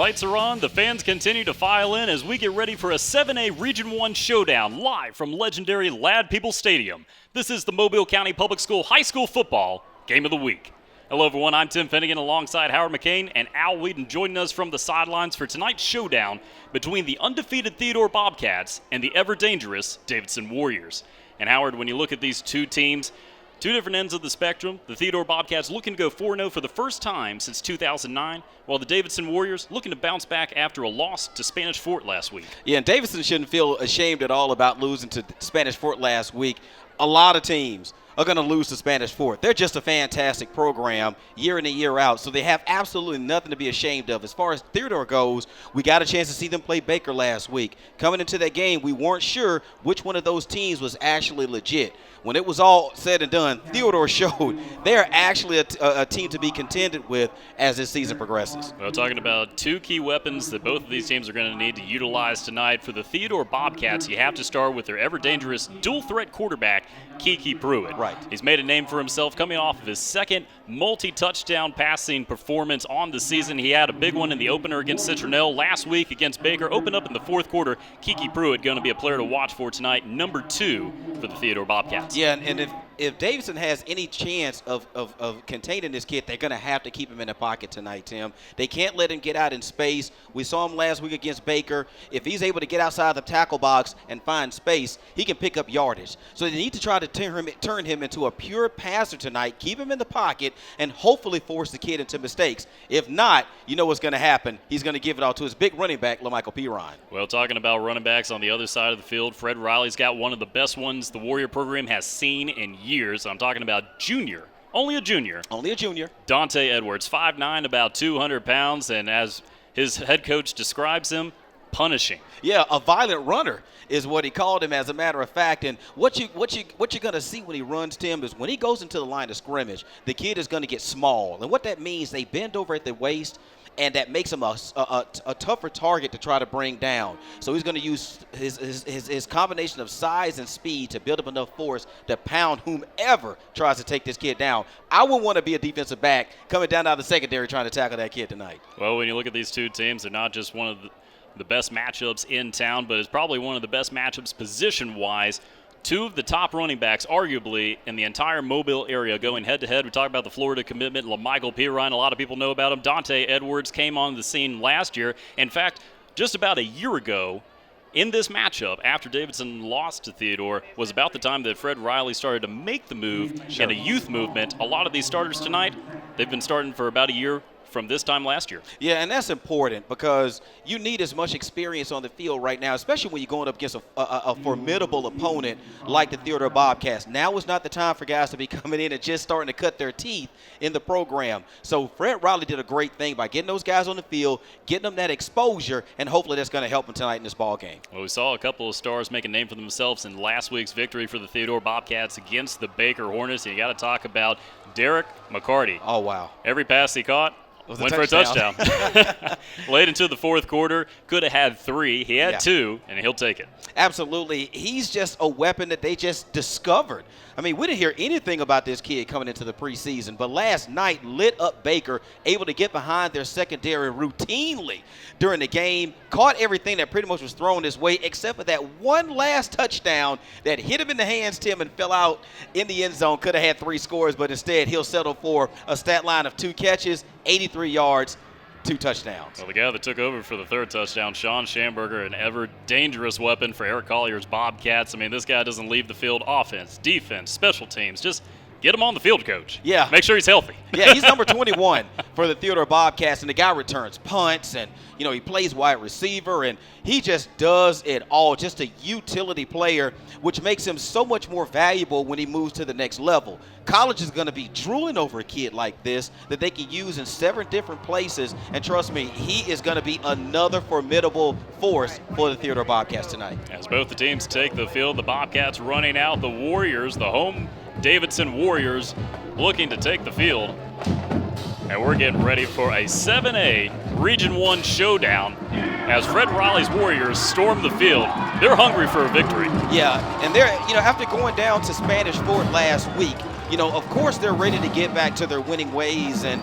lights are on, the fans continue to file in as we get ready for a 7A Region 1 showdown live from legendary Lad People Stadium. This is the Mobile County Public School High School Football Game of the Week. Hello everyone, I'm Tim Finnegan alongside Howard McCain and Al Whedon joining us from the sidelines for tonight's showdown between the undefeated Theodore Bobcats and the ever-dangerous Davidson Warriors. And Howard, when you look at these two teams, two different ends of the spectrum, the Theodore Bobcats looking to go 4-0 for the first time since 2009, while the Davidson Warriors looking to bounce back after a loss to Spanish Fort last week. Yeah, and Davidson shouldn't feel ashamed at all about losing to Spanish Fort last week. A lot of teams are going to lose to Spanish Fort. They're just a fantastic program year in and year out, so they have absolutely nothing to be ashamed of. As far as Theodore goes, we got a chance to see them play Baker last week. Coming into that game, we weren't sure which one of those teams was actually legit. When it was all said and done, Theodore showed they're actually a team to be contended with as this season progresses. Well, talking about two key weapons that both of these teams are going to need to utilize tonight. For the Theodore Bobcats, you have to start with their ever-dangerous dual-threat quarterback, Kiki Pruitt. Right. He's made a name for himself coming off of his second multi-touchdown passing performance on the season. He had a big one in the opener against Citronelle last week against Baker. Opened up in the fourth quarter. Kiki Pruitt going to be a player to watch for tonight, number 2 for the Theodore Bobcats. Yeah, and if Davidson has any chance of containing this kid, they're going to have to keep him in the pocket tonight, Tim. They can't let him get out in space. We saw him last week against Baker. If he's able to get outside the tackle box and find space, he can pick up yardage. So they need to try to turn him into a pure passer tonight, keep him in the pocket, and hopefully force the kid into mistakes. If not, you know what's going to happen. He's going to give it all to his big running back, LaMichael Piron. Well, talking about running backs on the other side of the field, Fred Riley's got one of the best ones the Warrior program has seen in years. I'm talking about junior. Only a junior. Only a junior. Dante Edwards, 5'9", about 200 pounds, and as his head coach describes him, punishing. Yeah, a violent runner is what he called him, as a matter of fact. And what you're going to see when he runs, Tim, is when he goes into the line of scrimmage, the kid is going to get small. And what that means, they bend over at the waist, and that makes him a tougher target to try to bring down. So he's going to use his combination of size and speed to build up enough force to pound whomever tries to take this kid down. I would want to be a defensive back coming down out of the secondary trying to tackle that kid tonight. Well, when you look at these two teams, they're not just one of the best matchups in town, but it's probably one of the best matchups position-wise. Two of the top running backs, arguably, in the entire Mobile area going head-to-head. We talk about the Florida commitment, LaMichael Piron. A lot of people know about him. Dante Edwards came on the scene last year. In fact, just about a year ago, in this matchup, after Davidson lost to Theodore, was about the time that Fred Riley started to make the move in a youth movement. A lot of these starters tonight, they've been starting for about a year from this time last year. Yeah, and that's important because you need as much experience on the field right now, especially when you're going up against a formidable opponent like the Theodore Bobcats. Now is not the time for guys to be coming in and just starting to cut their teeth in the program. So Fred Riley did a great thing by getting those guys on the field, getting them that exposure, and hopefully that's going to help them tonight in this ball game. Well, we saw a couple of stars make a name for themselves in last week's victory for the Theodore Bobcats against the Baker Hornets. And you got to talk about Derek McCarty. Oh, wow. Every pass he caught went for a touchdown. Late into the fourth quarter, could have had 3. He had 2, and he'll take it. Absolutely. He's just a weapon that they just discovered. I mean, we didn't hear anything about this kid coming into the preseason, but last night lit up Baker, able to get behind their secondary routinely during the game, caught everything that pretty much was thrown his way except for that one last touchdown that hit him in the hands, Tim, and fell out in the end zone. Could have had 3 scores, but instead he'll settle for a stat line of 2 catches, 83 yards, 2 touchdowns. Well, the guy that took over for the 3rd touchdown, Sean Schamberger, an ever-dangerous weapon for Eric Collier's Bobcats. I mean, this guy doesn't leave the field. Offense, defense, special teams. Just get him on the field, Coach. Yeah. Make sure he's healthy. Yeah, he's number 21 for the Theodore Bobcats, and the guy returns punts, and, you know, he plays wide receiver, and he just does it all. Just a utility player, which makes him so much more valuable when he moves to the next level. College is going to be drooling over a kid like this that they can use in 7 different places, and trust me, he is going to be another formidable force for the Theodore Bobcats tonight. As both the teams take the field, the Bobcats running out, the Warriors, the home Davidson Warriors, looking to take the field. And we're getting ready for a 7A Region 1 showdown as Fred Riley's Warriors storm the field. They're hungry for a victory. Yeah, and they're, after going down to Spanish Fort last week, of course they're ready to get back to their winning ways. And,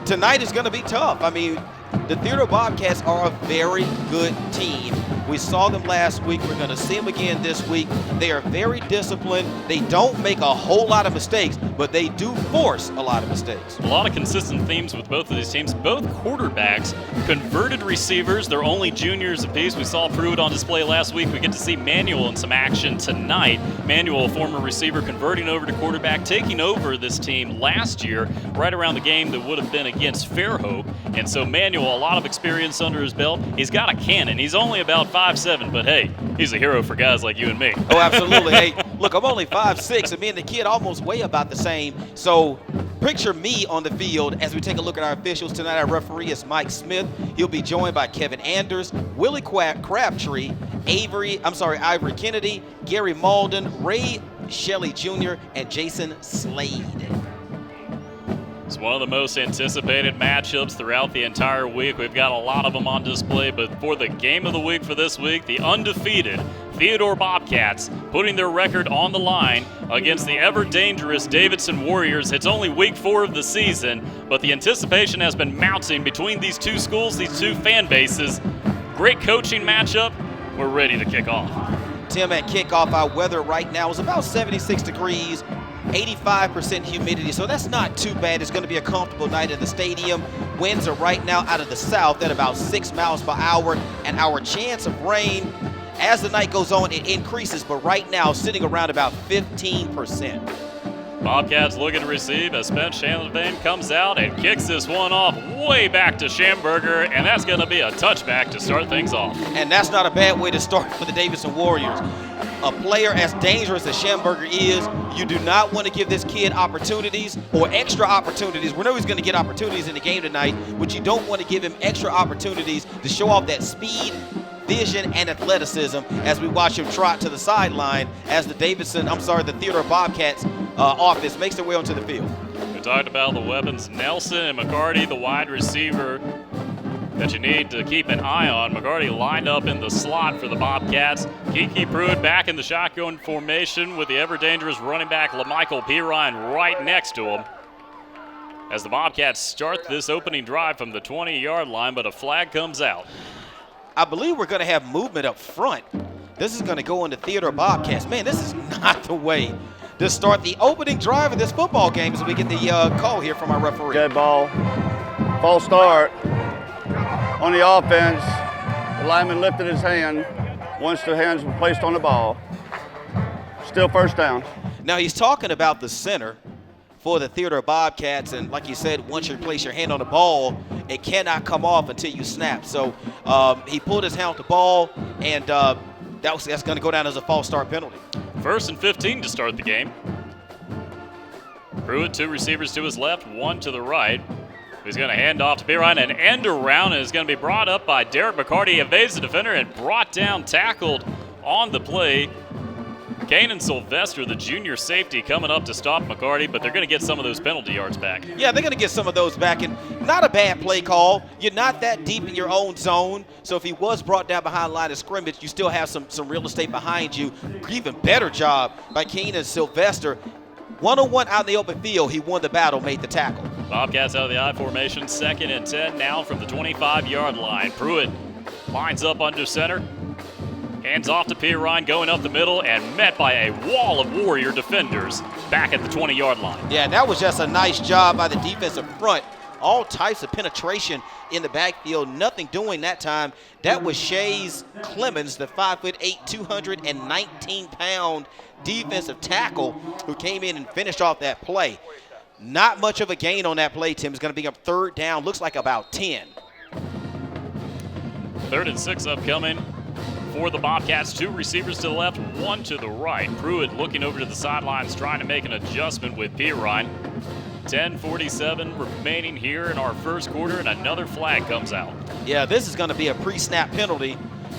tonight is going to be tough. I mean, The Theodore Bobcats are a very good team. We saw them last week. We're going to see them again this week. They are very disciplined. They don't make a whole lot of mistakes, but they do force a lot of mistakes. A lot of consistent themes with both of these teams. Both quarterbacks, converted receivers. They're only juniors apiece. We saw Pruitt on display last week. We get to see Manuel in some action tonight. Manuel, a former receiver, converting over to quarterback, taking over this team last year, right around the game that would have been against Fairhope. And so Manuel, a lot of experience under his belt. He's got a cannon. He's only about 5'7", but hey, he's a hero for guys like you and me. Oh, absolutely. Hey, look, I'm only 5'6", and me and the kid almost weigh about the same. So picture me on the field as we take a look at our officials tonight. Our referee is Mike Smith. He'll be joined by Kevin Anders, Willie Crabtree, Ivory Kennedy, Gary Malden, Ray Shelley Jr., and Jason Slade. It's one of the most anticipated matchups throughout the entire week. We've got a lot of them on display, but for the game of the week for this week, the undefeated Theodore Bobcats putting their record on the line against the ever-dangerous Davidson Warriors. It's only week 4 of the season, but the anticipation has been mounting between these two schools, these two fan bases. Great coaching matchup. We're ready to kick off. Tim, at kickoff, our weather right now is about 76 degrees. 85% humidity, so that's not too bad. It's going to be a comfortable night in the stadium. Winds are right now out of the south at about 6 miles per hour, and our chance of rain as the night goes on, it increases, but right now sitting around about 15%. Bobcats looking to receive as Spence Shanlevane comes out and kicks this one off way back to Schamberger, and that's going to be a touchback to start things off. And that's not a bad way to start for the Davidson Warriors. A player as dangerous as Schamberger is, you do not want to give this kid opportunities or extra opportunities. We know he's going to get opportunities in the game tonight, but you don't want to give him extra opportunities to show off that speed, vision, and athleticism as we watch him trot to the sideline as the Theodore Bobcats offense makes their way onto the field. We talked about the weapons. Nelson and McCarty, the wide receiver that you need to keep an eye on. McCarty lined up in the slot for the Bobcats. Kiki Pruitt back in the shotgun formation with the ever-dangerous running back LaMichael Pirine right next to him. As the Bobcats start this opening drive from the 20-yard line, but a flag comes out. I believe we're going to have movement up front. This is going to go into Theodore Bobcats. Man, this is not the way to start the opening drive of this football game as we get the call here from our referee. Good ball. False start. On the offense, the lineman lifted his hand once the hands were placed on the ball. Still first down. Now he's talking about the center for the Theodore Bobcats, and like you said, once you place your hand on the ball, it cannot come off until you snap. So he pulled his hand off the ball, and that's going to go down as a false start penalty. 1st and 15 to start the game. Pruitt, 2 receivers to his left, 1 to the right. He's going to hand off to Pirine, and end around, and is going to be brought up by Derek McCarty. Evades the defender and brought down, tackled on the play. Kanan Sylvester, the junior safety, coming up to stop McCarty, but they're going to get some of those penalty yards back. Yeah, they're going to get some of those back, and not a bad play call. You're not that deep in your own zone, so if he was brought down behind line of scrimmage, you still have some real estate behind you. Even better job by Kanan Sylvester. 1-on-1 out in the open field, he won the battle, made the tackle. Bobcats out of the I formation, 2nd and 10 now from the 25-yard line. Pruitt lines up under center. Hands off to Pirine, going up the middle, and met by a wall of Warrior defenders back at the 20-yard line. Yeah, that was just a nice job by the defensive front. All types of penetration in the backfield, nothing doing that time. That was Shays Clemens, the 5'8", 219-pound defensive tackle who came in and finished off that play. Not much of a gain on that play, Tim. It's going to be up 3rd down, looks like about 10. 3rd and 6 upcoming for the Bobcats. 2 receivers to the left, 1 to the right. Pruitt looking over to the sidelines, trying to make an adjustment with Pirine. 10:47 remaining here in our first quarter, and another flag comes out. Yeah, this is going to be a pre-snap penalty.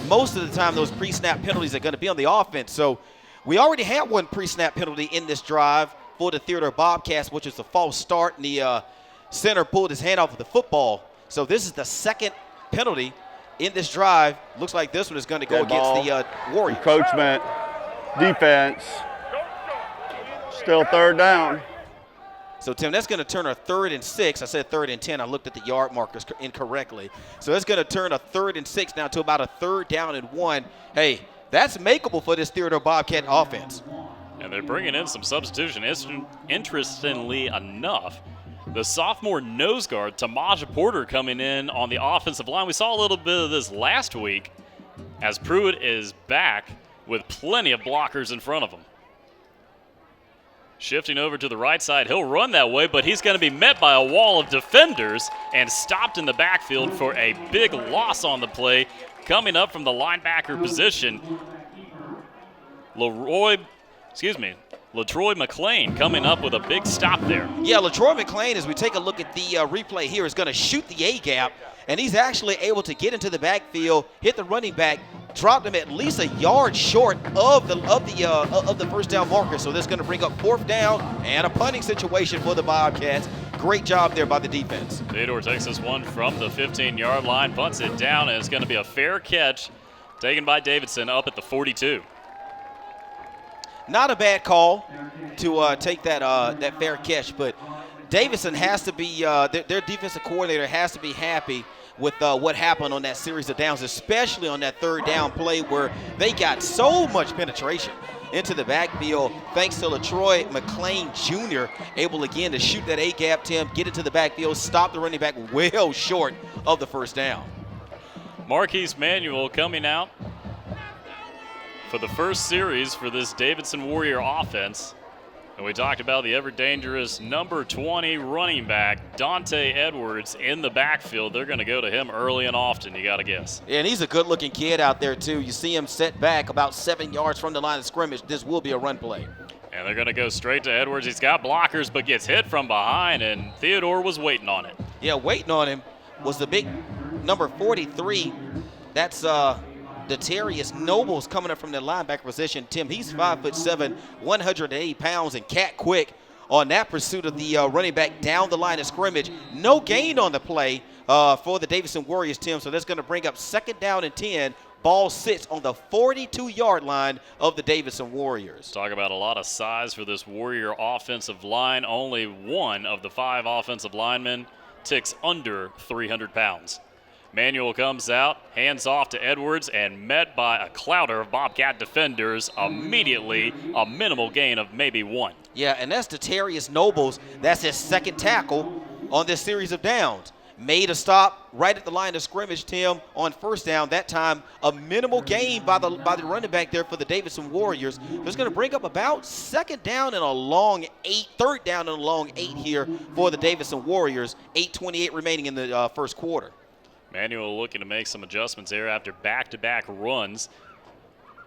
Most of the time, those pre-snap penalties are going to be on the offense. So we already had one pre-snap penalty in this drive for the Theodore Bobcats, which is a false start, and the center pulled his hand off of the football. So this is the 2nd penalty in this drive. Looks like this one is going to go against the Warriors. Encroachment, defense, still 3rd down. So, Tim, that's going to turn a 3rd and 6. I said 3rd and 10. I looked at the yard markers incorrectly. So that's going to turn a 3rd and 6 now to about a 3rd down and 1. Hey, that's makeable for this Theodore Bobcat offense. And they're bringing in some substitution. Interestingly enough, the sophomore nose guard, Tamaja Porter, coming in on the offensive line. We saw a little bit of this last week as Pruitt is back with plenty of blockers in front of him. Shifting over to the right side, he'll run that way, but he's going to be met by a wall of defenders and stopped in the backfield for a big loss on the play. Coming up from the linebacker position, LaTroy McClain coming up with a big stop there. Yeah, LaTroy McClain, as we take a look at the replay here, is going to shoot the A-gap, and he's actually able to get into the backfield, hit the running back, dropped him at least a yard short of the first down marker. So that's going to bring up 4th down and a punting situation for the Bobcats. Great job there by the defense. Theodore takes this one from the 15-yard line, punts it down, and it's going to be a fair catch taken by Davidson up at the 42. Not a bad call to take that fair catch, but Davidson has to be their defensive coordinator has to be happy with what happened on that series of downs, especially on that 3rd down play where they got so much penetration into the backfield thanks to LaTroy McClain Jr. able again to shoot that A-gap, Tim, get into the backfield, stop the running back well short of the 1st down. Marquise Manuel coming out for the first series for this Davidson Warrior offense. And we talked about the ever-dangerous number 20 running back, Dante Edwards, in the backfield. They're going to go to him early and often, you got to guess. Yeah, and he's a good-looking kid out there, too. You see him set back about 7 yards from the line of scrimmage. This will be a run play. And they're going to go straight to Edwards. He's got blockers, but gets hit from behind, and Theodore was waiting on it. Yeah, waiting on him was the big number 43. That's Detarius Nobles coming up from the linebacker position. Tim, he's 5'7", 180 pounds, and cat quick on that pursuit of the running back down the line of scrimmage. No gain on the play for the Davidson Warriors, Tim, so that's going to bring up 2nd down and 10. Ball sits on the 42-yard line of the Davidson Warriors. Talk about a lot of size for this Warrior offensive line. Only one of the 5 offensive linemen ticks under 300 pounds. Manuel comes out, hands off to Edwards, and met by a clouder of Bobcat defenders. Immediately, a minimal gain of maybe 1. Yeah, and that's Detarius Nobles. That's his 2nd tackle on this series of downs. Made a stop right at the line of scrimmage, Tim, on 1st down. That time, a minimal gain by the running back there for the Davidson Warriors. It's going to bring up about 2nd down and a long 8, 3rd down and a long 8 here for the Davidson Warriors. 8:28 remaining in the 1st quarter. Manuel looking to make some adjustments here after back-to-back runs.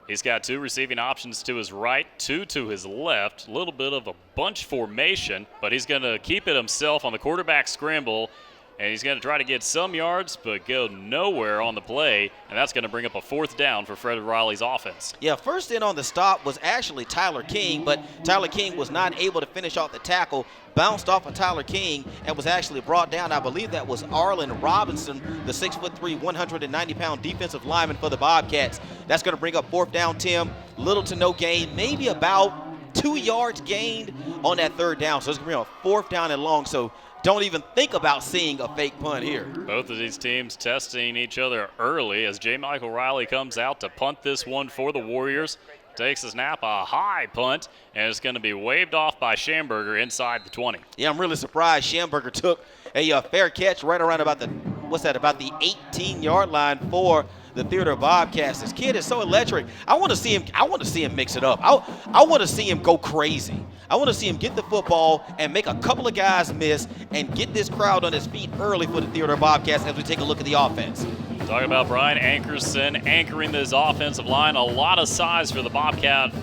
He's got 2 receiving options to his right, 2 to his left. A little bit of a bunch formation, but he's going to keep it himself on the quarterback scramble, and he's going to try to get some yards but go nowhere on the play, and that's going to bring up a 4th down for Fred Riley's offense. Yeah, first in on the stop was actually Tyler King, but Tyler King was not able to finish off the tackle. Bounced off of Tyler King and was actually brought down. I believe that was Arlen Robinson, the 6'3", 190-pound defensive lineman for the Bobcats. That's going to bring up 4th down, Tim. Little to no gain, maybe about 2 yards gained on that 3rd down. So it's going to bring up 4th down and long. So don't even think about seeing a fake punt here. Both of these teams testing each other early as J. Michael Riley comes out to punt this one for the Warriors. Takes a snap, a high punt, and it's going to be waved off by Schamberger inside the 20. Yeah, I'm really surprised Schamberger took a fair catch right around about the 18-yard line for the Theodore Bobcats. This kid is so electric. I want to see him mix it up. I want to see him go crazy. I want to see him get the football and make a couple of guys miss and get this crowd on his feet early for the Theodore Bobcats as we take a look at the offense. Talking about Brian Ankerson anchoring this offensive line. A lot of size for the Bobcat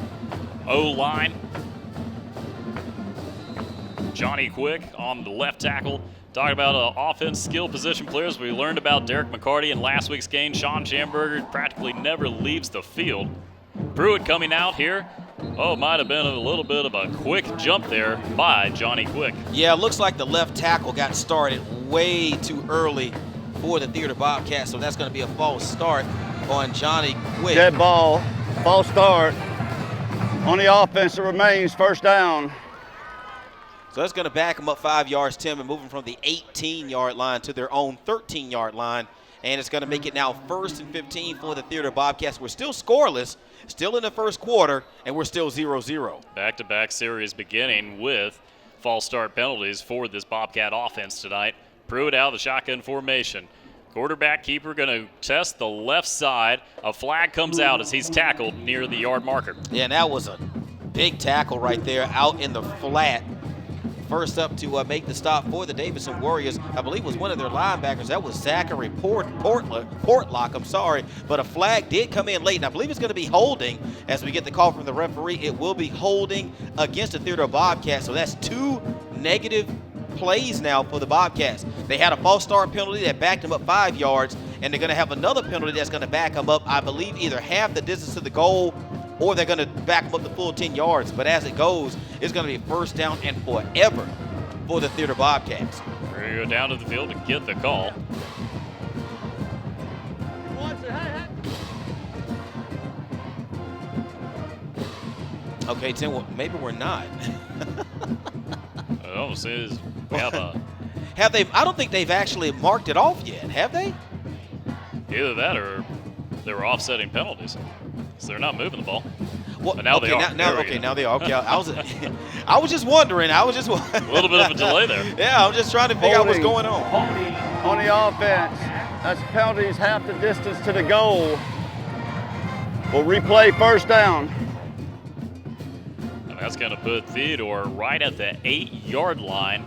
O-line. Johnny Quick on the left tackle. Talking about offense skill position players. We learned about Derek McCarty in last week's game. Sean Schamberger practically never leaves the field. Pruitt coming out here. Oh, might have been a little bit of a quick jump there by Johnny Quick. Yeah, it looks like the left tackle got started way too early for the Theodore Bobcats, so that's going to be a false start on Johnny Quick. Dead ball, false start. On the offense, it remains 1st down. So that's going to back them up 5 yards, Tim, and moving from the 18-yard line to their own 13-yard line. And it's going to make it now 1st and 15 for the Theodore Bobcats. We're still scoreless, still in the first quarter, and we're still 0-0. Back-to-back series beginning with false start penalties for this Bobcat offense tonight. Pruitt out of the shotgun formation. Quarterback keeper going to test the left side. A flag comes out as he's tackled near the yard marker. Yeah, and that was a big tackle right there out in the flat. First up to make the stop for the Davidson Warriors, I believe was one of their linebackers. That was Zachary Portlock, I'm sorry. But a flag did come in late, and I believe it's going to be holding as we get the call from the referee. It will be holding against the Theodore Bobcats. So that's 2 negative plays now for the Bobcats. They had a false start penalty that backed them up 5 yards, and they're going to have another penalty that's going to back them up, I believe, either half the distance to the goal or they're going to back them up the full 10 yards. But as it goes, it's going to be first down and forever for the Theodore Bobcats. We're going to go down to the field to get the call. Okay, Tim, well, maybe we're not. Oh, says we have a... Have they? I don't think they've actually marked it off yet, have they? Either that or they were offsetting penalties. So they're not moving the ball. Well, but now okay, they are. Now they are. Okay, I was just wondering. A little bit of a delay there. Yeah, I'm just trying to figure out what's going on. On the offense, that's penalties half the distance to the goal. We'll replay first down. And that's going to put Theodore right at the 8-yard line.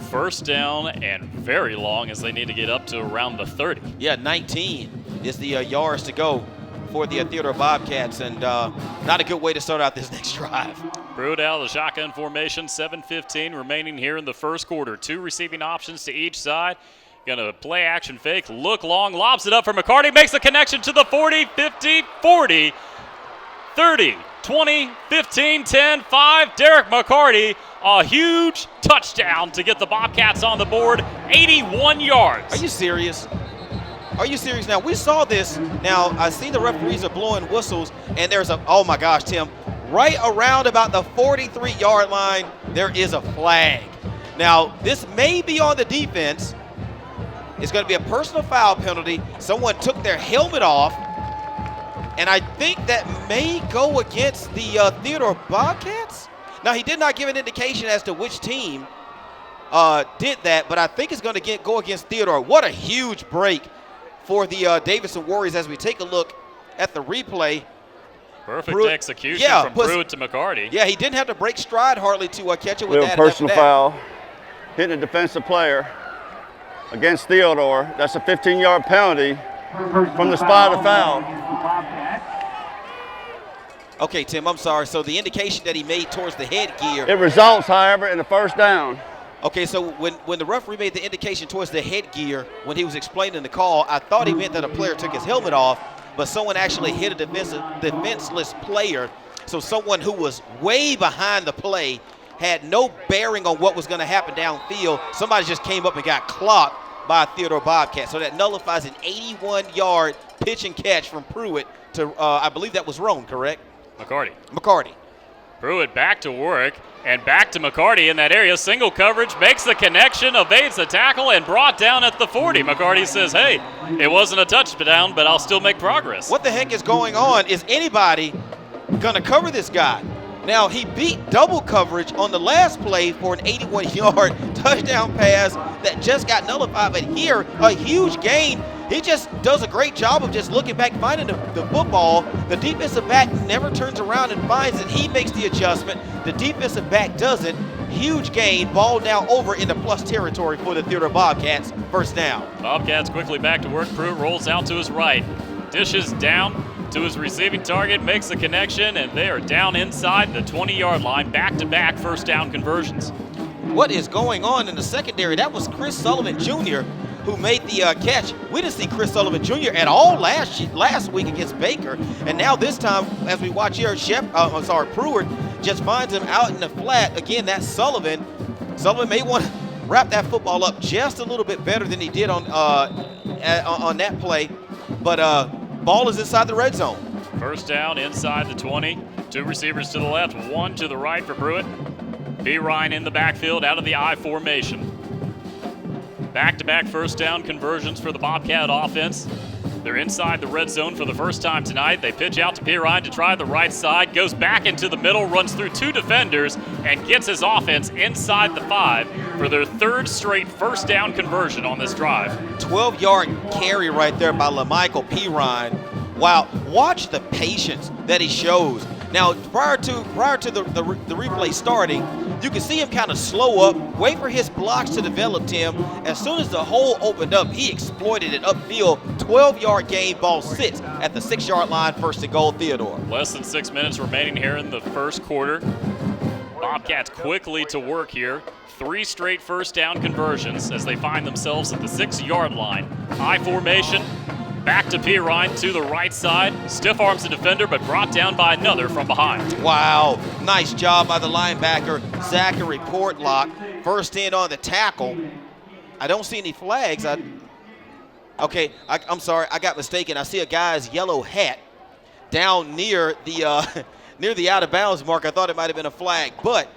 First down and very long as they need to get up to around the 30. Yeah, 19 is the yards to go for the Theodore Bobcats, and not a good way to start out this next drive. Pruitt out of the shotgun formation, 7:15 remaining here in the first quarter. 2 receiving options to each side. Going to play action fake, look long, lobs it up for McCarty, makes the connection to the 40, 50, 40, 30, 20, 15, 10, 5. Derek McCarty, a huge touchdown to get the Bobcats on the board, 81 yards. Are you serious? Are you serious? Now, we saw this. Now, I see the referees are blowing whistles, and there's a, oh my gosh, Tim, right around about the 43-yard line, there is a flag. Now, this may be on the defense. It's going to be a personal foul penalty. Someone took their helmet off, and I think that may go against the Theodore Bobcats. Now, he did not give an indication as to which team did that, but I think it's going to go against Theodore. What a huge break for the Davidson Warriors as we take a look at the replay. Perfect execution from Pruitt to McCarty. Yeah, he didn't have to break stride hardly to catch it with Little that. personal foul, hitting a defensive player against Theodore. That's a 15-yard penalty from the spot of the foul. Okay, Tim, I'm sorry. So the indication that he made towards the headgear. It results, however, in a first down. Okay, so when the referee made the indication towards the headgear when he was explaining the call, I thought he meant that a player took his helmet off, but someone actually hit a defenseless player. So someone who was way behind the play had no bearing on what was going to happen downfield. Somebody just came up and got clocked by Theodore Bobcat. So that nullifies an 81-yard pitch and catch from Pruitt to, I believe that was Roan, correct? McCarty. Pruitt back to work and back to McCarty in that area. Single coverage, makes the connection, evades the tackle, and brought down at the 40. McCarty says, hey, it wasn't a touchdown, but I'll still make progress. What the heck is going on? Is anybody going to cover this guy? Now, he beat double coverage on the last play for an 81-yard touchdown pass that just got nullified. But here, a huge gain. He just does a great job of just looking back, finding the football. The defensive back never turns around and finds it. He makes the adjustment. The defensive back doesn't. Huge gain. Ball now over into plus territory for the Theodore Bobcats. First down. Bobcats quickly back to work. Pruitt rolls out to his right. Dishes down to his receiving target, makes the connection, and they are down inside the 20-yard line. Back-to-back first down conversions. What is going on in the secondary? That was Chris Sullivan Jr. who made the catch. We didn't see Chris Sullivan Jr. at all last week against Baker, and now this time, as we watch here, Pruitt just finds him out in the flat. Again, that's Sullivan. Sullivan may want to wrap that football up just a little bit better than he did on that play, but ball is inside the red zone. First down inside the 20. 2 receivers to the left, 1 to the right for Pruitt. B. Ryan in the backfield out of the I formation. Back-to-back first down conversions for the Bobcat offense. They're inside the red zone for the first time tonight. They pitch out to P. Ryan to try the right side, goes back into the middle, runs through 2 defenders, and gets his offense inside the 5 for their 3rd straight first down conversion on this drive. 12-yard carry right there by LaMichael P. Ryan. Wow, watch the patience that he shows. Now, prior to the replay starting, you can see him kind of slow up, wait for his blocks to develop, Tim. As soon as the hole opened up, he exploited it upfield. 12-yard gain, ball sits at the 6-yard line, 1st and goal, Theodore. Less than 6 minutes remaining here in the first quarter. Bobcats quickly to work here. 3 straight first down conversions as they find themselves at the 6-yard line. I formation. Back to P. Ryan to the right side. Stiff arms the defender, but brought down by another from behind. Wow, nice job by the linebacker, Zachary Portlock. First in on the tackle. I don't see any flags. I'm sorry, I got mistaken. I see a guy's yellow hat down near the near the out of bounds mark. I thought it might have been a flag, but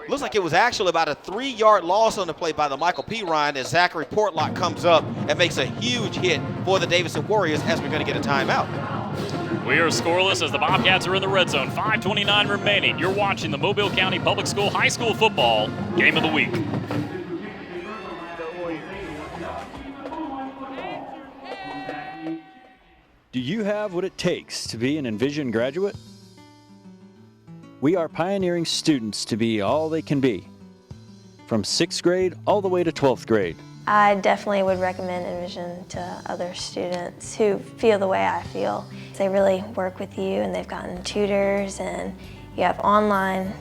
looks like it was actually about a 3-yard loss on the play by the Michael P. Ryan as Zachary Portlock comes up and makes a huge hit for the Davidson Warriors as we're going to get a timeout. We are scoreless as the Bobcats are in the red zone. 5:29 remaining. You're watching the Mobile County Public School High School Football Game of the Week. Do you have what it takes to be an Envision graduate? We are pioneering students to be all they can be, from 6th grade all the way to 12th grade. I definitely would recommend Envision to other students who feel the way I feel. They really work with you, and they've gotten tutors, and you have online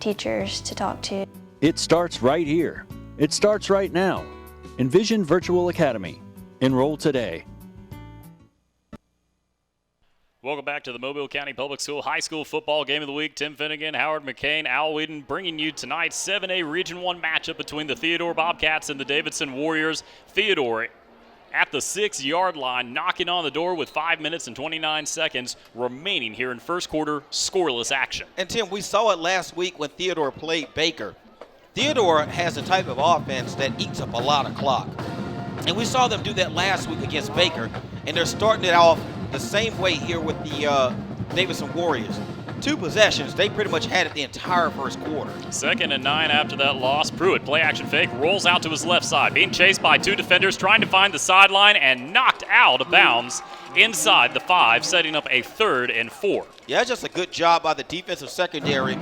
teachers to talk to. It starts right here. It starts right now. Envision Virtual Academy. Enroll today. Welcome back to the Mobile County Public School High School Football Game of the Week. Tim Finnegan, Howard McCain, Al Whedon bringing you tonight's 7A Region 1 matchup between the Theodore Bobcats and the Davidson Warriors. Theodore at the 6-yard line, knocking on the door with 5 minutes and 29 seconds remaining here in first quarter scoreless action. And Tim, we saw it last week when Theodore played Baker. Theodore has a type of offense that eats up a lot of clock. And we saw them do that last week against Baker, and they're starting it off the same way here with the Davidson Warriors. 2 possessions, they pretty much had it the entire first quarter. 2nd and 9 after that loss. Pruitt, play action fake, rolls out to his left side, being chased by 2 defenders, trying to find the sideline and knocked out of bounds inside the 5, setting up a 3rd and 4. Yeah, just a good job by the defensive secondary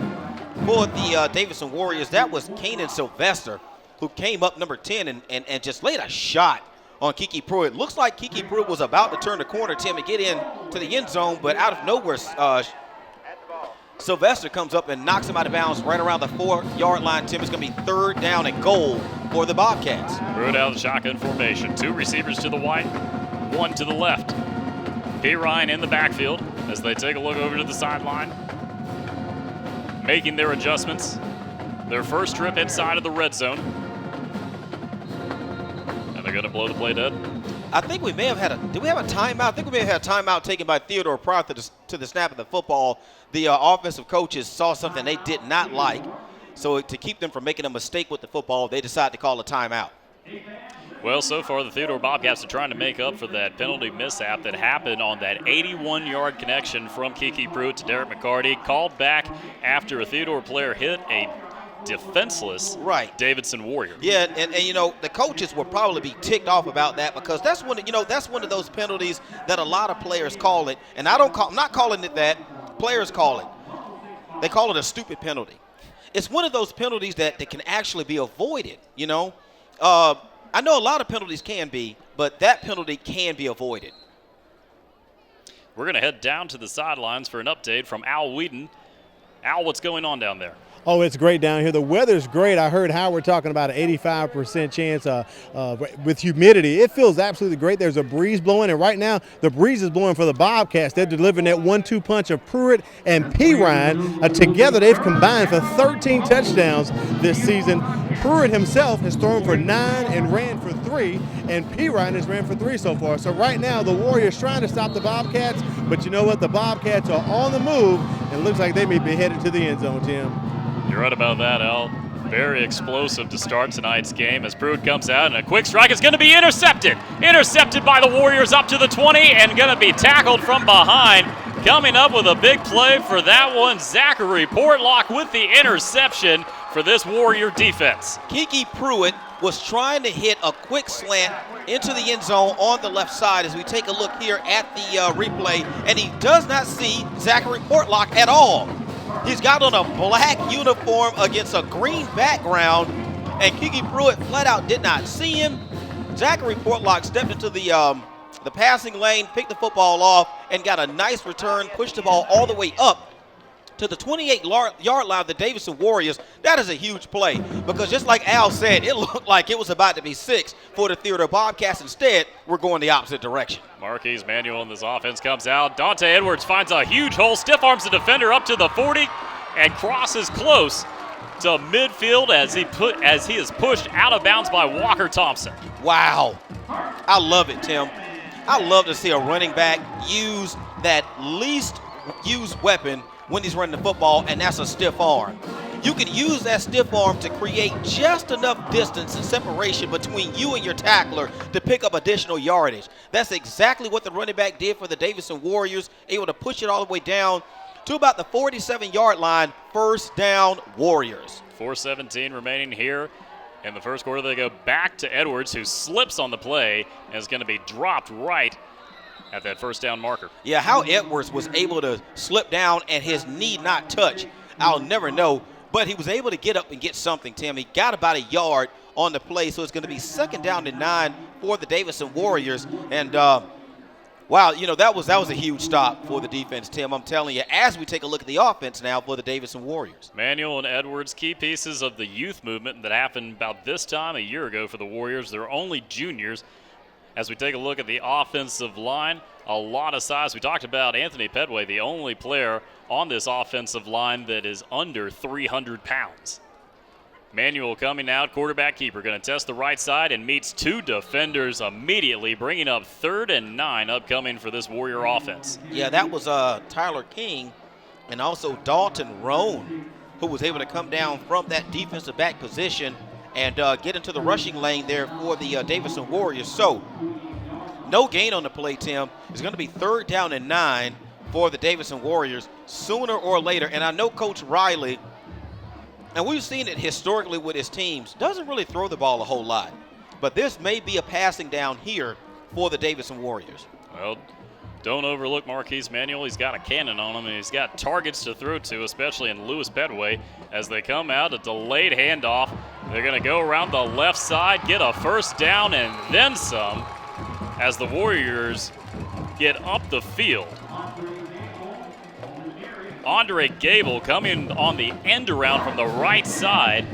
for the Davidson Warriors. That was Kanan Sylvester, who came up number 10 and just laid a shot on Kiki Pruitt. Looks like Kiki Pruitt was about to turn the corner, Tim, and get in to the end zone, but out of nowhere, Sylvester comes up and knocks him out of bounds right around the 4-yard line. Tim, it's going to be 3rd down and goal for the Bobcats. Pruitt out of the shotgun formation. 2 receivers to the right, 1 to the left. P. Ryan in the backfield as they take a look over to the sideline, making their adjustments. Their first trip inside of the red zone. They're going to blow the play dead. I think we may have had did we have a timeout? I think we may have had a timeout taken by Theodore prior to the snap of the football. The offensive coaches saw something they did not like. So to keep them from making a mistake with the football, they decided to call a timeout. Well, so far the Theodore Bobcats are trying to make up for that penalty mishap that happened on that 81-yard connection from Kiki Pruitt to Derek McCarty. Called back after a Theodore player hit a defenseless Davidson Warrior. Yeah, and you know, the coaches will probably be ticked off about that because that's one of those penalties that a lot of players call it, and I'm not calling it that. Players call it. They call it a stupid penalty. It's one of those penalties that can actually be avoided, you know. I know a lot of penalties can be, but that penalty can be avoided. We're going to head down to the sidelines for an update from Al Whedon. Al, what's going on down there? Oh, it's great down here. The weather's great. I heard Howard talking about an 85% chance with humidity. It feels absolutely great. There's a breeze blowing, and right now the breeze is blowing for the Bobcats. They're delivering that 1-2 punch of Pruitt and P. Ryan. Together, they've combined for 13 touchdowns this season. Pruitt himself has thrown for 9 and ran for 3, and P. Ryan has ran for 3 so far. So right now, the Warriors trying to stop the Bobcats, but you know what? The Bobcats are on the move, and it looks like they may be headed to the end zone, Tim. You're right about that, Al. Very explosive to start tonight's game as Pruitt comes out, and a quick strike is going to be intercepted. Intercepted by the Warriors up to the 20 and going to be tackled from behind. Coming up with a big play for that one, Zachary Portlock with the interception for this Warrior defense. Kiki Pruitt was trying to hit a quick slant into the end zone on the left side as we take a look here at the replay, and he does not see Zachary Portlock at all. He's got on a black uniform against a green background, and Kiki Pruitt flat out did not see him. Zachary Portlock stepped into the passing lane, picked the football off, and got a nice return, pushed the ball all the way up to the 28-yard line of the Davidson Warriors. That is a huge play because just like Al said, it looked like it was about to be 6 for the Theodore Bobcats. Instead, we're going the opposite direction. Marquise Manuel in this offense comes out. Dante Edwards finds a huge hole, stiff arms the defender up to the 40 and crosses close to midfield as he is pushed out of bounds by Walker Thompson. Wow. I love it, Tim. I love to see a running back use that least used weapon when he's running the football, and that's a stiff arm. You can use that stiff arm to create just enough distance and separation between you and your tackler to pick up additional yardage. That's exactly what the running back did for the Davidson Warriors, able to push it all the way down to about the 47-yard line. First down, Warriors. 4:17 remaining here in the first quarter. They go back to Edwards, who slips on the play and is going to be dropped right at that first down marker. Yeah, how Edwards was able to slip down and his knee not touch, I'll never know. But he was able to get up and get something, Tim. He got about a yard on the play, so it's going to be 2nd down and 9 for the Davidson Warriors. And, wow, you know, that was a huge stop for the defense, Tim. I'm telling you, as we take a look at the offense now for the Davidson Warriors. Manuel and Edwards, key pieces of the youth movement that happened about this time a year ago for the Warriors. They're only juniors. As we take a look at the offensive line, a lot of size. We talked about Anthony Pedway, the only player on this offensive line that is under 300 pounds. Manuel coming out, quarterback keeper, going to test the right side and meets 2 defenders immediately, bringing up 3rd and 9 upcoming for this Warrior offense. Yeah, that was Tyler King and also Dalton Roan, who was able to come down from that defensive back position and get into the rushing lane there for the Davidson Warriors. So, no gain on the play, Tim. It's going to be 3rd down and 9 for the Davidson Warriors sooner or later. And I know Coach Riley, and we've seen it historically with his teams, doesn't really throw the ball a whole lot. But this may be a passing down here for the Davidson Warriors. Well, don't overlook Marquise Manuel. He's got a cannon on him, and he's got targets to throw to, especially in Lewis Pedway. As they come out, a delayed handoff. They're going to go around the left side, get a first down, and then some, as the Warriors get up the field. Andre Gable coming on the end around from the right side.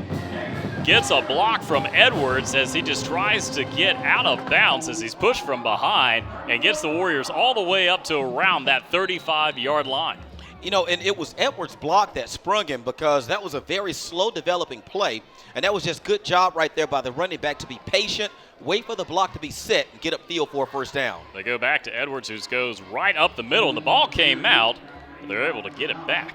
Gets a block from Edwards as he just tries to get out of bounds as he's pushed from behind and gets the Warriors all the way up to around that 35-yard line. You know, and it was Edwards' block that sprung him because that was a very slow developing play, and that was just good job right there by the running back to be patient, wait for the block to be set, and get upfield for a first down. They go back to Edwards, who goes right up the middle, and the ball came out. They're able to get it back.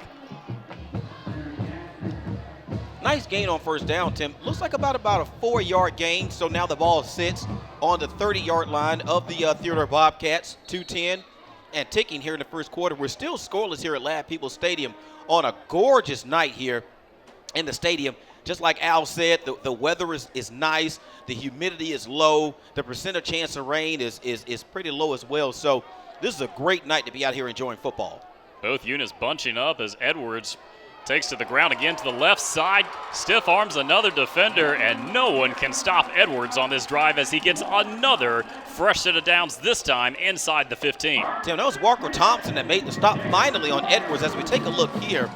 Nice gain on first down, Tim. Looks like about a 4-yard gain, so now the ball sits on the 30-yard line of the Theodore Bobcats, 2:10 and ticking here in the first quarter. We're still scoreless here at Lad People Stadium on a gorgeous night here in the stadium. Just like Al said, the weather is nice, the humidity is low, the percent of chance of rain is pretty low as well. So this is a great night to be out here enjoying football. Both units bunching up as Edwards takes to the ground again to the left side, stiff arms another defender, and no one can stop Edwards on this drive as he gets another fresh set of downs, this time inside the 15. Tim, that was Walker Thompson that made the stop finally on Edwards. As we take a look here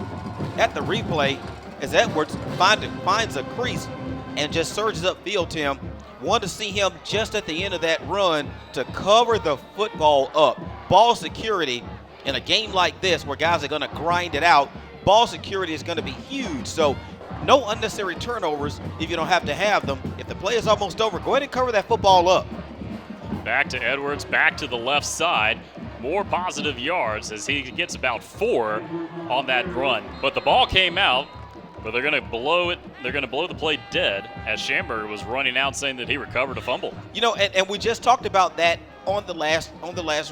at the replay, as Edwards finds a crease and just surges upfield, Tim. Want to see him just at the end of that run to cover the football up. Ball security in a game like this where guys are going to grind it out, ball security is going to be huge. So no unnecessary turnovers if you don't have to have them. If the play is almost over, go ahead and cover that football up. Back to Edwards, back to the left side. More positive yards as he gets about 4 on that run. But the ball came out But they're going to blow it. They're going to blow the play dead as Schamberger was running out saying that he recovered a fumble. You know, and we just talked about that on the last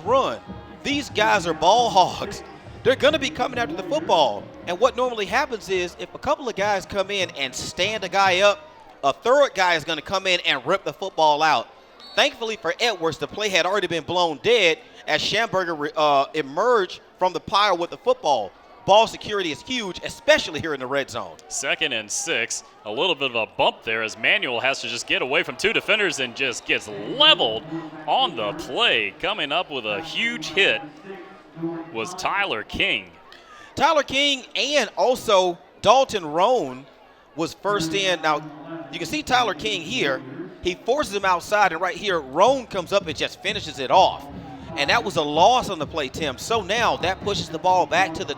run. These guys are ball hogs. They're going to be coming after the football. And what normally happens is if a couple of guys come in and stand a guy up, a third guy is going to come in and rip the football out. Thankfully for Edwards, the play had already been blown dead as Schamberger emerged from the pile with the football. Ball security is huge, especially here in the red zone. 2nd and 6. A little bit of a bump there as Manuel has to just get away from 2 defenders and just gets leveled on the play. Coming up with a huge hit was Tyler King. Tyler King and also Dalton Roan was first in. Now, you can see Tyler King here. He forces him outside, and right here, Roan comes up and just finishes it off. And that was a loss on the play, Tim. So now that pushes the ball back to the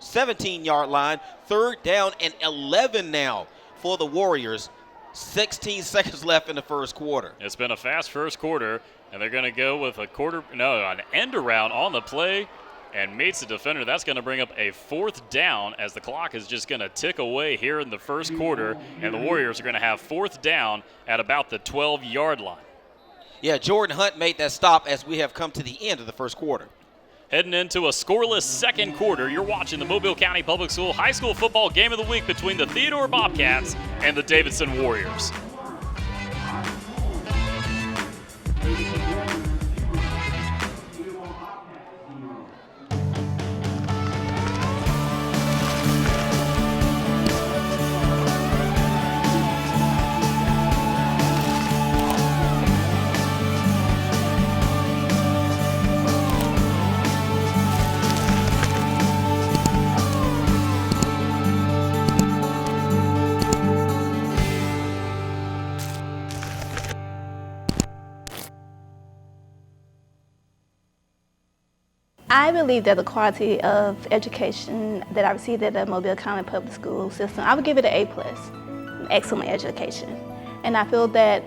17-yard line, 3rd down and 11 now for the Warriors. 16 seconds left in the first quarter. It's been a fast first quarter, and they're going to go with an end around on the play and meets the defender. That's going to bring up a 4th down as the clock is just going to tick away here in the first quarter, and the Warriors are going to have 4th down at about the 12-yard line. Yeah, Jordan Hunt made that stop as we have come to the end of the first quarter. Heading into a scoreless second quarter, you're watching the Mobile County Public School High School Football Game of the Week between the Theodore Bobcats and the Davidson Warriors. I believe that the quality of education that I received at the Mobile County Public School system, I would give it an A+, an excellent education. And I feel that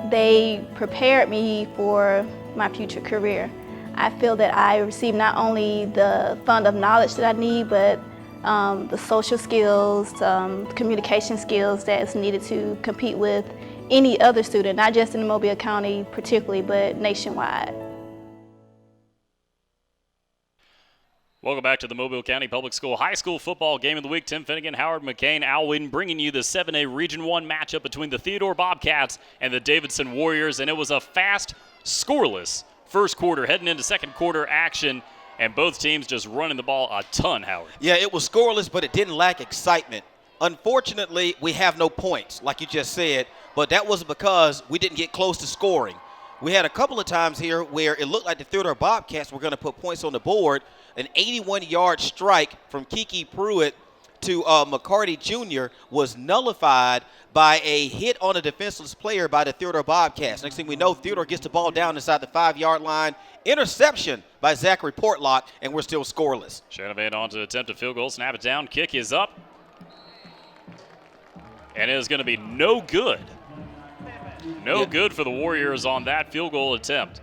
they prepared me for my future career. I feel that I received not only the fund of knowledge that I need, but the social skills, communication skills that is needed to compete with any other student, not just in Mobile County particularly, but nationwide. Welcome back to the Mobile County Public School High School Football Game of the Week. Tim Finnegan, Howard McCain, Al Whedon bringing you the 7A Region 1 matchup between the Theodore Bobcats and the Davidson Warriors. And it was a fast, scoreless first quarter heading into second quarter action, and both teams just running the ball a ton, Howard. Yeah, it was scoreless, but it didn't lack excitement. Unfortunately, we have no points, like you just said, but that was because we didn't get close to scoring. We had a couple of times here where it looked like the Theodore Bobcats were going to put points on the board. An 81-yard strike from Kiki Pruitt to McCarty Jr. was nullified by a hit on a defenseless player by the Theodore Bobcats. Next thing we know, Theodore gets the ball down inside the 5-yard line. Interception by Zachary Portlock, and we're still scoreless. Shanavan on to attempt a field goal. Snap it down. Kick is up. And it is going to be no good. No good for the Warriors on that field goal attempt.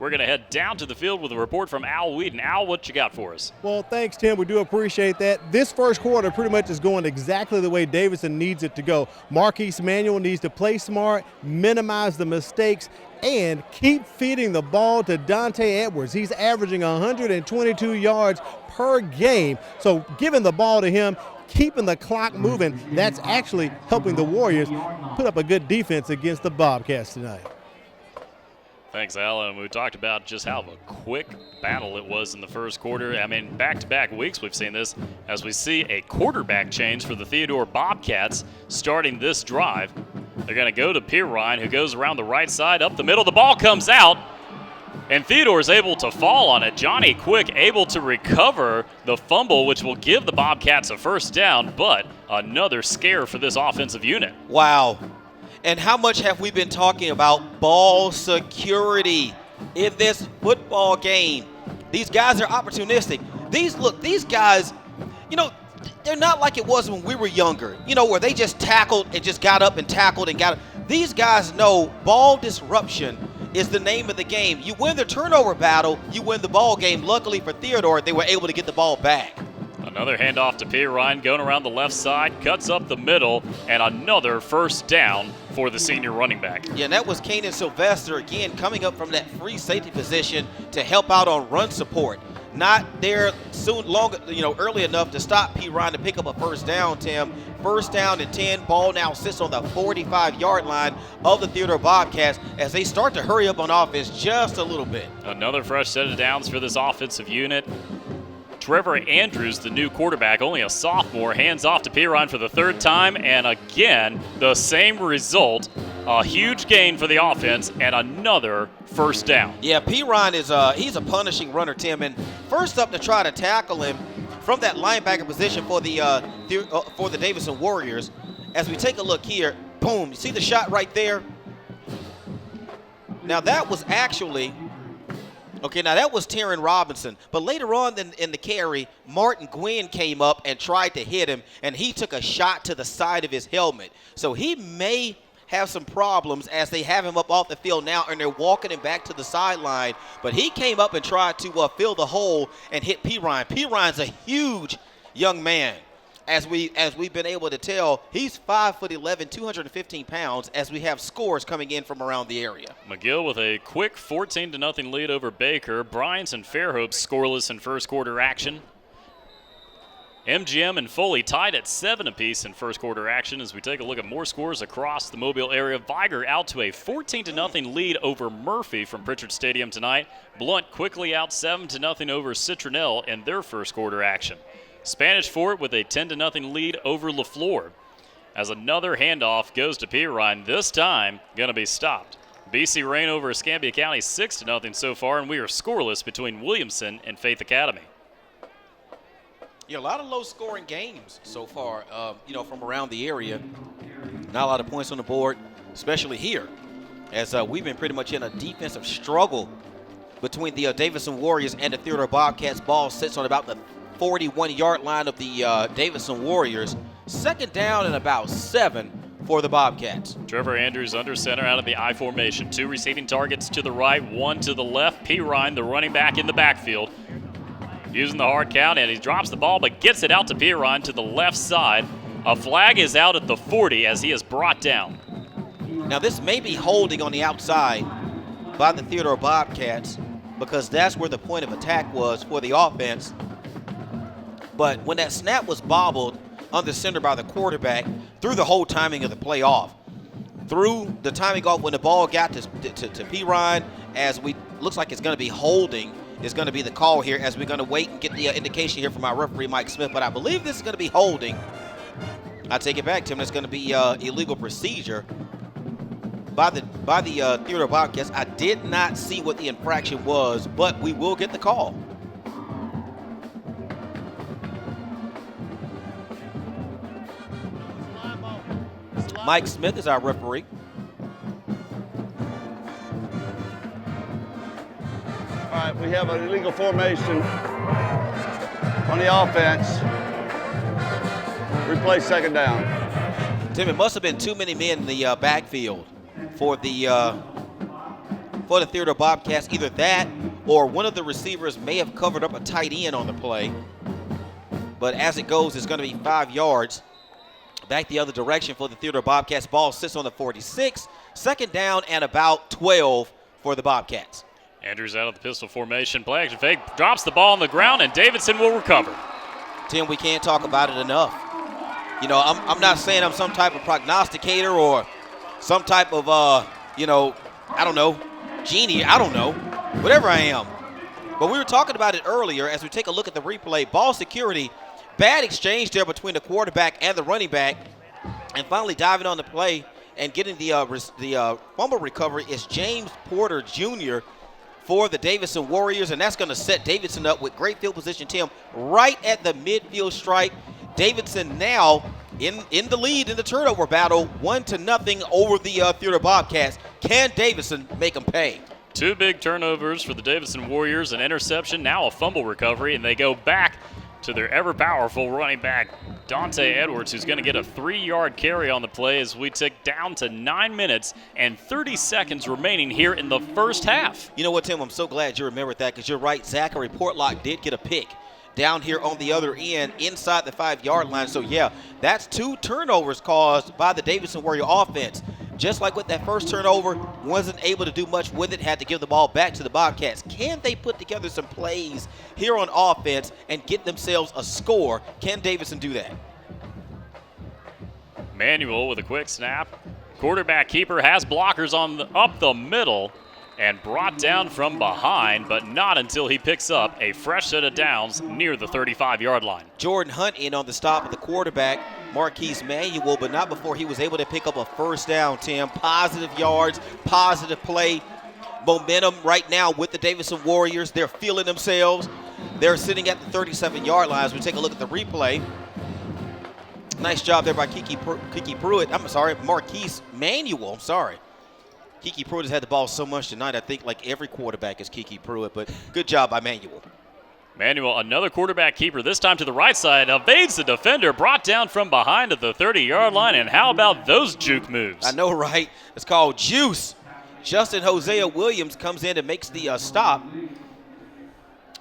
We're going to head down to the field with a report from Al Whedon. Al, what you got for us? Well, thanks, Tim. We do appreciate that. This first quarter pretty much is going exactly the way Davidson needs it to go. Marquise Manuel needs to play smart, minimize the mistakes, and keep feeding the ball to Dante Edwards. He's averaging 122 yards per game. So giving the ball to him, keeping the clock moving, that's actually helping the Warriors put up a good defense against the Bobcats tonight. Thanks, Alan. We talked about just how a quick battle it was in the first quarter. I mean, back-to-back weeks we've seen this as we see a quarterback change for the Theodore Bobcats starting this drive. They're going to go to Pirine, who goes around the right side, up the middle. The ball comes out, and Theodore's able to fall on it. Johnny Quick able to recover the fumble, which will give the Bobcats a first down, but another scare for this offensive unit. Wow. And how much have we been talking about ball security in this football game? These guys are opportunistic. These guys, you know, they're not like it was when we were younger, you know, where they just tackled and just got up and tackled and got up. These guys know ball disruption is the name of the game. You win the turnover battle, you win the ball game. Luckily for Theodore, they were able to get the ball back. Another handoff to Pirine, going around the left side, cuts up the middle, and another first down for the senior running back. Yeah, and that was Kanan Sylvester, again, coming up from that free safety position to help out on run support. Not there early enough to stop Pirine to pick up a first down, Tim. First down and 10. Ball now sits on the 45-yard line of the Theodore Bobcats as they start to hurry up on offense just a little bit. Another fresh set of downs for this offensive unit. Trevor Andrews, the new quarterback, only a sophomore, hands off to Pirine for the third time, and again, the same result. A huge gain for the offense and another first down. Yeah, Pirine he's a punishing runner, Tim, and first up to try to tackle him from that linebacker position for the Davidson Warriors. As we take a look here, boom, you see the shot right there? Now that was actually, that was Taryn Robinson. But later on in the carry, Martin Gwynn came up and tried to hit him, and he took a shot to the side of his helmet. So he may have some problems as they have him up off the field now, and they're walking him back to the sideline. But he came up and tried to fill the hole and hit Pirine. Pirine's a huge young man. As we've been able to tell, he's 5'11", 215 pounds, as we have scores coming in from around the area. McGill with a quick 14-0 lead over Baker. Bryant and Fairhope scoreless in first quarter action. MGM and Foley tied at 7 apiece in first quarter action. As we take a look at more scores across the Mobile area, Viger out to a 14-0 lead over Murphy from Pritchard Stadium tonight. Blunt quickly out 7-0 over Citronelle in their first quarter action. Spanish Fort with a 10-0 lead over LaFleur. As another handoff goes to Pirine, this time going to be stopped. BC Rain over Escambia County 6-0 so far, and we are scoreless between Williamson and Faith Academy. Yeah, a lot of low-scoring games so far, from around the area. Not a lot of points on the board, especially here, as we've been pretty much in a defensive struggle between the Davidson Warriors and the Theodore Bobcats. Ball sits on about the 41-yard line of the Davidson Warriors. Second down and about 7 for the Bobcats. Trevor Andrews under center out of the I formation. 2 receiving targets to the right, 1 to the left. Pirine, the running back, in the backfield, using the hard count, and he drops the ball but gets it out to Pirine to the left side. A flag is out at the 40 as he is brought down. Now this may be holding on the outside by the Theodore Bobcats, because that's where the point of attack was for the offense. But when that snap was bobbled under center by the quarterback, through the whole timing of the play off, through the timing off when the ball got to Pirine, looks like it's going to be holding is going to be the call here, as we're going to wait and get the indication here from our referee, Mike Smith. But I believe this is going to be holding. I take it back, Tim. It's going to be illegal procedure by the Theodore Bobcats. I did not see what the infraction was, but we will get the call. Mike Smith is our referee. All right, we have an illegal formation on the offense. Replay second down. Tim, it must have been too many men in the backfield for the Theodore Bobcats. Either that or one of the receivers may have covered up a tight end on the play. But as it goes, it's going to be 5 yards. Back the other direction for the Theodore Bobcats. Ball sits on the 46. Second down and about 12 for the Bobcats. Andrews out of the pistol formation. Play action fake. Drops the ball on the ground, and Davidson will recover. Tim, we can't talk about it enough. I'm not saying I'm some type of prognosticator or some type of, genie. I don't know. Whatever I am. But we were talking about it earlier as we take a look at the replay. Ball security. Bad exchange there between the quarterback and the running back. And finally diving on the play and getting the fumble recovery is James Porter Jr. for the Davidson Warriors. And that's going to set Davidson up with great field position, Tim, right at the midfield stripe. Davidson now in the lead in the turnover battle, 1-0 over the Theodore Bobcats. Can Davidson make them pay? 2 big turnovers for the Davidson Warriors, an interception, now a fumble recovery, and they go back to their ever-powerful running back, Dante Edwards, who's going to get a 3-yard carry on the play as we tick down to 9 minutes and 30 seconds remaining here in the first half. You know what, Tim? I'm so glad you remembered that, because you're right. Zachary Portlock did get a pick down here on the other end inside the 5-yard line. So, yeah, that's 2 turnovers caused by the Davidson Warrior offense. Just like with that first turnover, wasn't able to do much with it, had to give the ball back to the Bobcats. Can they put together some plays here on offense and get themselves a score? Can Davidson do that? Manuel with a quick snap. Quarterback keeper has blockers up the middle and brought down from behind, but not until he picks up a fresh set of downs near the 35-yard line. Jordan Hunt in on the stop of the quarterback, Marquise Manuel, but not before he was able to pick up a first down, Tim. Positive yards, positive play, momentum right now with the Davidson Warriors. They're feeling themselves. They're sitting at the 37-yard line. As we take a look at the replay, nice job there by Marquise Manuel. Kiki Pruitt has had the ball so much tonight, I think like every quarterback is Kiki Pruitt, but good job by Manuel. Manuel, another quarterback keeper, this time to the right side, evades the defender, brought down from behind at the 30-yard line, and how about those juke moves? I know, right? It's called juice. Justin Hosea Williams comes in and makes the stop.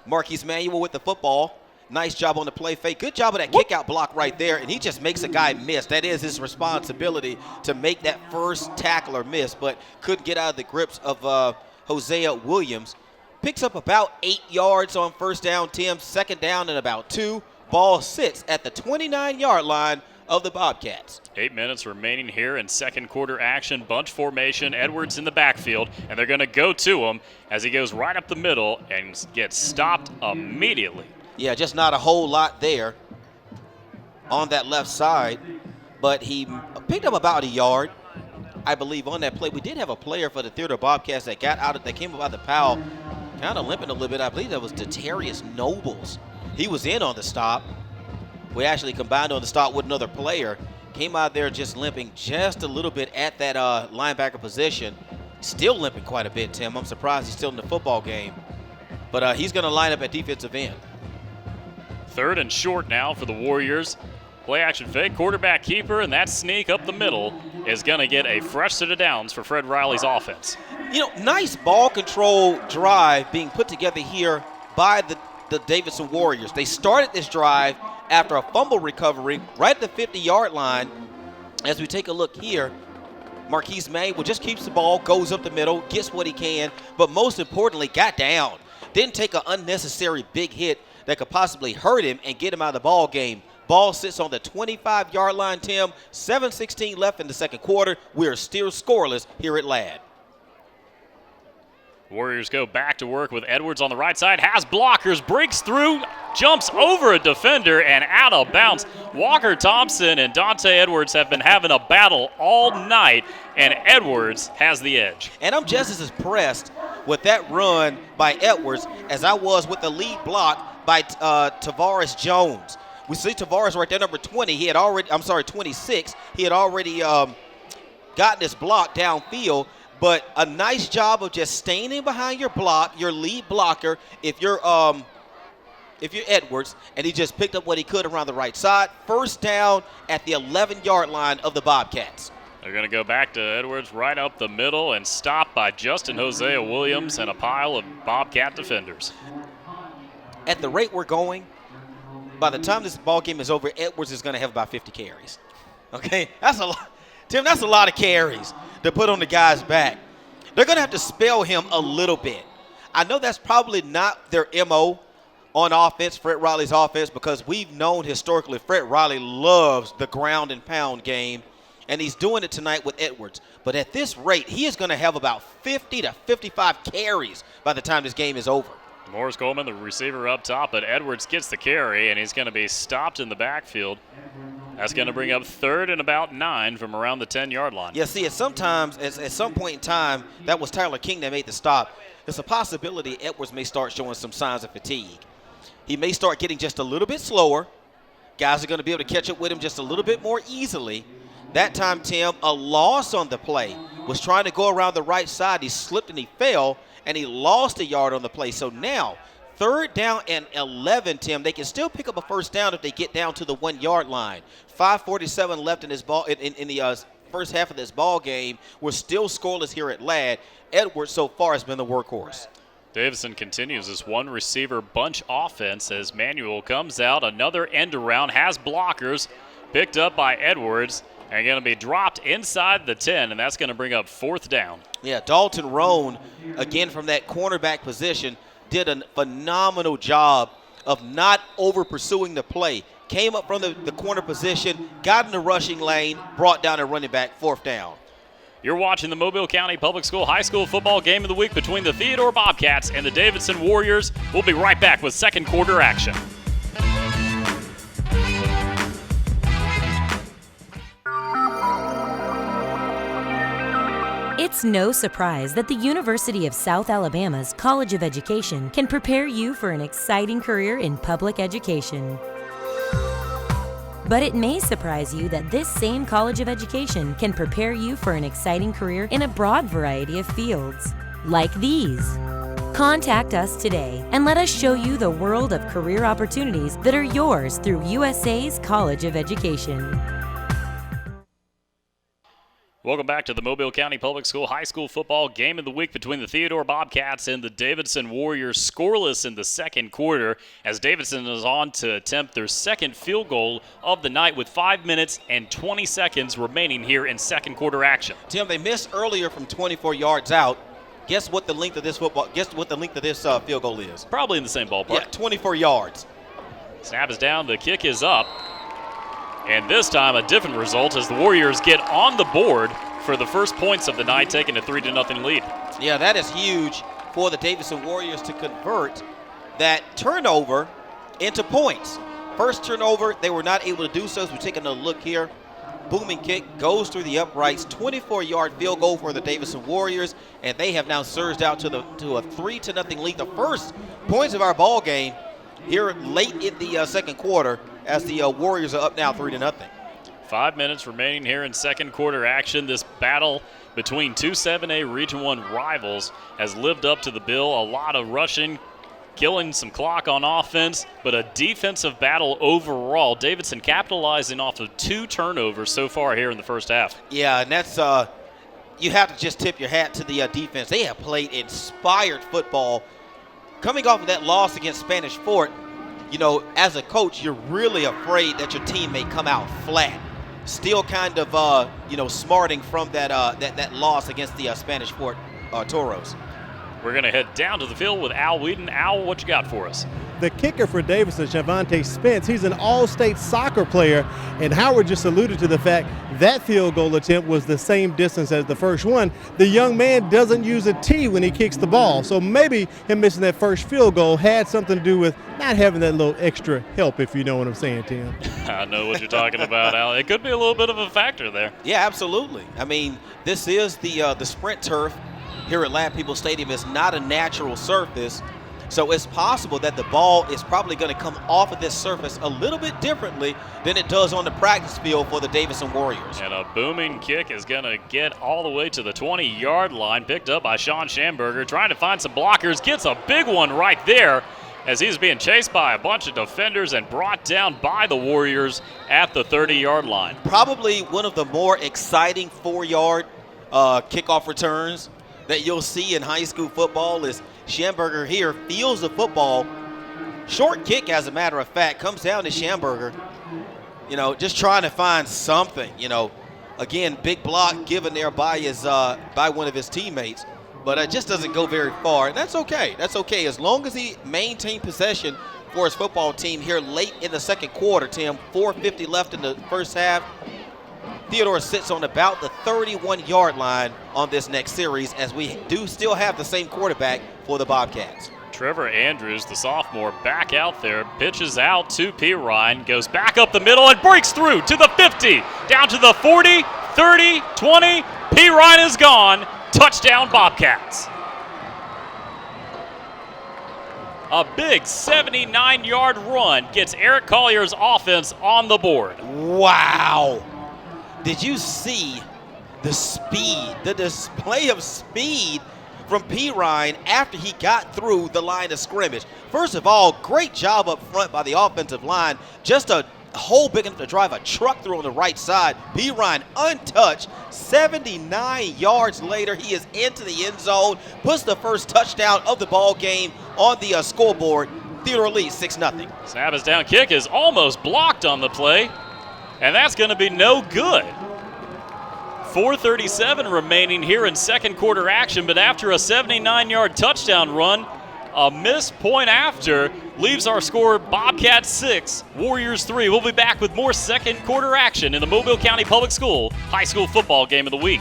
Marquise Manuel with the football. Nice job on the play fake. Good job of that kick-out block right there, and he just makes a guy miss. That is his responsibility to make that first tackler miss, but couldn't get out of the grips of Hosea Williams. Picks up about 8 yards on first down, Tim. Second down and about 2. Ball sits at the 29-yard line of the Bobcats. 8 minutes remaining here in second quarter action. Bunch formation. Edwards in the backfield, and they're going to go to him as he goes right up the middle and gets stopped immediately. Yeah, just not a whole lot there on that left side, but he picked up about a yard, I believe, on that play. We did have a player for the Theodore Bobcats that came up out the pile, kind of limping a little bit. I believe that was Detarius Nobles. He was in on the stop. We actually combined on the stop with another player. Came out there just limping just a little bit at that linebacker position. Still limping quite a bit, Tim. I'm surprised he's still in the football game. But he's going to line up at defensive end. Third and short now for the Warriors. Play action fake, quarterback keeper, and that sneak up the middle is going to get a fresh set of downs for Fred Riley's offense. You know, nice ball control drive being put together here by the Davidson Warriors. They started this drive after a fumble recovery right at the 50-yard line. As we take a look here, Marquise Manuel just keeps the ball, goes up the middle, gets what he can, but most importantly, got down. Didn't take an unnecessary big hit that could possibly hurt him and get him out of the ball game. Ball sits on the 25-yard line, Tim. 7:16 left in the second quarter. We are still scoreless here at Ladd. Warriors go back to work with Edwards on the right side. Has blockers, breaks through, jumps over a defender, and out of bounds. Walker Thompson and Dante Edwards have been having a battle all night, and Edwards has the edge. And I'm just as impressed with that run by Edwards as I was with the lead block by Tavares Jones. We see Tavares right there, number 20. 26. He had already gotten this block downfield, but a nice job of just staying behind your block, your lead blocker, if you're Edwards, and he just picked up what he could around the right side. First down at the 11-yard line of the Bobcats. They're going to go back to Edwards right up the middle and stopped by Justin Hosea Williams and a pile of Bobcat defenders. At the rate we're going, by the time this ball game is over, Edwards is going to have about 50 carries. Okay? That's a lot. Tim, that's a lot of carries to put on the guy's back. They're going to have to spell him a little bit. I know that's probably not their MO on offense, Fred Riley's offense, because we've known historically Fred Riley loves the ground and pound game, and he's doing it tonight with Edwards. But at this rate, he is going to have about 50 to 55 carries by the time this game is over. Morris Coleman, the receiver up top, but Edwards gets the carry, and he's going to be stopped in the backfield. That's going to bring up third and about 9 from around the 10-yard line. Yeah, see, at some point in time, that was Tyler King that made the stop. There's a possibility Edwards may start showing some signs of fatigue. He may start getting just a little bit slower. Guys are going to be able to catch up with him just a little bit more easily. That time, Tim, a loss on the play. Was trying to go around the right side. He slipped and he fell, and he lost a yard on the play. So now, third down and 11, Tim. They can still pick up a first down if they get down to the 1-yard line. 5:47 left in this ball in the first half of this ball game. We're still scoreless here at Ladd. Edwards so far has been the workhorse. Davidson continues this one receiver bunch offense as Manuel comes out. Another end around, has blockers, picked up by Edwards, and going to be dropped inside the 10, and that's going to bring up 4th down. Yeah, Dalton Roan, again from that cornerback position, did a phenomenal job of not over pursuing the play. Came up from the corner position, got in the rushing lane, brought down a running back, 4th down. You're watching the Mobile County Public School High School Football Game of the Week between the Theodore Bobcats and the Davidson Warriors. We'll be right back with second quarter action. It's no surprise that the University of South Alabama's College of Education can prepare you for an exciting career in public education. But it may surprise you that this same College of Education can prepare you for an exciting career in a broad variety of fields, like these. Contact us today and let us show you the world of career opportunities that are yours through USA's College of Education. Welcome back to the Mobile County Public School High School Football Game of the Week between the Theodore Bobcats and the Davidson Warriors. Scoreless in the second quarter as Davidson is on to attempt their second field goal of the night with 5 minutes and 20 seconds remaining here in second quarter action. Tim, they missed earlier from 24 yards out. Guess what the length of this field goal is? Probably in the same ballpark. Yeah, 24 yards. Snap is down, the kick is up. And this time, a different result as the Warriors get on the board for the first points of the night, taking a 3-0 lead. Yeah, that is huge for the Davidson Warriors to convert that turnover into points. First turnover, they were not able to do so, so we're taking a look here. Booming kick goes through the uprights, 24-yard field goal for the Davidson Warriors, and they have now surged out to a 3-0 lead. The first points of our ball game here late in the second quarter, as the Warriors are up now 3-0. 5 minutes remaining here in second quarter action. This battle between two 7A Region 1 rivals has lived up to the bill. A lot of rushing, killing some clock on offense, but a defensive battle overall. Davidson capitalizing off of 2 turnovers so far here in the first half. Yeah, and that's you have to just tip your hat to the defense. They have played inspired football. Coming off of that loss against Spanish Fort, you know, as a coach, you're really afraid that your team may come out flat. Still kind of, smarting from that loss against the Spanish Fort Toros. We're going to head down to the field with Al Whedon. Al, what you got for us? The kicker for Davidson, Javante Spence, he's an all-state soccer player, and Howard just alluded to the fact that field goal attempt was the same distance as the first one. The young man doesn't use a tee when he kicks the ball, so maybe him missing that first field goal had something to do with not having that little extra help, if you know what I'm saying, Tim. I know what you're talking about, Al. It could be a little bit of a factor there. Yeah, absolutely. I mean, this is the sprint turf here at Lad People Stadium. Is not a natural surface. So it's possible that the ball is probably going to come off of this surface a little bit differently than it does on the practice field for the Davidson Warriors. And a booming kick is going to get all the way to the 20-yard line, picked up by Sean Schamberger, trying to find some blockers, gets a big one right there as he's being chased by a bunch of defenders and brought down by the Warriors at the 30-yard line. Probably one of the more exciting 4-yard kickoff returns that you'll see in high school football is Schamberger here feels the football. Short kick, as a matter of fact, comes down to Schamberger. You know, just trying to find something. You know, again, big block given there by one of his teammates, but it just doesn't go very far, and that's okay. That's okay as long as he maintained possession for his football team here late in the second quarter. Tim, 4:50 left in the first half. Theodore sits on about the 31-yard line on this next series, as we do still have the same quarterback for the Bobcats. Trevor Andrews, the sophomore, back out there, pitches out to P. Ryan, goes back up the middle and breaks through to the 50, down to the 40, 30, 20. P. Ryan is gone. Touchdown Bobcats. A big 79-yard run gets Eric Collier's offense on the board. Wow. Did you see the speed, the display of speed from P. Ryan after he got through the line of scrimmage? First of all, great job up front by the offensive line. Just a hole big enough to drive a truck through on the right side. P. Ryan untouched. 79 yards later, he is into the end zone, puts the first touchdown of the ball game on the scoreboard. Theodore leads 6-0. Snap is down. Kick is almost blocked on the play, and that's going to be no good. 4:37 remaining here in second quarter action, but after a 79-yard touchdown run, a missed point after leaves our score Bobcats 6, Warriors 3. We'll be back with more second quarter action in the Mobile County Public School High School Football Game of the Week.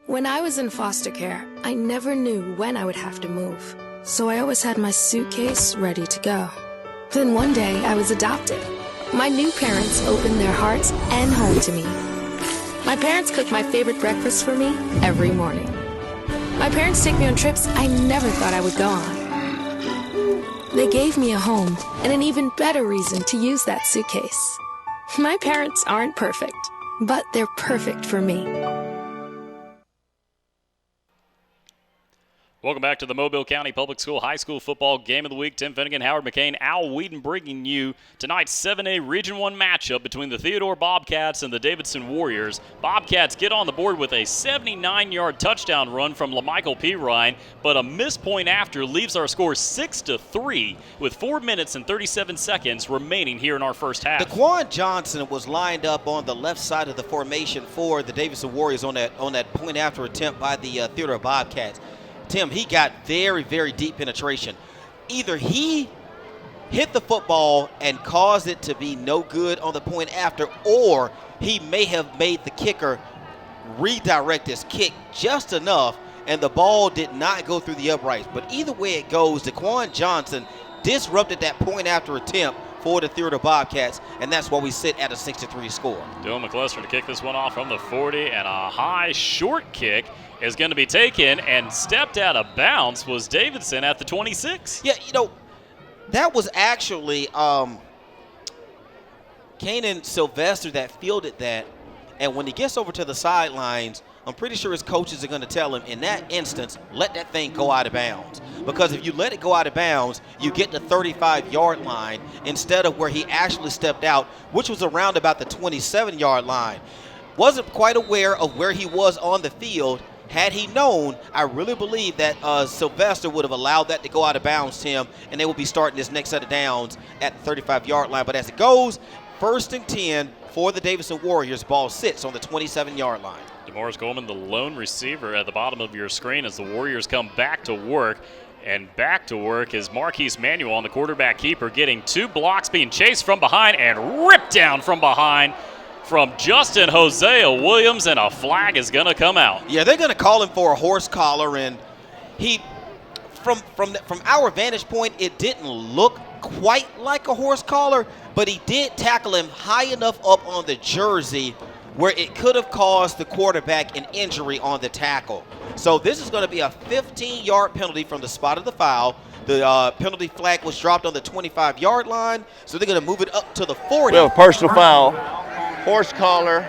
When I was in foster care, I never knew when I would have to move, so I always had my suitcase ready to go. Then one day, I was adopted. My new parents opened their hearts and home to me. My parents cook my favorite breakfast for me every morning. My parents take me on trips I never thought I would go on. They gave me a home and an even better reason to use that suitcase. My parents aren't perfect, but they're perfect for me. Welcome back to the Mobile County Public School High School Football Game of the Week. Tim Finnegan, Howard McCain, Al Whedon bringing you tonight's 7A Region 1 matchup between the Theodore Bobcats and the Davidson Warriors. Bobcats get on the board with a 79-yard touchdown run from LaMichael P. Ryan, but a missed point after leaves our score 6-3 with 4 minutes and 37 seconds remaining here in our first half. Daquan Johnson was lined up on the left side of the formation for the Davidson Warriors on that point after attempt by the Theodore Bobcats. Tim, he got very, very deep penetration. Either he hit the football and caused it to be no good on the point after, or he may have made the kicker redirect his kick just enough and the ball did not go through the uprights. But either way it goes, Daquan Johnson disrupted that point after attempt for the Theodore Bobcats, and that's why we sit at a 6-3 score. Dylan McCluster to kick this one off from the 40, and a high short kick is going to be taken, and stepped out of bounds was Davidson at the 26. Yeah, that was actually Kanan Sylvester that fielded that, and when he gets over to the sidelines, I'm pretty sure his coaches are going to tell him, in that instance, let that thing go out of bounds. Because if you let it go out of bounds, you get the 35-yard line instead of where he actually stepped out, which was around about the 27-yard line. Wasn't quite aware of where he was on the field. Had he known, I really believe that Sylvester would have allowed that to go out of bounds, Tim, and they will be starting this next set of downs at the 35-yard line. But as it goes, 1st and 10 for the Davidson Warriors. Ball sits on the 27-yard line. DeMorris Goldman, the lone receiver at the bottom of your screen as the Warriors come back to work. And back to work is Marquise Manuel on the quarterback keeper, getting 2 blocks, being chased from behind and ripped down from behind from Justin Hosea Williams, and a flag is going to come out. Yeah, they're going to call him for a horse collar, and he, from our vantage point, it didn't look quite like a horse collar, but he did tackle him high enough up on the jersey where it could have caused the quarterback an injury on the tackle. So this is going to be a 15-yard penalty from the spot of the foul. The penalty flag was dropped on the 25-yard line, so they're going to move it up to the 40. We have a personal foul, horse collar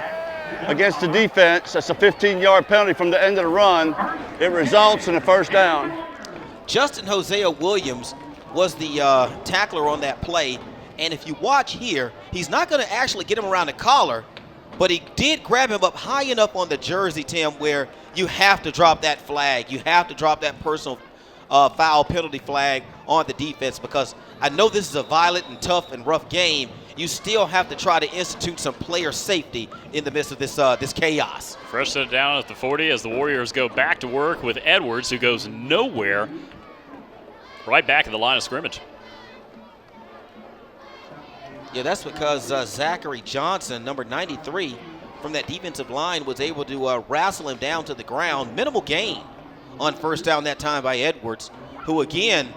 against the defense. That's a 15-yard penalty from the end of the run. It results in a first down. Justin Hosea Williams was the tackler on that play, and if you watch here, he's not going to actually get him around the collar, but he did grab him up high enough on the jersey, Tim, where you have to drop that flag. You have to drop that personal foul penalty flag on the defense, because I know this is a violent and tough and rough game. You still have to try to institute some player safety in the midst of this chaos. Fresh set down at the 40 as the Warriors go back to work with Edwards, who goes nowhere, right back at the line of scrimmage. Yeah, that's because Zachary Johnson, number 93, from that defensive line, was able to wrestle him down to the ground. Minimal gain on first down that time by Edwards, who, again,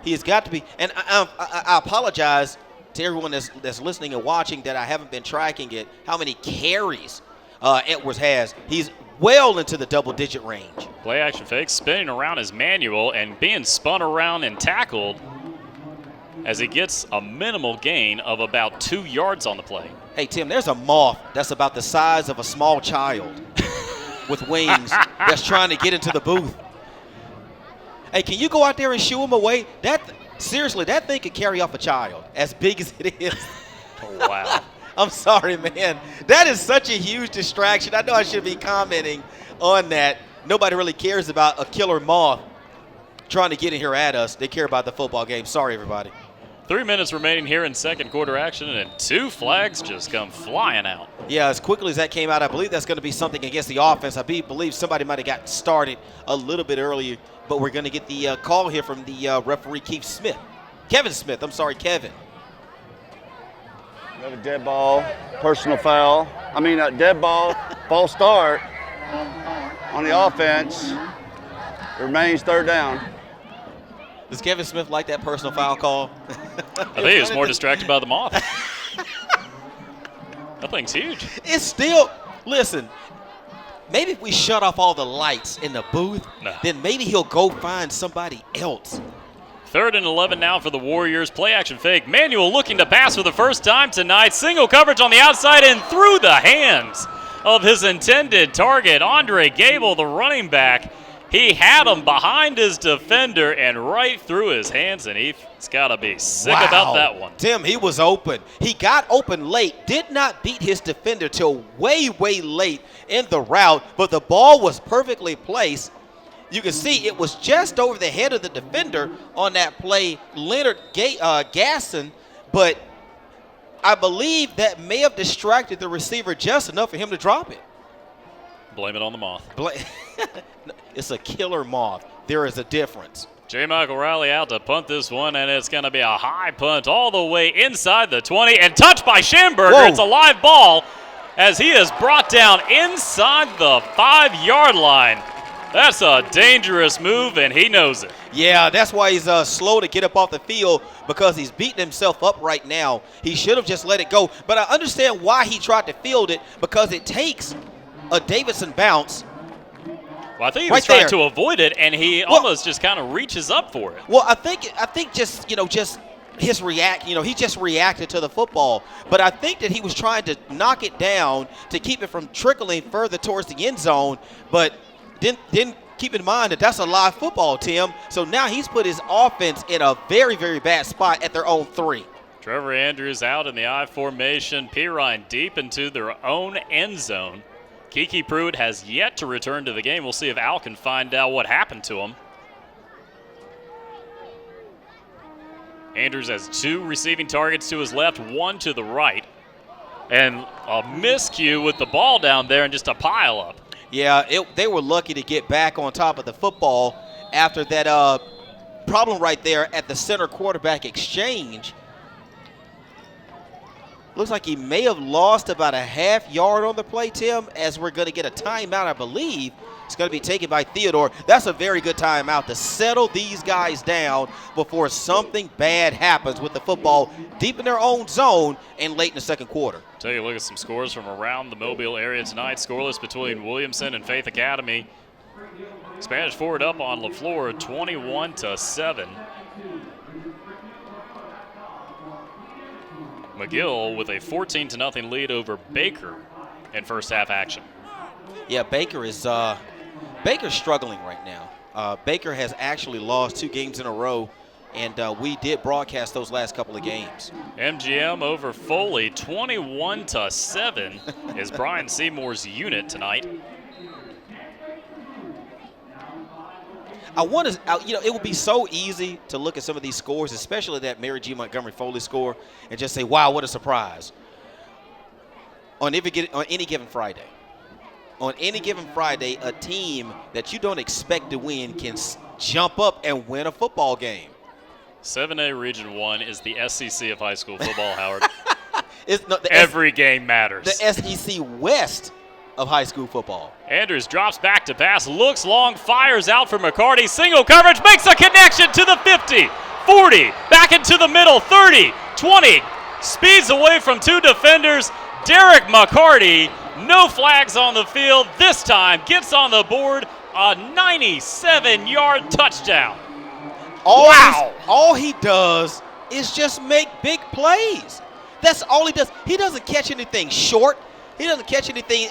he has got to be – and I apologize to everyone that's listening and watching that I haven't been tracking it, how many carries Edwards has. He's well into the double-digit range. Play action fake, spinning around his manual and being spun around and tackled as he gets a minimal gain of about 2 yards on the play. Hey, Tim, there's a moth that's about the size of a small child with wings that's trying to get into the booth. Hey, can you go out there and shoo him away? Seriously, that thing could carry off a child, as big as it is. Wow. I'm sorry, man. That is such a huge distraction. I know I should be commenting on that. Nobody really cares about a killer moth trying to get in here at us. They care about the football game. Sorry, everybody. 3 minutes remaining here in second quarter action, and 2 flags just come flying out. Yeah, as quickly as that came out, I believe that's going to be something against the offense. I believe somebody might have gotten started a little bit earlier, but we're going to get the call here from the referee, Kevin Smith. Kevin. We have a dead ball, personal foul. Dead ball, false start on the offense. It remains third down. Does Kevin Smith like that personal foul call? I think he was more distracted by the moth. That thing's huge. It's still, listen, maybe if we shut off all the lights in the booth, then maybe he'll go find somebody else. 3rd and 11 now for the Warriors. Play action fake. Manuel looking to pass for the first time tonight. Single coverage on the outside and through the hands of his intended target, Andre Gable, the running back. He had him behind his defender and right through his hands, and he's got to be sick about that one. Tim, he was open. He got open late, did not beat his defender till way, way late in the route, but the ball was perfectly placed. You can see it was just over the head of the defender on that play, Leonard Gasson, but I believe that may have distracted the receiver just enough for him to drop it. Blame it on the moth. It's a killer moth. There is a difference. J. Michael Riley out to punt this one, and it's going to be a high punt all the way inside the 20 and touched by Schamberger. Whoa. It's a live ball as he is brought down inside the 5-yard line. That's a dangerous move, and he knows it. Yeah, that's why he's slow to get up off the field, because he's beating himself up right now. He should have just let it go. But I understand why he tried to field it, because it takes a Davidson bounce. Well, I think he was trying to avoid it, and he almost just kind of reaches up for it. Well, I think just his he just reacted to the football. But I think that he was trying to knock it down to keep it from trickling further towards the end zone, but didn't keep in mind that that's a live football, Tim. So now he's put his offense in a very, very bad spot at their own 3. Trevor Andrews out in the I formation. Pirine deep into their own end zone. Kiki Pruitt has yet to return to the game. We'll see if Al can find out what happened to him. Andrews has 2 receiving targets to his left, 1 to the right. And a miscue with the ball down there and just a pile up. Yeah, they were lucky to get back on top of the football after that problem right there at the center quarterback exchange. Looks like he may have lost about a half-yard on the play, Tim, as we're going to get a timeout, I believe. It's going to be taken by Theodore. That's a very good timeout to settle these guys down before something bad happens with the football deep in their own zone and late in the second quarter. Take a look at some scores from around the Mobile area tonight. Scoreless between Williamson and Faith Academy. Spanish Ford up on LaFleur 21-7. McGill with a 14-0 lead over Baker in first half action. Yeah, Baker's struggling right now. Baker has actually lost 2 games in a row, and we did broadcast those last couple of games. MGM over Foley 21-7 is Brian Seymour's unit tonight. It would be so easy to look at some of these scores, especially that Mary G. Montgomery Foley score, and just say, wow, what a surprise. On any given Friday. On any given Friday, a team that you don't expect to win can jump up and win a football game. 7A Region 1 is the SEC of high school football, Howard. Every game matters. The SEC West of high school football. Andrews drops back to pass, looks long, fires out for McCarty. Single coverage, makes a connection to the 50, 40, back into the middle, 30, 20, speeds away from 2 defenders. Derek McCarty, no flags on the field. This time gets on the board, a 97-yard touchdown. All he does is just make big plays. That's all he does. He doesn't catch anything short. He doesn't catch anything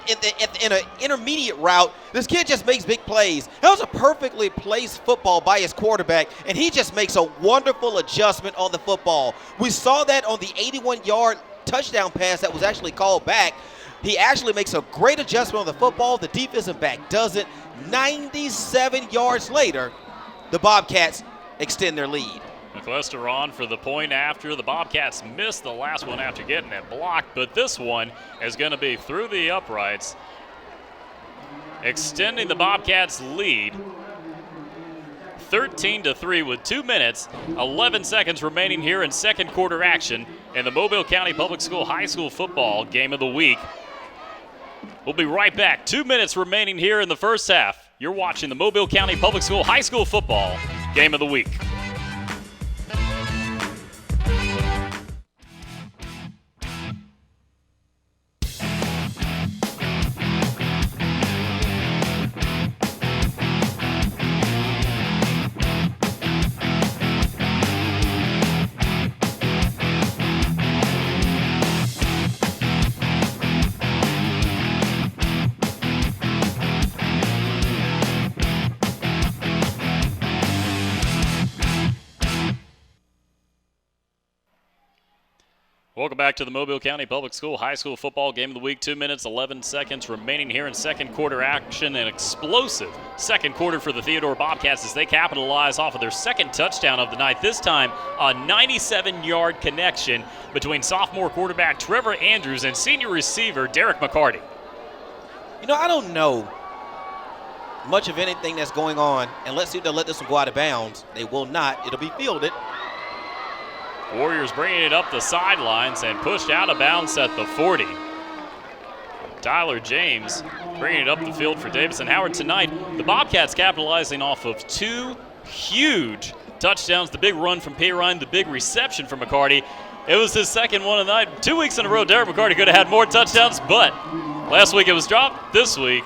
in an intermediate route. This kid just makes big plays. That was a perfectly placed football by his quarterback, and he just makes a wonderful adjustment on the football. We saw that on the 81-yard touchdown pass that was actually called back. He actually makes a great adjustment on the football. The defensive back doesn't. 97 yards later, the Bobcats extend their lead. McCluster on for the point after. The Bobcats missed the last one after getting it blocked, but this one is going to be through the uprights, extending the Bobcats' lead 13-3 with 2 minutes, 11 seconds remaining here in second quarter action in the Mobile County Public School High School Football Game of the Week. We'll be right back. 2 minutes remaining here in the first half. You're watching the Mobile County Public School High School Football Game of the Week. Welcome back to the Mobile County Public School High School Football Game of the Week. 2 minutes, 11 seconds remaining here in second quarter action. An explosive second quarter for the Theodore Bobcats as they capitalize off of their second touchdown of the night. This time, a 97-yard connection between sophomore quarterback Trevor Andrews and senior receiver Derek McCarty. You know, I don't know much of anything that's going on, and let's see if they'll let this one go out of bounds. They will not. It'll be fielded. Warriors bringing it up the sidelines and pushed out of bounds at the 40. Tyler James bringing it up the field for Davidson. Howard, tonight, the Bobcats capitalizing off of two huge touchdowns. The big run from Pirine, the big reception from McCarty. It was his second one of the night. 2 weeks in a row, Derek McCarty could have had more touchdowns, but last week it was dropped. This week,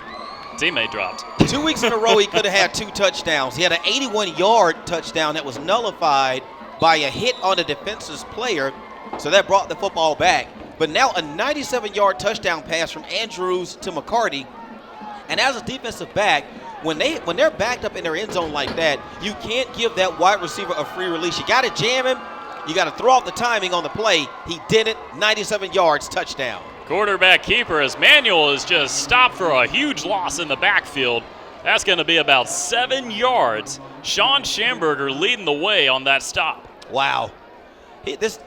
teammate dropped. 2 weeks in a row, he could have had 2 touchdowns. He had an 81-yard touchdown that was nullified by a hit on a defensive player, so that brought the football back. But now a 97-yard touchdown pass from Andrews to McCarty. And as a defensive back, when they're backed up in their end zone like that, you can't give that wide receiver a free release. You got to jam him. You got to throw off the timing on the play. He did it. 97 yards, touchdown. Quarterback keeper as Manuel is just stopped for a huge loss in the backfield. That's going to be about 7 yards. Sean Schamberger leading the way on that stop. Wow. He's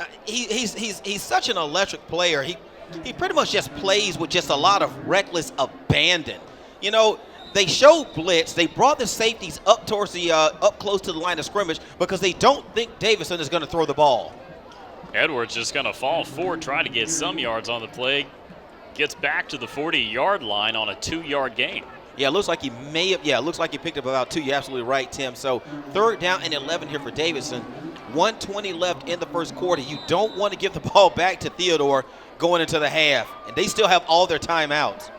such an electric player. He pretty much just plays with just a lot of reckless abandon. You know, they showed blitz. They brought the safeties up towards the up close to the line of scrimmage because they don't think Davidson is going to throw the ball. Edwards just going to fall forward, try to get some yards on the play. Gets back to the 40-yard line on a 2-yard gain. Yeah, it looks like he may have. Yeah, it looks like he picked up about 2. You're absolutely right, Tim. So 3rd down and 11 here for Davidson. 1:20 left in the first quarter. You don't want to give the ball back to Theodore going into the half, and they still have all their timeouts.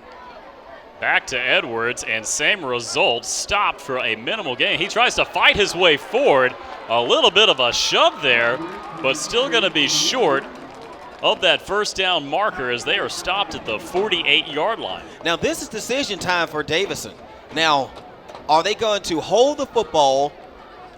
Back to Edwards, and same result, stopped for a minimal gain. He tries to fight his way forward. A little bit of a shove there, but still going to be short of that first down marker as they are stopped at the 48-yard line. Now, this is decision time for Davidson. Now, are they going to hold the football,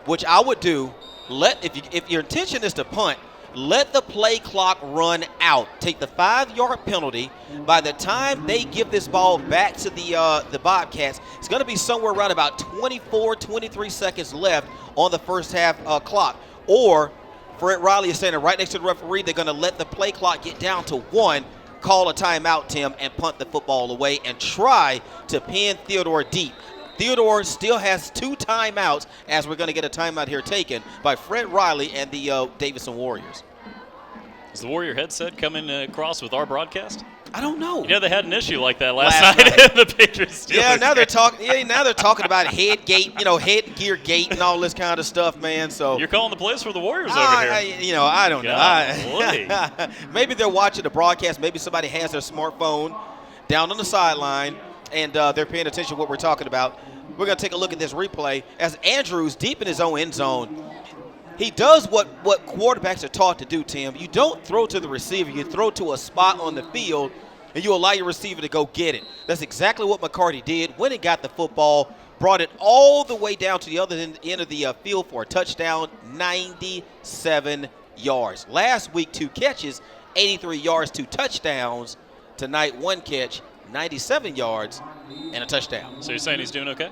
which I would do? If your intention is to punt, let the play clock run out. Take the 5-yard penalty. By the time they give this ball back to the Bobcats, it's going to be somewhere around about 24, 23 seconds left on the first half clock. Or Fred Riley is standing right next to the referee. They're going to let the play clock get down to 1, call a timeout, Tim, and punt the football away and try to pin Theodore deep. Theodore still has 2 timeouts, as we're going to get a timeout here taken by Fred Riley and the Davidson Warriors. Is the Warrior headset coming across with our broadcast? I don't know. You know, they had an issue like that last night in the Patriots Steelers. Yeah, now they're talking. Yeah, now they're talking about headgate, headgear gate, and all this kind of stuff, man. So you're calling the plays for the Warriors over here. I don't know. Maybe they're watching the broadcast. Maybe somebody has their smartphone down on the sideline, and they're paying attention to what we're talking about. We're going to take a look at this replay as Andrews deep in his own end zone. He does what quarterbacks are taught to do, Tim. You don't throw to the receiver. You throw to a spot on the field and you allow your receiver to go get it. That's exactly what McCarty did. When he got the football, brought it all the way down to the other end of the field for a touchdown, 97 yards. Last week, 2 catches, 83 yards, 2 touchdowns. Tonight, 1 catch, 97 yards, and a touchdown. So you're saying he's doing okay?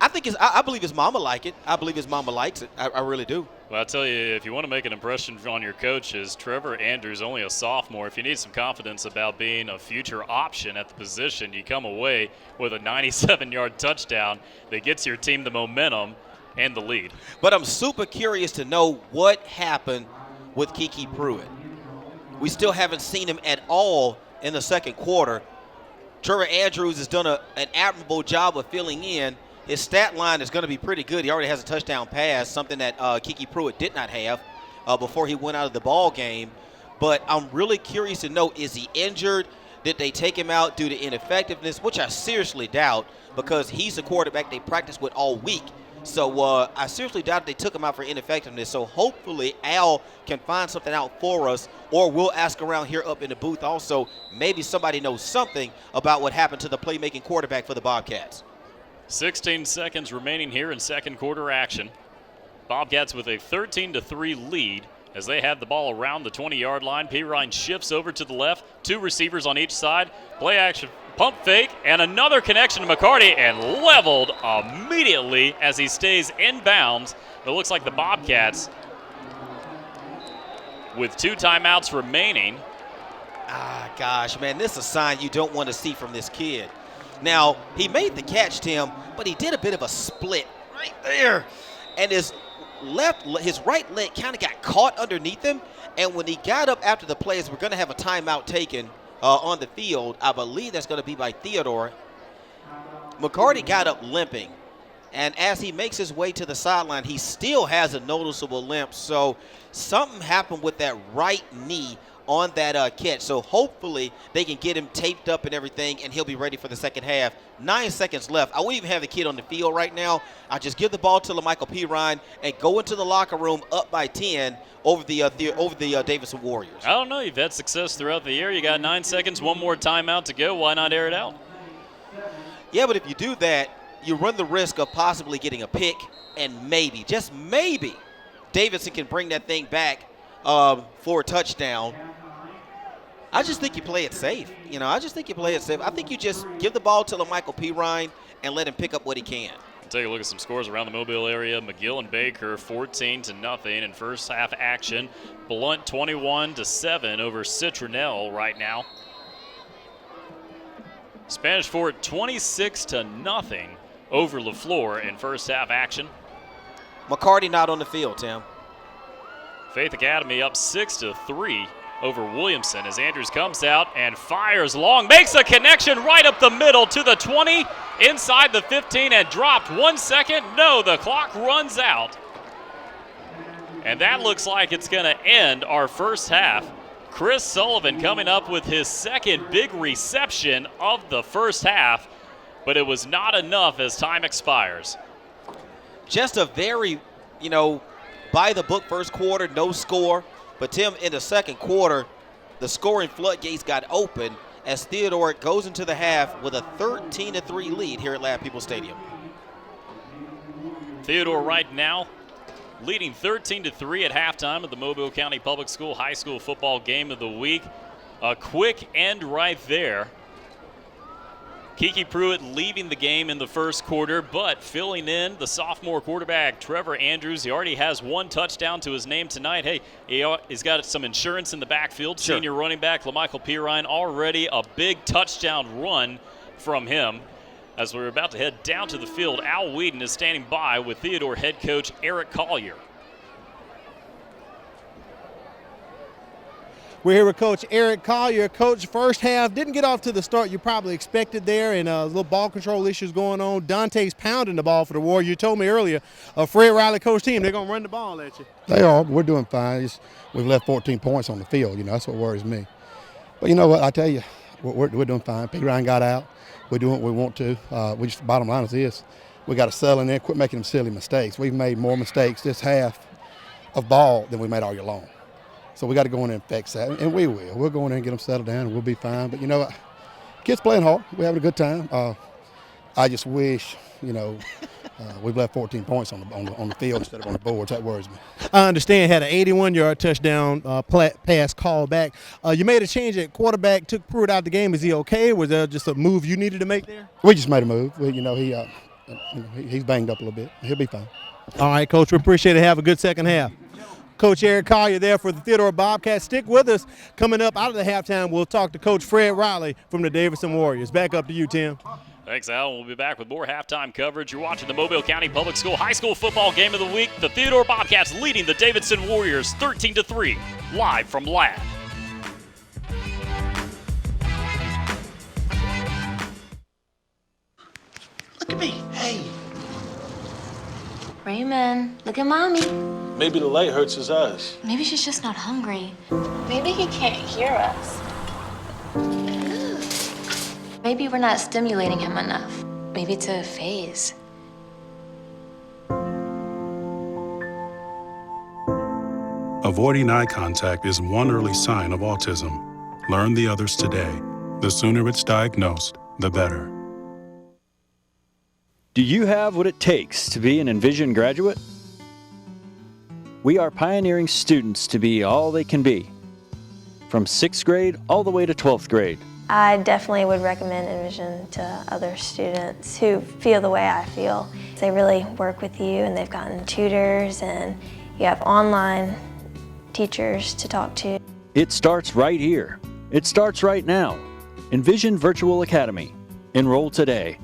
I believe his mama like it. I believe his mama likes it. I really do. Well, I'll tell you, if you want to make an impression on your coaches, Trevor Andrews, only a sophomore. If you need some confidence about being a future option at the position, you come away with a 97-yard touchdown that gets your team the momentum and the lead. But I'm super curious to know what happened with Keke Pruitt. We still haven't seen him at all in the second quarter. Trevor Andrews has done an admirable job of filling in. His stat line is going to be pretty good. He already has a touchdown pass, something that Keke Pruitt did not have before he went out of the ball game. But I'm really curious to know, is he injured? Did they take him out due to ineffectiveness, which I seriously doubt because he's a quarterback they practiced with all week. So I seriously doubt they took him out for ineffectiveness. So hopefully Al can find something out for us, or we'll ask around here up in the booth also. Maybe somebody knows something about what happened to the playmaking quarterback for the Bobcats. 16 seconds remaining here in second quarter action. Bobcats with a 13-3 lead as they have the ball around the 20-yard line. Pirine shifts over to the left. 2 receivers on each side. Play action, pump fake, and another connection to McCarty, and leveled immediately as he stays in bounds. It looks like the Bobcats, with 2 timeouts remaining. Gosh, man, this is a sign you don't want to see from this kid. Now, he made the catch, Tim, but he did a bit of a split right there. And his right leg kind of got caught underneath him. And when he got up after the plays, we're going to have a timeout taken on the field. I believe that's going to be by Theodore. McCarty got up limping. And as he makes his way to the sideline, he still has a noticeable limp. So something happened with that right knee on that catch. So hopefully they can get him taped up and everything, and he'll be ready for the second half. 9 seconds left. I won't even have the kid on the field right now. I just give the ball to LaMichael Pirine and go into the locker room up by 10 over the Davidson Warriors. I don't know. You've had success throughout the year. You got 9 seconds, 1 more timeout to go. Why not air it out? Yeah, but if you do that, you run the risk of possibly getting a pick, and maybe, just maybe, Davidson can bring that thing back for a touchdown. I just think you play it safe. I think you just give the ball to LaMichael Pirine and let him pick up what he can. Take a look at some scores around the Mobile area. McGill and Baker 14-0 in first half action. Blunt 21-7 over Citronelle right now. Spanish Fort 26-0 over LaFleur in first half action. McCarty not on the field, Tim. Faith Academy up 6-3 over Williamson as Andrews comes out and fires long, makes a connection right up the middle to the 20, inside the 15, and dropped 1 second. No, the clock runs out. And that looks like it's going to end our first half. Chris Sullivan coming up with his second big reception of the first half, but it was not enough as time expires. Just a very, by-the-book first quarter, no score. But, Tim, in the second quarter, the scoring floodgates got open as Theodore goes into the half with a 13-3 lead here at Lab People Stadium. Theodore right now leading 13-3 at halftime of the Mobile County Public School High School Football Game of the Week. A quick end right there. Keke Pruitt leaving the game in the first quarter, but filling in the sophomore quarterback, Trevor Andrews. He already has 1 touchdown to his name tonight. Hey, he's got some insurance in the backfield. Sure. Senior running back LaMichael Pirine, already a big touchdown run from him. As we're about to head down to the field, Al Whedon is standing by with Theodore head coach Eric Collier. We're here with Coach Eric Collier. Coach, first half didn't get off to the start you probably expected there, and a little ball control issues going on. Dante's pounding the ball for the Warriors. You told me earlier, a Fred Riley coach team, they're going to run the ball at you. They are. We're doing fine. We've left 14 points on the field. That's what worries me. But you know what? I tell you, we're doing fine. P. Ryan got out. We're doing what we want to. Bottom line is this. We got to settle in there, quit making them silly mistakes. We've made more mistakes this half of ball than we made all year long. So we got to go in there and fix that, and we will. We'll go in there and get them settled down, and we'll be fine. But, you know, kids playing hard. We're having a good time. I just wish, you know, we've left 14 points on the field instead of on the boards. That worries me. I understand had an 81-yard touchdown pass called back. You made a change at quarterback, took Pruitt out the game. Is he okay? Was there just a move you needed to make there? We just made a move. You know, he's banged up a little bit. He'll be fine. All right, Coach. We appreciate it. Have a good second half. Coach Eric Collier there for the Theodore Bobcats. Stick with us. Coming up out of the halftime, we'll talk to Coach Fred Riley from the Davidson Warriors. Back up to you, Tim. Thanks, Al. We'll be back with more halftime coverage. You're watching the Mobile County Public School High School Football Game of the Week. The Theodore Bobcats leading the Davidson Warriors 13-3, live from LAD. Look at me. Hey. Raymond, look at Mommy. Maybe the light hurts his eyes. Maybe she's just not hungry. Maybe he can't hear us. Maybe we're not stimulating him enough. Maybe it's a phase. Avoiding eye contact is one early sign of autism. Learn the others today. The sooner it's diagnosed, the better. Do you have what it takes to be an Envision graduate? We are pioneering students to be all they can be, from 6th grade all the way to 12th grade. I definitely would recommend Envision to other students who feel the way I feel. They really work with you, and they've gotten tutors, and you have online teachers to talk to. It starts right here. It starts right now. Envision Virtual Academy. Enroll today.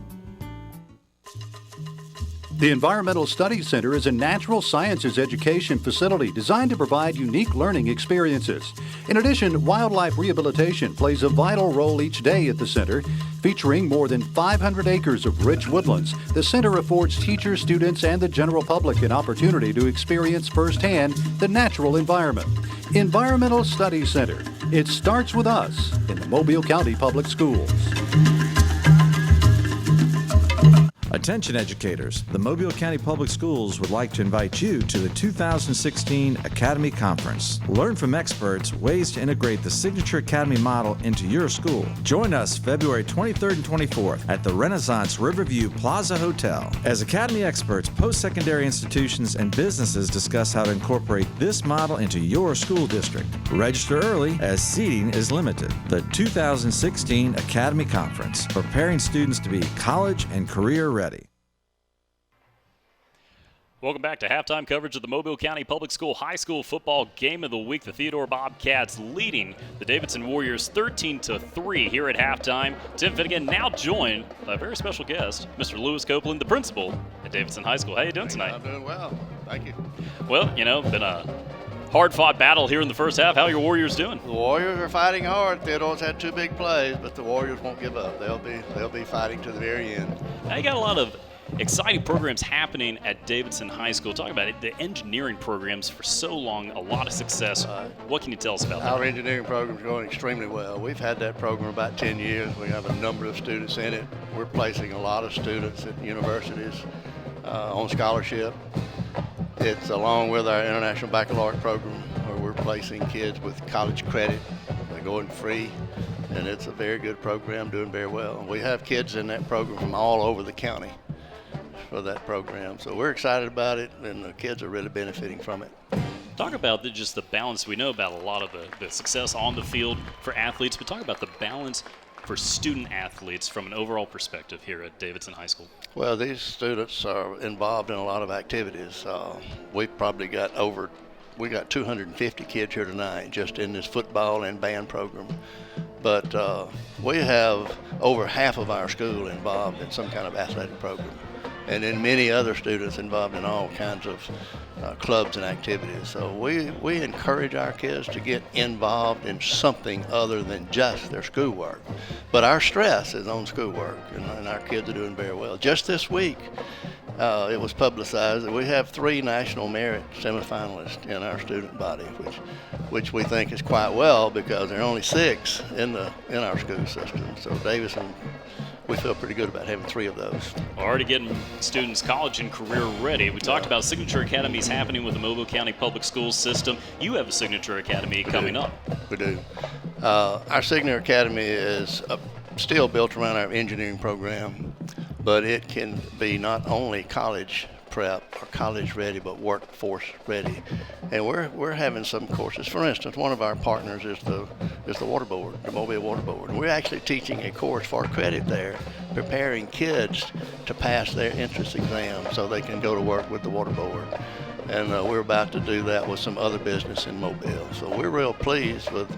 The Environmental Studies Center is a natural sciences education facility designed to provide unique learning experiences. In addition, wildlife rehabilitation plays a vital role each day at the center. Featuring more than 500 acres of rich woodlands, the center affords teachers, students, and the general public an opportunity to experience firsthand the natural environment. Environmental Studies Center. It starts with us in the Mobile County Public Schools. Attention educators, the Mobile County Public Schools would like to invite you to the 2016 Academy Conference. Learn from experts ways to integrate the Signature Academy model into your school. Join us February 23rd and 24th at the Renaissance Riverview Plaza Hotel as Academy experts, post-secondary institutions, and businesses discuss how to incorporate this model into your school district. Register early as seating is limited. The 2016 Academy Conference, preparing students to be college and career ready. Welcome back to halftime coverage of the Mobile County Public School High School Football Game of the Week. The Theodore Bobcats leading the Davidson Warriors 13-3 here at halftime. Tim Finnegan now joined by a very special guest, Mr. Lewis Copeland, the principal at Davidson High School. How are you doing tonight? I'm doing well. Thank you. Well, you know, been a hard-fought battle here in the first half. How are your Warriors doing? The Warriors are fighting hard. Theodore's had 2 big plays, but the Warriors won't give up. They'll be fighting to the very end. Now you got a lot of exciting programs happening at Davidson High School. Talk about it, the engineering programs for so long, a lot of success. What can you tell us about that? Our engineering program is going extremely well. We've had that program about 10 years. We have a number of students in it. We're placing a lot of students at universities on scholarship. It's along with our International Baccalaureate program where we're placing kids with college credit. They're going free, and it's a very good program, doing very well. We have kids in that program from all over the county for that program. So we're excited about it, and the kids are really benefiting from it. Talk about just the balance. We know about a lot of the success on the field for athletes, but talk about the balance for student athletes from an overall perspective here at Davidson High School. Well, these students are involved in a lot of activities. We've probably got 250 kids here tonight just in this football and band program. But we have over half of our school involved in some kind of athletic program. And then many other students involved in all kinds of clubs and activities. So we encourage our kids to get involved in something other than just their schoolwork. But our stress is on schoolwork, and our kids are doing very well. Just this week, it was publicized that we have 3 national merit semifinalists in our student body, which we think is quite well because there are only 6 in our school system. So Davidson we feel pretty good about having 3 of those. Already getting students college and career ready. We talked about Signature Academies happening with the Mobile County Public Schools system. You have a Signature Academy coming up. We do. Our Signature Academy is still built around our engineering program, but it can be not only college prep or college ready, but workforce ready. And we're having some courses. For instance, one of our partners is the Water Board, the Mobile Water Board. We're actually teaching a course for credit there, preparing kids to pass their entrance exam so they can go to work with the Water Board. And we're about to do that with some other business in Mobile. So we're real pleased with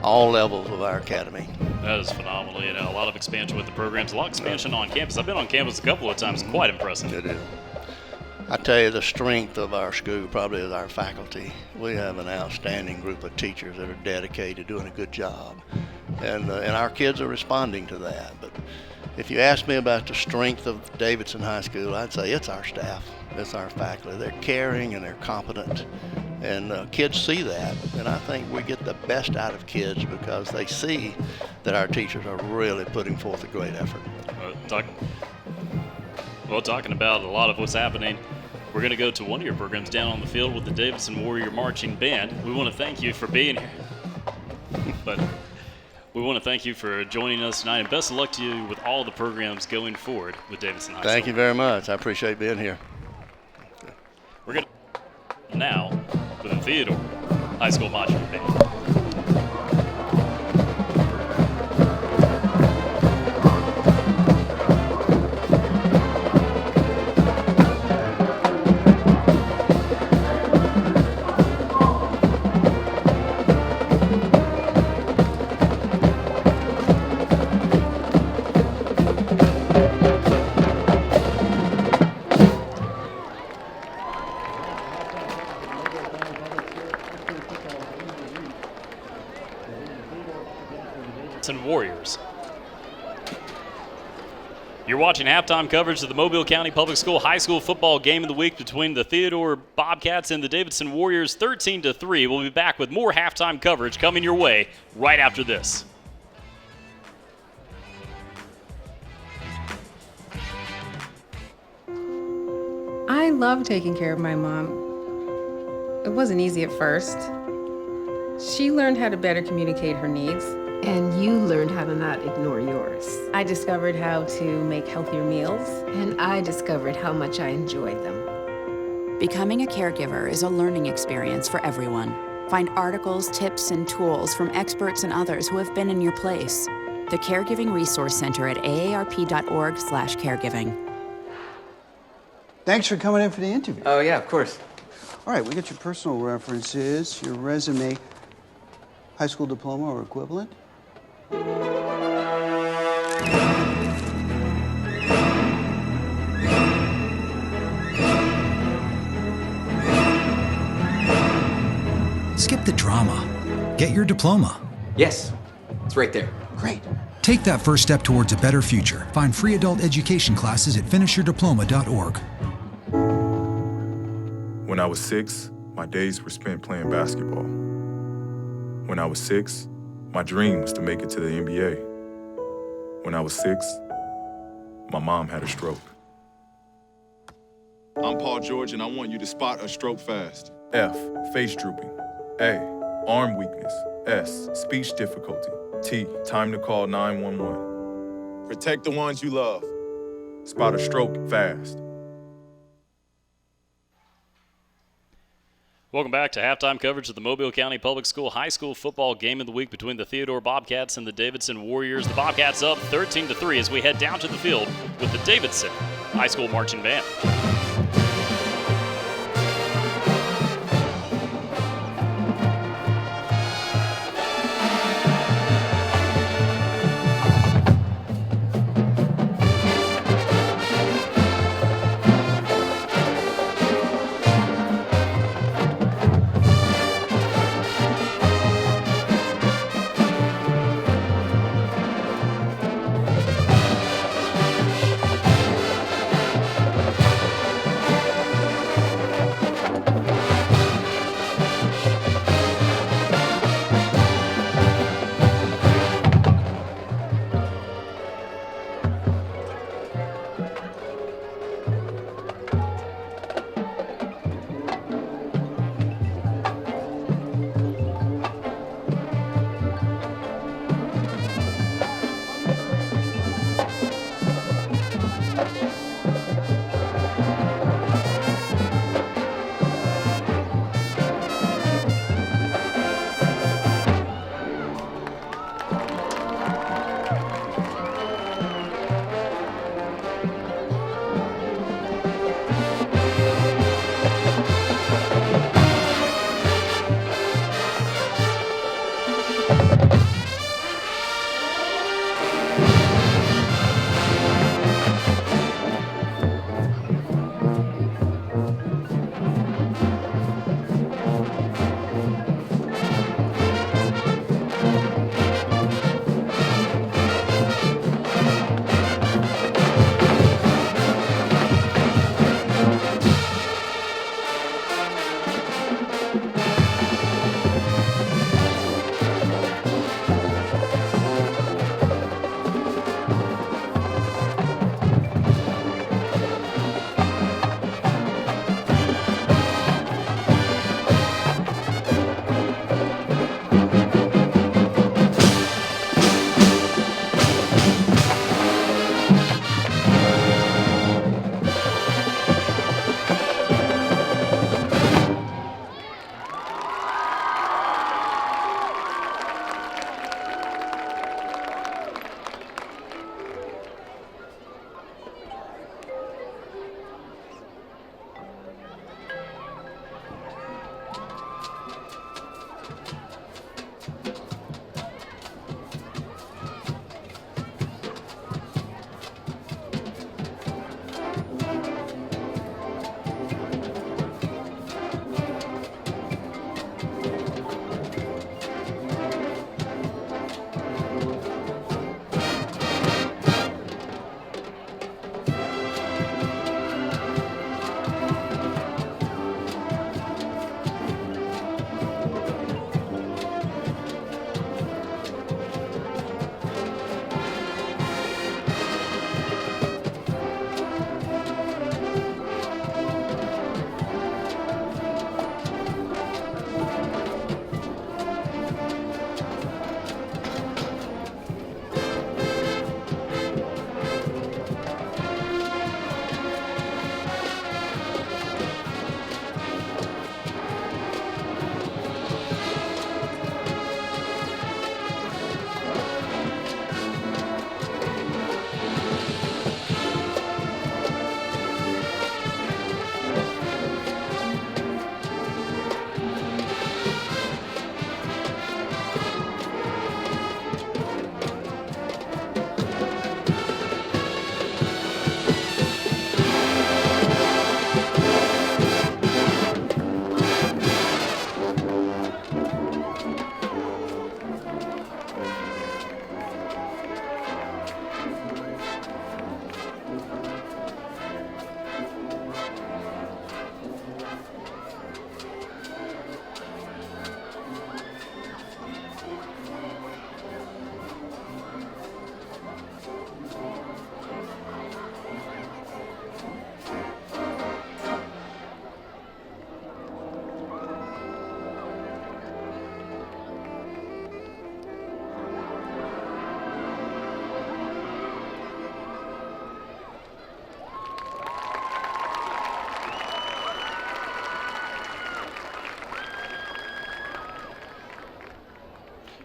all levels of our academy. That is phenomenal. You know, a lot of expansion with the programs, a lot of expansion on campus. I've been on campus a couple of times. Quite impressive. It is. I tell you, the strength of our school probably is our faculty. We have an outstanding group of teachers that are dedicated, doing a good job, and our kids are responding to that. But if you ask me about the strength of Davidson High School, I'd say it's our staff, it's our faculty. They're caring and they're competent, and kids see that. And I think we get the best out of kids because they see that our teachers are really putting forth a great effort. Talking about a lot of what's happening, we're going to go to one of your programs down on the field with the Davidson Warrior Marching Band. We want to thank you for being here. But we want to thank you for joining us tonight, and best of luck to you with all the programs going forward with Davidson High School. Thank you very much. I appreciate being here. We're going to now with the Theodore High School Marching Band. Warriors. You're watching halftime coverage of the Mobile County Public School High School Football Game of the Week between the Theodore Bobcats and the Davidson Warriors, 13-3. We'll be back with more halftime coverage coming your way right after this. I love taking care of my mom. It wasn't easy at first. She learned how to better communicate her needs. And you learned how to not ignore yours. I discovered how to make healthier meals. And I discovered how much I enjoyed them. Becoming a caregiver is a learning experience for everyone. Find articles, tips, and tools from experts and others who have been in your place. The Caregiving Resource Center at aarp.org/caregiving. Thanks for coming in for the interview. Oh, yeah, of course. All right, we got your personal references, your resume, high school diploma or equivalent. Skip the drama. Get your diploma. Yes, it's right there. Great. Take that first step towards a better future. Find free adult education classes at finishyourdiploma.org. When I was 6, my days were spent playing basketball. When I was 6, my dream was to make it to the NBA. When I was 6, my mom had a stroke. I'm Paul George, and I want you to spot a stroke fast. F, face drooping. A, arm weakness. S, speech difficulty. T, time to call 911. Protect the ones you love. Spot a stroke fast. Welcome back to halftime coverage of the Mobile County Public School High School Football Game of the Week between the Theodore Bobcats and the Davidson Warriors. The Bobcats up 13-3 as we head down to the field with the Davidson High School Marching Band.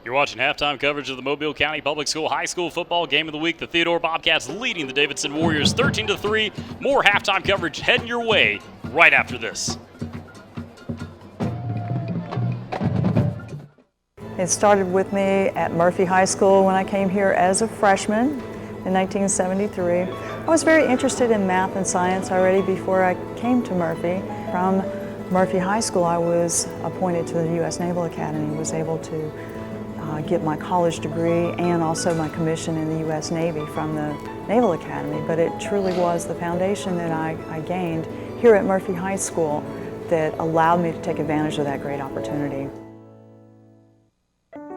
You're watching halftime coverage of the Mobile County Public School High School Football Game of the Week. The Theodore Bobcats leading the Davidson Warriors 13-3. More halftime coverage heading your way right after this. It started with me at Murphy High School when I came here as a freshman in 1973. I was very interested in math and science already before I came to Murphy. From Murphy High School, I was appointed to the U.S. Naval Academy, was able to get my college degree and also my commission in the U.S. Navy from the Naval Academy. But it truly was the foundation that I gained here at Murphy High School that allowed me to take advantage of that great opportunity.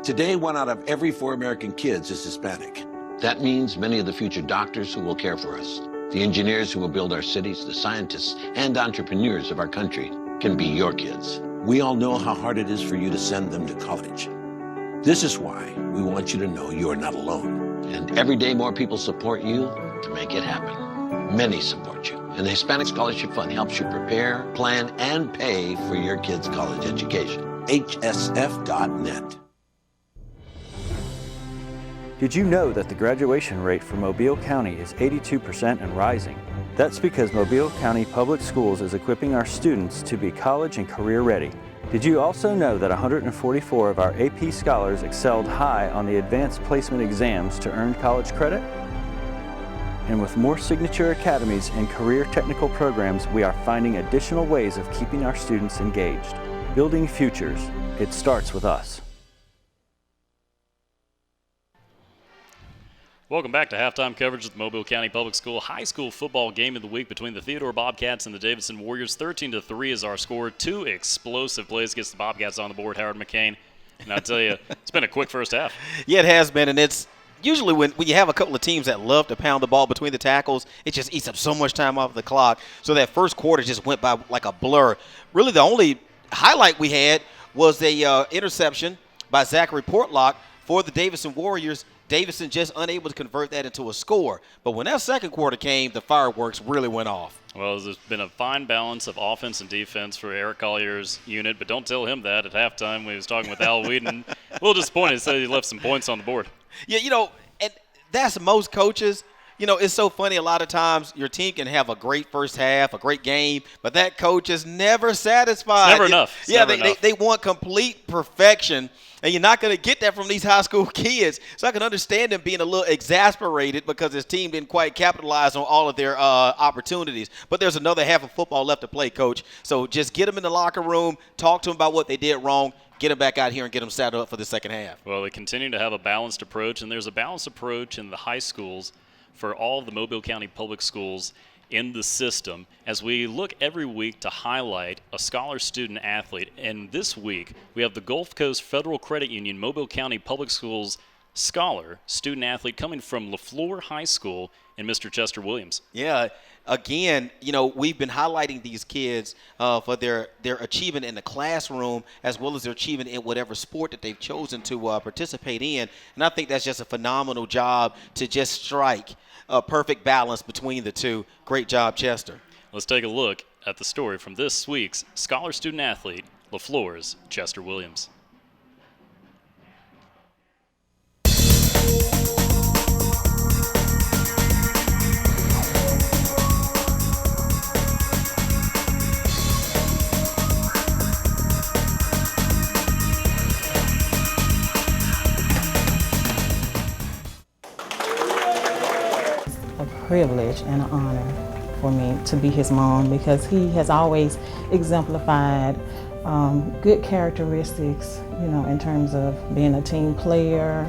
Today, 1 out of every 4 American kids is Hispanic. That means many of the future doctors who will care for us, the engineers who will build our cities, the scientists and entrepreneurs of our country can be your kids. We all know how hard it is for you to send them to college. This is why we want you to know you are not alone. And every day more people support you to make it happen. Many support you. And the Hispanic Scholarship Fund helps you prepare, plan, and pay for your kids' college education. HSF.net. Did you know that the graduation rate for Mobile County is 82% and rising? That's because Mobile County Public Schools is equipping our students to be college and career ready. Did you also know that 144 of our AP scholars excelled high on the advanced placement exams to earn college credit? And with more signature academies and career technical programs, we are finding additional ways of keeping our students engaged. Building futures, it starts with us. Welcome back to halftime coverage of the Mobile County Public School High School Football Game of the Week between the Theodore Bobcats and the Davidson Warriors. 13-3 is our score. 2 explosive plays gets the Bobcats on the board, Howard McCain. And I tell you, it's been a quick first half. Yeah, it has been, and it's usually when you have a couple of teams that love to pound the ball between the tackles, it just eats up so much time off the clock. So that first quarter just went by like a blur. Really, the only highlight we had was a interception by Zachary Portlock for the Davidson Warriors. Davidson just unable to convert that into a score. But when that second quarter came, the fireworks really went off. Well, there's been a fine balance of offense and defense for Eric Collier's unit, but don't tell him that at halftime when he was talking with Al Whedon. A little disappointed he said he left some points on the board. Yeah, and that's most coaches. It's so funny. A lot of times your team can have a great first half, a great game, but that coach is never satisfied. It's never enough. It's they want complete perfection, and you're not going to get that from these high school kids. So I can understand them being a little exasperated because his team didn't quite capitalize on all of their opportunities. But there's another half of football left to play, Coach. So just get them in the locker room, talk to them about what they did wrong, get them back out here and get them saddled up for the second half. Well, they continue to have a balanced approach, and there's a balanced approach in the high schools for all of the Mobile County Public Schools in the system as we look every week to highlight a scholar student athlete. And this week we have the Gulf Coast Federal Credit Union Mobile County Public Schools scholar student athlete coming from LaFleur High School and Mr. Chester Williams. Yeah, again, we've been highlighting these kids for their achievement in the classroom as well as their achievement in whatever sport that they've chosen to participate in. And I think that's just a phenomenal job to just strike a perfect balance between the two. Great job, Chester. Let's take a look at the story from this week's scholar student athlete, LaFleur's Chester Williams. Privilege and an honor for me to be his mom because he has always exemplified good characteristics, in terms of being a team player.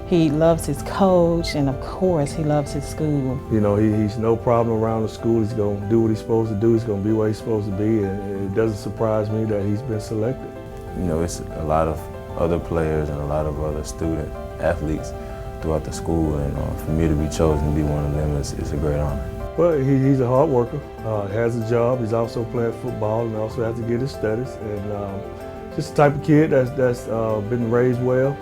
He loves his coach, and of course he loves his school. He's no problem around the school. He's going to do what he's supposed to do. He's going to be where he's supposed to be, and it doesn't surprise me that he's been selected. It's a lot of other players and a lot of other student athletes throughout the school, and for me to be chosen to be one of them is a great honor. Well, he's a hard worker, has a job. He's also playing football and also has to get his studies. And just the type of kid that's been raised well.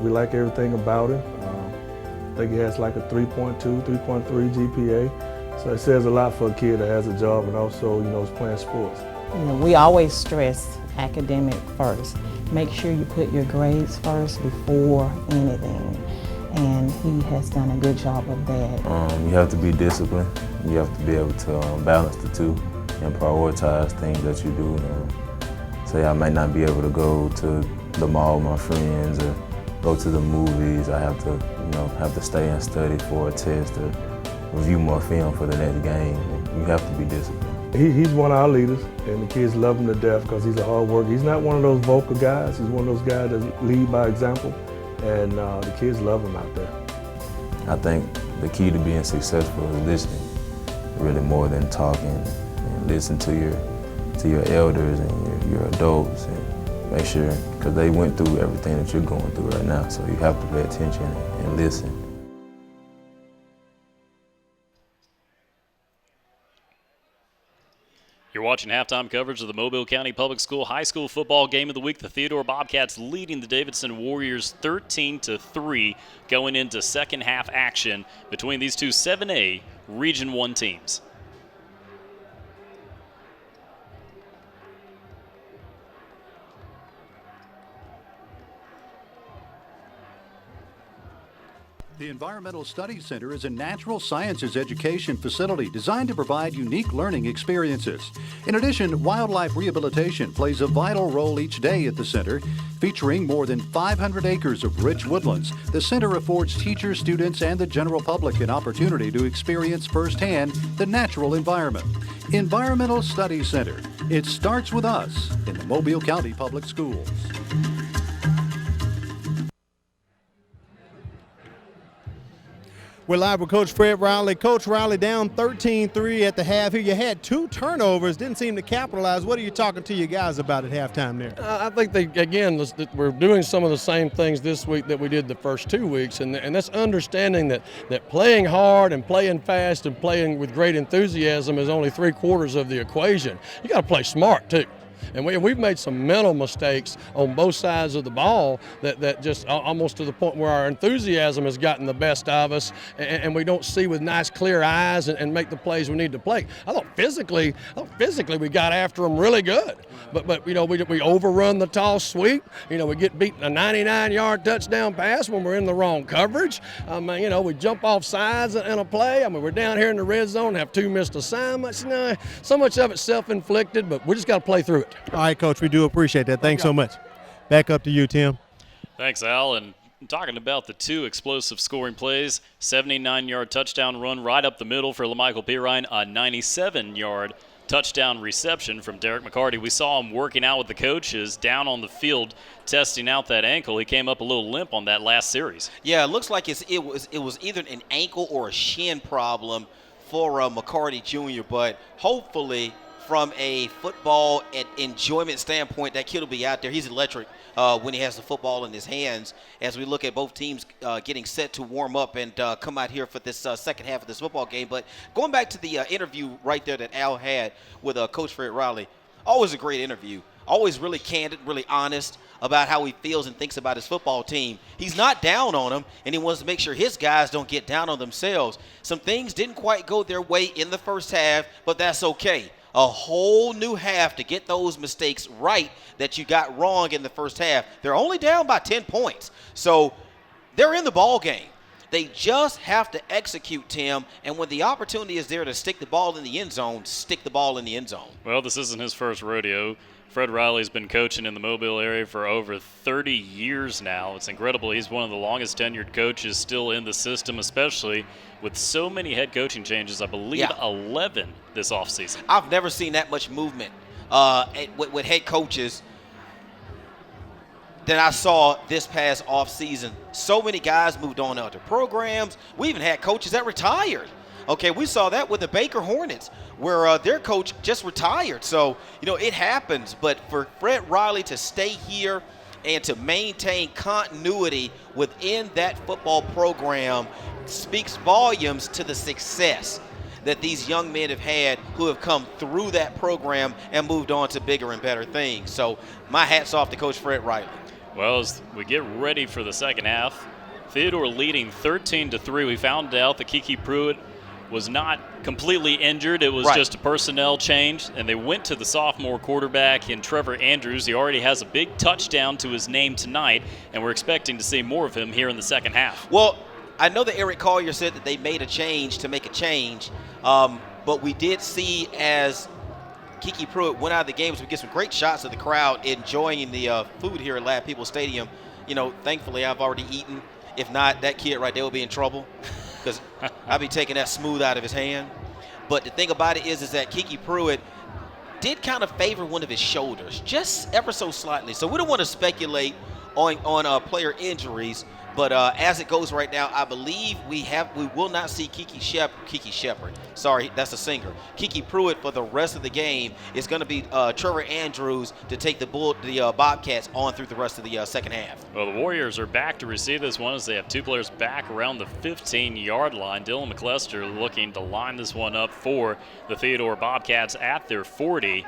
We like everything about him. I think he has like a 3.2, 3.3 GPA. So it says a lot for a kid that has a job and also, is playing sports. We always stress academic first. Make sure you put your grades first before anything. And he has done a good job of that. You have to be disciplined. You have to be able to balance the two and prioritize things that you do. Say I might not be able to go to the mall with my friends or go to the movies. I have to stay and study for a test or review more film for the next game. You have to be disciplined. He's one of our leaders, and the kids love him to death because he's a hard worker. He's not one of those vocal guys. He's one of those guys that lead by example, and the kids love him out there. I think the key to being successful is listening, really more than talking, and listen to your elders and your adults, and make sure, because they went through everything that you're going through right now, so you have to pay attention and listen. You're watching halftime coverage of the Mobile County Public School High School Football Game of the Week. The Theodore Bobcats leading the Davidson Warriors 13-3 going into second half action between these two 7A Region 1 teams. The Environmental Studies Center is a natural sciences education facility designed to provide unique learning experiences. In addition, wildlife rehabilitation plays a vital role each day at the center. Featuring more than 500 acres of rich woodlands, the center affords teachers, students, and the general public an opportunity to experience firsthand the natural environment. Environmental Studies Center. It starts with us in the Mobile County Public Schools. We're live with Coach Fred Riley. Coach Riley down 13-3 at the half here. You had 2 turnovers, didn't seem to capitalize. What are you talking to your guys about at halftime there? I think we're doing some of the same things this week that we did the first 2 weeks, and that's understanding that playing hard and playing fast and playing with great enthusiasm is only 3/4 of the equation. You got to play smart too. And we've made some mental mistakes on both sides of the ball that just almost to the point where our enthusiasm has gotten the best of us, and we don't see with nice clear eyes and make the plays we need to play. I thought physically we got after them really good, but we overrun the toss sweep. We get beaten a 99-yard touchdown pass when we're in the wrong coverage. We jump off sides in a play. We're down here in the red zone, have 2 missed assignments. So much of it's self-inflicted, but we just got to play through it. All right, Coach, we do appreciate that. Thanks so much. Back up to you, Tim. Thanks, Al. And talking about the 2 explosive scoring plays, 79-yard touchdown run right up the middle for LaMichael Pirine, a 97-yard touchdown reception from Derek McCarty. We saw him working out with the coaches down on the field, testing out that ankle. He came up a little limp on that last series. Yeah, it looks like it was either an ankle or a shin problem for McCarty Jr., but hopefully from a football and enjoyment standpoint, that kid will be out there. He's electric when he has the football in his hands as we look at both teams getting set to warm up and come out here for this second half of this football game. But going back to the interview right there that Al had with Coach Fred Riley, always a great interview. Always really candid, really honest about how he feels and thinks about his football team. He's not down on them, and he wants to make sure his guys don't get down on themselves. Some things didn't quite go their way in the first half, but that's okay. A whole new half to get those mistakes right that you got wrong in the first half. They're only down by 10 points. So they're in the ball game. They just have to execute, Tim, and when the opportunity is there to stick the ball in the end zone, stick the ball in the end zone. Well, this isn't his first rodeo. Fred Riley's been coaching in the Mobile area for over 30 years now. It's incredible. He's one of the longest tenured coaches still in the system, especially with so many head coaching changes. I believe 11 this offseason. I've never seen that much movement with head coaches than I saw this past offseason. So many guys moved on to other programs. We even had coaches that retired. Okay, we saw that with the Baker Hornets, where their coach just retired. So, it happens. But for Fred Riley to stay here and to maintain continuity within that football program speaks volumes to the success that these young men have had who have come through that program and moved on to bigger and better things. So my hat's off to Coach Fred Riley. Well, as we get ready for the second half, Theodore leading 13-3. We found out that Kiki Pruitt was not completely injured. It was Right. just a personnel change, and they went to the sophomore quarterback in Trevor Andrews. He already has a big touchdown to his name tonight, and we're expecting to see more of him here in the second half. Well, I know that Eric Collier said that they made a change to make a change, but we did see as Kiki Pruitt went out of the game, so we get some great shots of the crowd enjoying the food here at Lad People Stadium. You know, thankfully I've already eaten. If not, that kid right there will be in trouble because I'll be taking that smooth out of his hand. But the thing about it is that Kiki Pruitt did kind of favor one of his shoulders, just ever so slightly. So we don't want to speculate on player injuries. But as it goes right now, I believe we will not see Kiki Shepard. Sorry, that's a singer. Kiki Pruitt for the rest of the game. It's going to be Trevor Andrews to take the Bobcats on through the rest of the second half. Well, the Warriors are back to receive this one as they have two players back around the 15-yard line. Dylan McClester looking to line this one up for the Theodore Bobcats at their 40.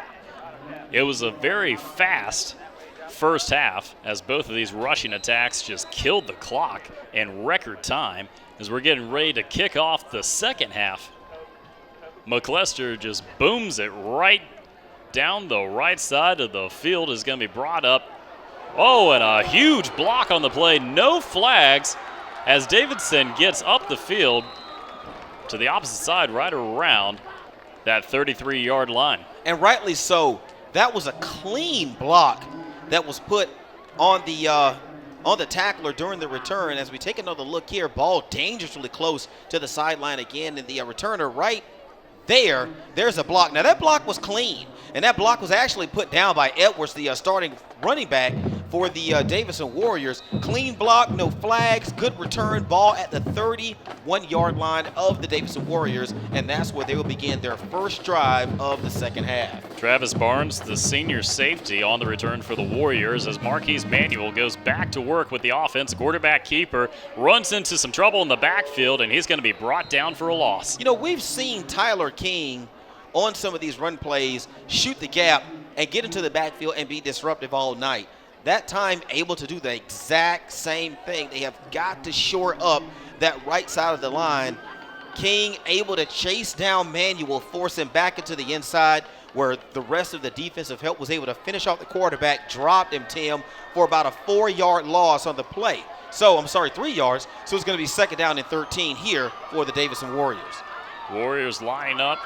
It was a very fast first half as both of these rushing attacks just killed the clock in record time as we're getting ready to kick off the second half. McClester just booms it right down the right side of the field. Is going to be brought up. Oh, and a huge block on the play. No flags as Davidson gets up the field to the opposite side right around that 33-yard line. And rightly so. That was a clean block that was put on the tackler during the return. As we take another look here, ball dangerously close to the sideline again, and the returner right there's a block. Now that block was clean, and that block was actually put down by Edwards, the starting running back for the Davidson Warriors. Clean block, no flags, good return, ball at the 31-yard line of the Davidson Warriors, and that's where they will begin their first drive of the second half. Travis Barnes, the senior safety, on the return for the Warriors as Marquise Manuel goes back to work with the offense. Quarterback keeper runs into some trouble in the backfield, and he's going to be brought down for a loss. You know, we've seen Tyler King on some of these run plays shoot the gap and get into the backfield and be disruptive all night. That time able to do the exact same thing. They have got to shore up that right side of the line. King able to chase down Manuel, force him back into the inside where the rest of the defensive help was able to finish off the quarterback, dropped him, Tim, for about a 4-yard loss on the play. So, I'm sorry, 3 yards. So it's going to be second down and 13 here for the Davidson Warriors. Warriors line up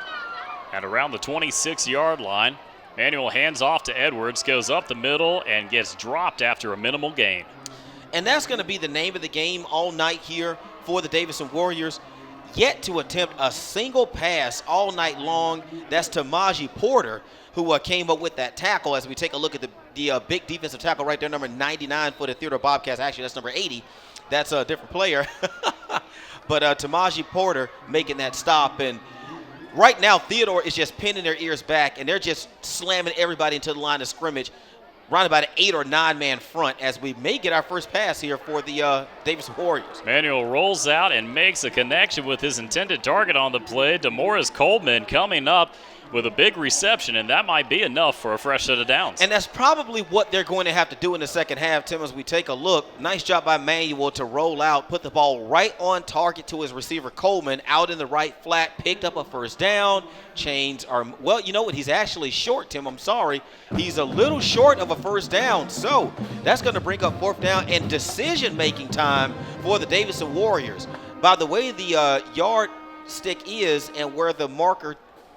at around the 26-yard line. Manuel hands off to Edwards, goes up the middle, and gets dropped after a minimal gain. And that's going to be the name of the game all night here for the Davidson Warriors. Yet to attempt a single pass all night long. That's Tamaji Porter, who came up with that tackle. As we take a look at the big defensive tackle right there, number 99 for the Theodore Bobcats. Actually, that's number 80. That's a different player. But Tamaji Porter making that stop. And right now, Theodore is just pinning their ears back, and they're just slamming everybody into the line of scrimmage, around about an 8 or 9 man front, as we may get our first pass here for the Davidson Warriors. Manuel rolls out and makes a connection with his intended target on the play. DeMorris Coleman coming up with a big reception, and that might be enough for a fresh set of downs. And that's probably what they're going to have to do in the second half, Tim, as we take a look. Nice job by Manuel to roll out, put the ball right on target to his receiver Coleman, out in the right flat, picked up a first down. Chains are, well, you know what? He's actually short, Tim. I'm sorry. He's a little short of a first down. So that's going to bring up fourth down and decision-making time for the Davidson Warriors. By the way the yard stick is and where the marker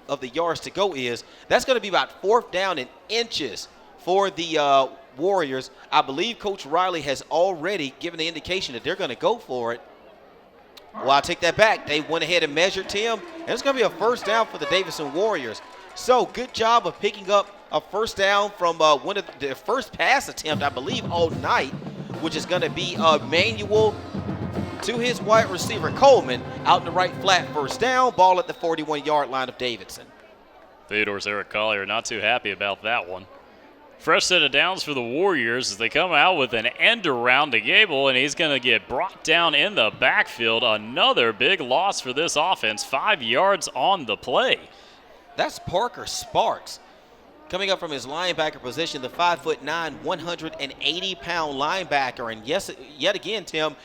of the yards to go is, that's going to be about fourth down in inches for the Warriors. I believe Coach Riley has already given the indication that they're going to go for it. Well, I'll take that back. They went ahead and measured, Tim, and it's going to be a first down for the Davidson Warriors. So good job of picking up a first down from one of the first pass attempt, I believe, all night, which is going to be Manuel to his wide receiver Coleman, out in the right flat, first down, ball at the 41-yard line of Davidson. Theodore's Eric Collier not too happy about that one. Fresh set of downs for the Warriors as they come out with an end around to Gable, and he's going to get brought down in the backfield. Another big loss for this offense, 5 yards on the play. That's Parker Sparks coming up from his linebacker position, the 5'9", 180-pound linebacker. And yes, yet again, Tim,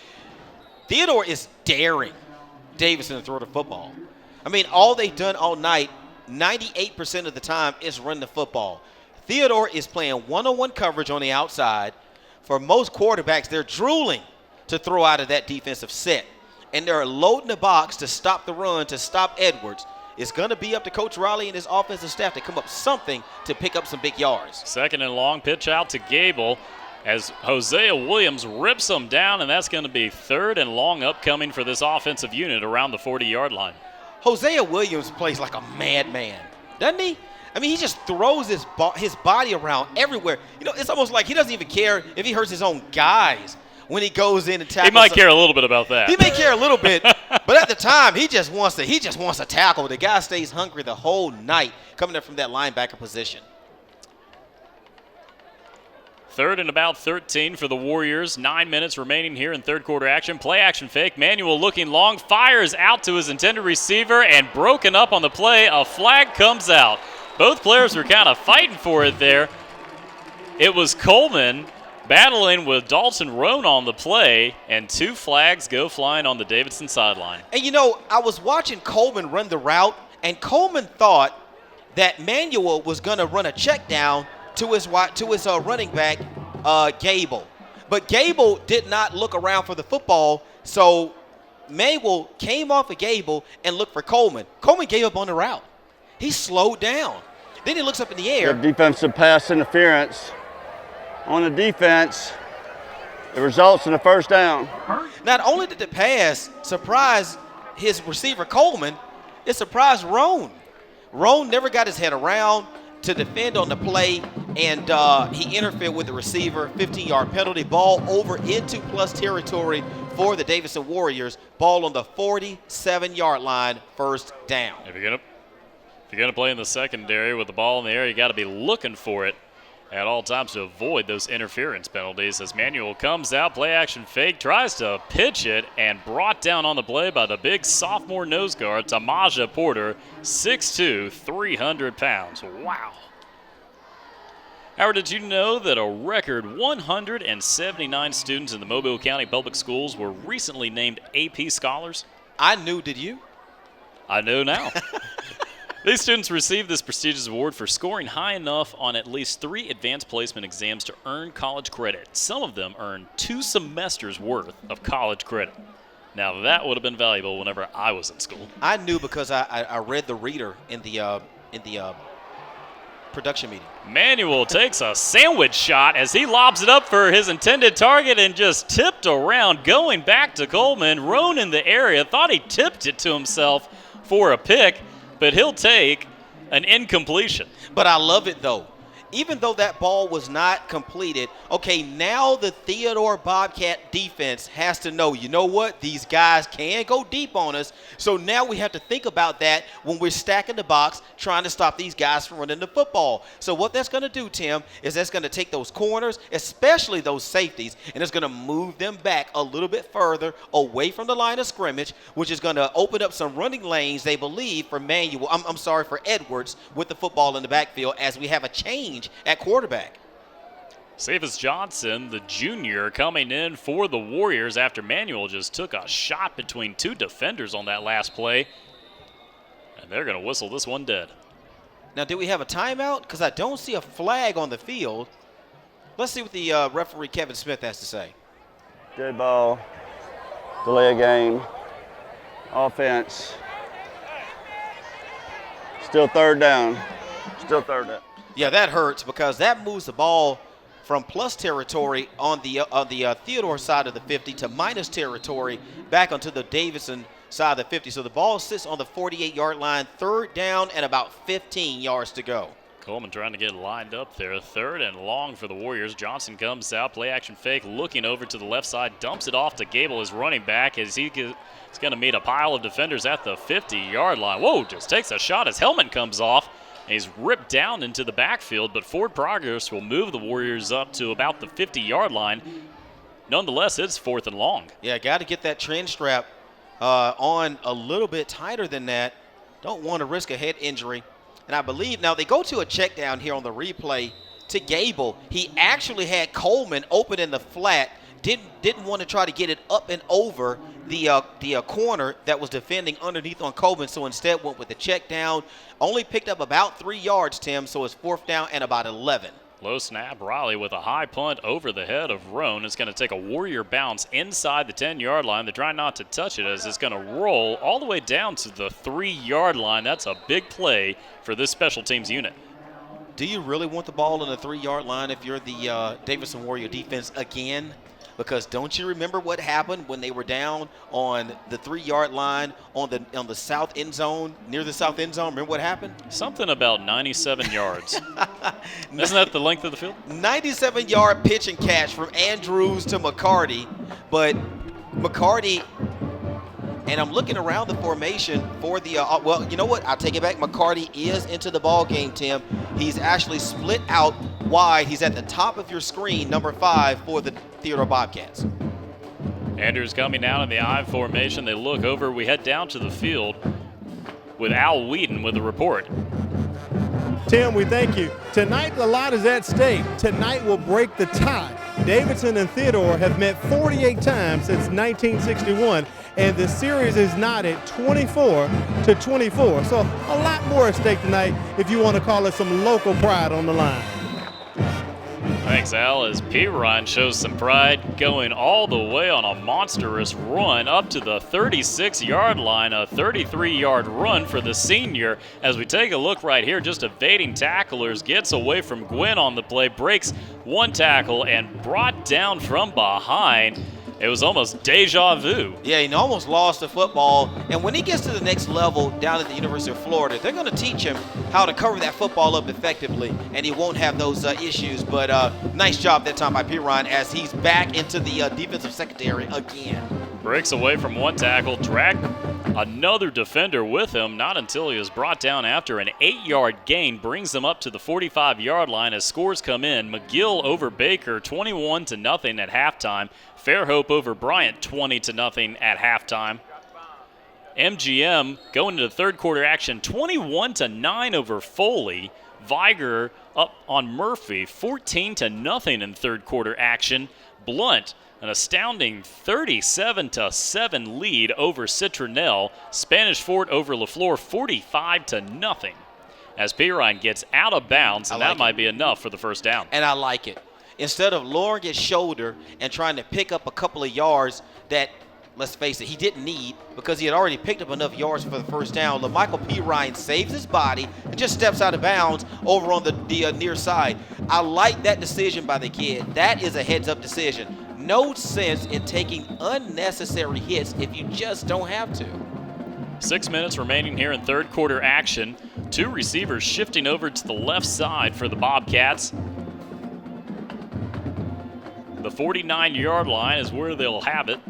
Theodore is daring Davidson to throw the football. I mean, all they've done all night, 98% of the time, is run the football. Theodore is playing one-on-one coverage on the outside. For most quarterbacks, they're drooling to throw out of that defensive set. And they're loading the box to stop the run, to stop Edwards. It's going to be up to Coach Riley and his offensive staff to come up something to pick up some big yards. Second and long, pitch out to Gable as Hosea Williams rips them down, and that's going to be third and long upcoming for this offensive unit around the 40-yard line. Hosea Williams plays like a madman, doesn't he? I mean, he just throws his body around everywhere. You know, it's almost like he doesn't even care if he hurts his own guys when he goes in and tackles. He might care a little bit about that. He may care a little bit, but at the time, he just wants to tackle. The guy stays hungry the whole night coming up from that linebacker position. Third and about 13 for the Warriors. 9 minutes remaining here in third quarter action. Play action fake. Manuel looking long, fires out to his intended receiver, and broken up on the play. A flag comes out. Both players were kind of fighting for it there. It was Coleman battling with Dalton Roan on the play, and 2 flags go flying on the Davidson sideline. And, you know, I was watching Coleman run the route, and Coleman thought that Manuel was going to run a check down to his running back, Gable. But Gable did not look around for the football, so Manuel came off of Gable and looked for Coleman. Coleman gave up on the route. He slowed down. Then he looks up in the air. Defensive pass interference on the defense. It results in a first down. Not only did the pass surprise his receiver Coleman, it surprised Roan. Roan never got his head around to defend on the play, and he interfered with the receiver. 15-yard penalty, ball over into plus territory for the Davidson Warriors. Ball on the 47-yard line, first down. If you're gonna play in the secondary with the ball in the air, you got to be looking for it at all times to avoid those interference penalties. As Manuel comes out, play action fake, tries to pitch it, and brought down on the play by the big sophomore nose guard, Tamaja Porter, 6'2", 300 pounds. Wow. Howard, did you know that a record 179 students in the Mobile County Public Schools were recently named AP Scholars? I knew, did you? I know now. These students received this prestigious award for scoring high enough on at least 3 advanced placement exams to earn college credit. Some of them earned 2 semesters worth of college credit. Now that would have been valuable whenever I was in school. I knew because I read the reader in the production meeting. Manuel takes a sandwich shot as he lobs it up for his intended target and just tipped around, going back to Coleman. Roan in the area thought he tipped it to himself for a pick, but he'll take an incompletion. But I love it, though. Even though that ball was not completed, okay, now the Theodore Bobcat defense has to know, you know what, these guys can go deep on us. So now we have to think about that when we're stacking the box, trying to stop these guys from running the football. So what that's going to do, Tim, is that's going to take those corners, especially those safeties, and it's going to move them back a little bit further away from the line of scrimmage, which is going to open up some running lanes, they believe, for for Edwards with the football in the backfield as we have a change at quarterback. Cephas Johnson, the junior, coming in for the Warriors after Manuel just took a shot between 2 defenders on that last play. And they're going to whistle this one dead. Now, do we have a timeout? Because I don't see a flag on the field. Let's see what the referee Kevin Smith has to say. Dead ball, delay a game, offense. Still third down. Yeah, that hurts because that moves the ball from plus territory on the Theodore side of the 50 to minus territory back onto the Davidson side of the 50. So the ball sits on the 48-yard line, third down and about 15 yards to go. Coleman trying to get lined up there. Third and long for the Warriors. Johnson comes out, play action fake, looking over to the left side, dumps it off to Gable, his running back, as he's going to meet a pile of defenders at the 50-yard line. Whoa, just takes a shot. His helmet comes off. He's ripped down into the backfield, but forward progress will move the Warriors up to about the 50-yard line. Nonetheless, it's fourth and long. Yeah, got to get that trend strap on a little bit tighter than that. Don't want to risk a head injury. And I believe now they go to a check down here on the replay to Gable. He actually had Coleman open in the flat. didn't want to try to get it up and over the corner that was defending underneath on Coben, so instead went with the check down. Only picked up about 3 yards, Tim, so it's 4th down and about 11. Low snap, Riley with a high punt over the head of Roan. It's going to take a Warrior bounce inside the 10-yard line. They're trying not to touch it as it's going to roll all the way down to the 3-yard line. That's a big play for this special teams unit. Do you really want the ball on the 3-yard line if you're the Davidson Warrior defense again? Because don't you remember what happened when they were down on the 3-yard line on the south end zone, near the south end zone? Remember what happened? Something about 97 yards. Isn't that the length of the field? 97-yard pitch and catch from Andrews to McCarty, but McCarty, and I'm looking around the formation for the well, you know what? I'll take it back. McCarty is into the ball game, Tim. He's actually split out wide. He's at the top of your screen, number 5 for the Theodore Bobcats. Andrews coming out in the I formation. They look over. We head down to the field with Al Whedon with the report. Tim, we thank you. Tonight, a lot is at stake. Tonight will break the tie. Davidson and Theodore have met 48 times since 1961, and the series is knotted 24-24. So a lot more at stake tonight if you want to call it some local pride on the line. Thanks, Al, as Pirine shows some pride going all the way on a monstrous run up to the 36-yard line, a 33-yard run for the senior. As we take a look right here, just evading tacklers, gets away from Gwynn on the play, breaks one tackle, and brought down from behind. It was almost deja vu. Yeah, he almost lost the football. And when he gets to the next level down at the University of Florida, they're going to teach him how to cover that football up effectively, and he won't have those issues. But nice job that time by Pirine as he's back into the defensive secondary again. Breaks away from one tackle, dragged another defender with him, not until he was brought down after an 8-yard gain, brings them up to the 45-yard line as scores come in. McGill over Baker, 21-0 at halftime. Fairhope over Bryant, 20-0 at halftime. MGM going into the third quarter action, 21-9 over Foley. Viger up on Murphy, 14-0 in third quarter action. Blunt, an astounding 37-7 lead over Citronelle. Spanish Fort over LaFleur, 45-0. As Pirine gets out of bounds, and that might be enough for the first down. And I like it. Instead of lowering his shoulder and trying to pick up a couple of yards that, let's face it, he didn't need because he had already picked up enough yards for the first down, LaMichael Pirine saves his body and just steps out of bounds over on the near side. I like that decision by the kid. That is a heads-up decision. No sense in taking unnecessary hits if you just don't have to. 6 minutes remaining here in third quarter action. Two receivers shifting over to the left side for the Bobcats. The 49-yard line is where they'll have it.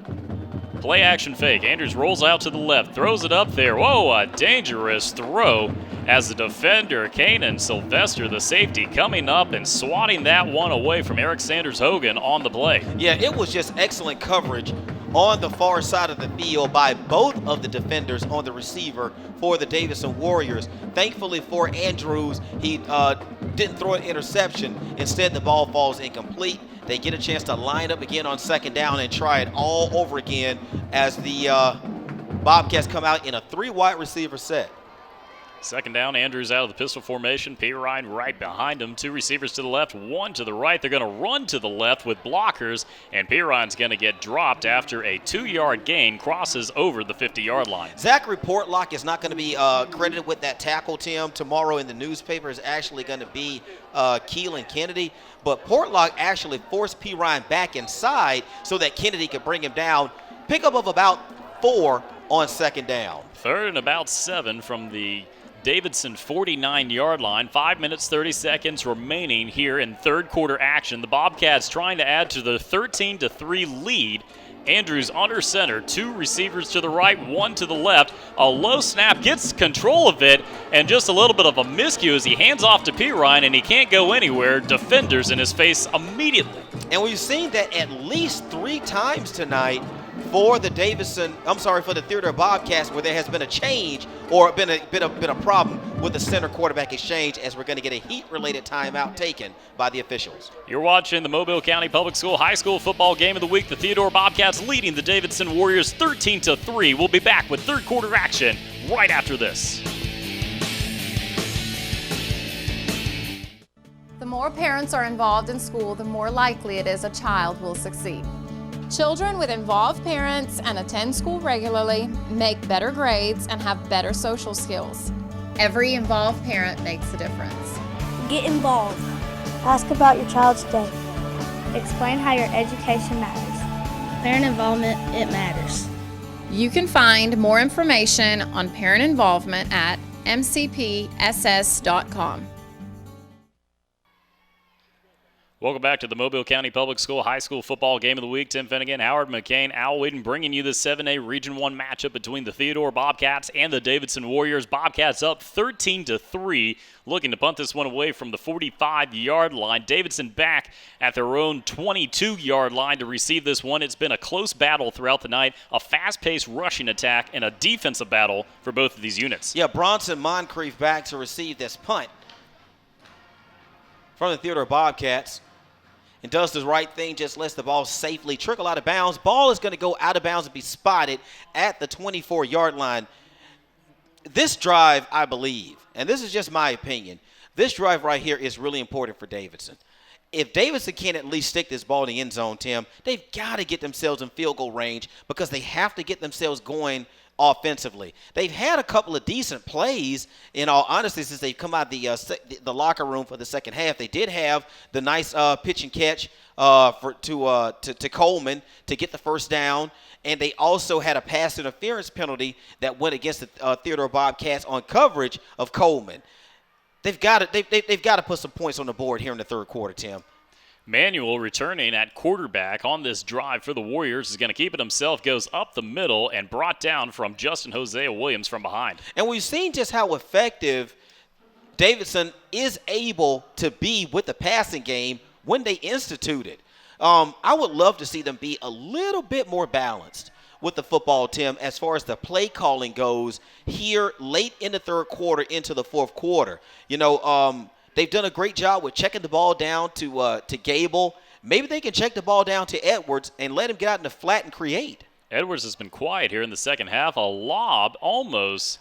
Play action fake. Andrews rolls out to the left, throws it up there. Whoa, a dangerous throw as the defender, Kanan Sylvester, the safety, coming up and swatting that one away from Eric Sanders Hogan on the play. Yeah, it was just excellent coverage on the far side of the field by both of the defenders on the receiver for the Davidson Warriors. Thankfully for Andrews, he didn't throw an interception. Instead, the ball falls incomplete. They get a chance to line up again on second down and try it all over again as the Bobcats come out in a 3-wide receiver set. Second down, Andrews out of the pistol formation. Pirine right behind him. Two receivers to the left, one to the right. They're going to run to the left with blockers, and Pirine's going to get dropped after a 2-yard gain crosses over the 50-yard line. Zachary Portlock is not going to be credited with that tackle, Tim. Tomorrow in the newspaper is actually going to be Keelan Kennedy. But Portlock actually forced Pirine back inside so that Kennedy could bring him down. Pickup of about 4 on second down. Third and about 7 from the Davidson 49-yard line. 5 minutes, 30 seconds remaining here in third quarter action. The Bobcats trying to add to the 13-3 lead. Andrews under center, two receivers to the right, one to the left. A low snap, gets control of it, and just a little bit of a miscue as he hands off to Pirine, and he can't go anywhere. Defenders in his face immediately. And we've seen that at least 3 times tonight for the Theodore Bobcats, where there has been a change or been a problem with the center quarterback exchange, as we're going to get a heat-related timeout taken by the officials. You're watching the Mobile County Public School High School Football Game of the Week. The Theodore Bobcats leading the Davidson Warriors 13-3. We'll be back with third quarter action right after this. The more parents are involved in school, the more likely it is a child will succeed. Children with involved parents and attend school regularly make better grades and have better social skills. Every involved parent makes a difference. Get involved. Ask about your child's day. Explain how your education matters. Parent involvement, it matters. You can find more information on parent involvement at mcpss.com. Welcome back to the Mobile County Public School High School Football Game of the Week. Tim Finnegan, Howard McCain, Al Whedon bringing you the 7A Region 1 matchup between the Theodore Bobcats and the Davidson Warriors. Bobcats up 13-3, looking to punt this one away from the 45-yard line. Davidson back at their own 22-yard line to receive this one. It's been a close battle throughout the night, a fast-paced rushing attack, and a defensive battle for both of these units. Yeah, Bronson Moncrief back to receive this punt from the Theodore Bobcats. And does the right thing, just lets the ball safely trickle out of bounds. Ball is going to go out of bounds and be spotted at the 24-yard line. This drive, I believe, and this is just my opinion, this drive right here is really important for Davidson. If Davidson can't at least stick this ball in the end zone, Tim, they've got to get themselves in field goal range, because they have to get themselves going offensively. They've had a couple of decent plays, in all honesty, since they've come out the locker room for the second half. They did have the nice pitch and catch to Coleman to get the first down, and they also had a pass interference penalty that went against the Theodore Bobcats on coverage of Coleman. They've got to put some points on the board here in the third quarter, Tim. Manuel returning at quarterback on this drive for the Warriors is going to keep it himself, goes up the middle and brought down from Justin Hosea Williams from behind. And we've seen just how effective Davidson is able to be with the passing game when they institute it. I would love to see them be a little bit more balanced with the football, Tim, as far as the play calling goes here late in the third quarter into the fourth quarter. They've done a great job with checking the ball down to Gable. Maybe they can check the ball down to Edwards and let him get out in the flat and create. Edwards has been quiet here in the second half. A lob almost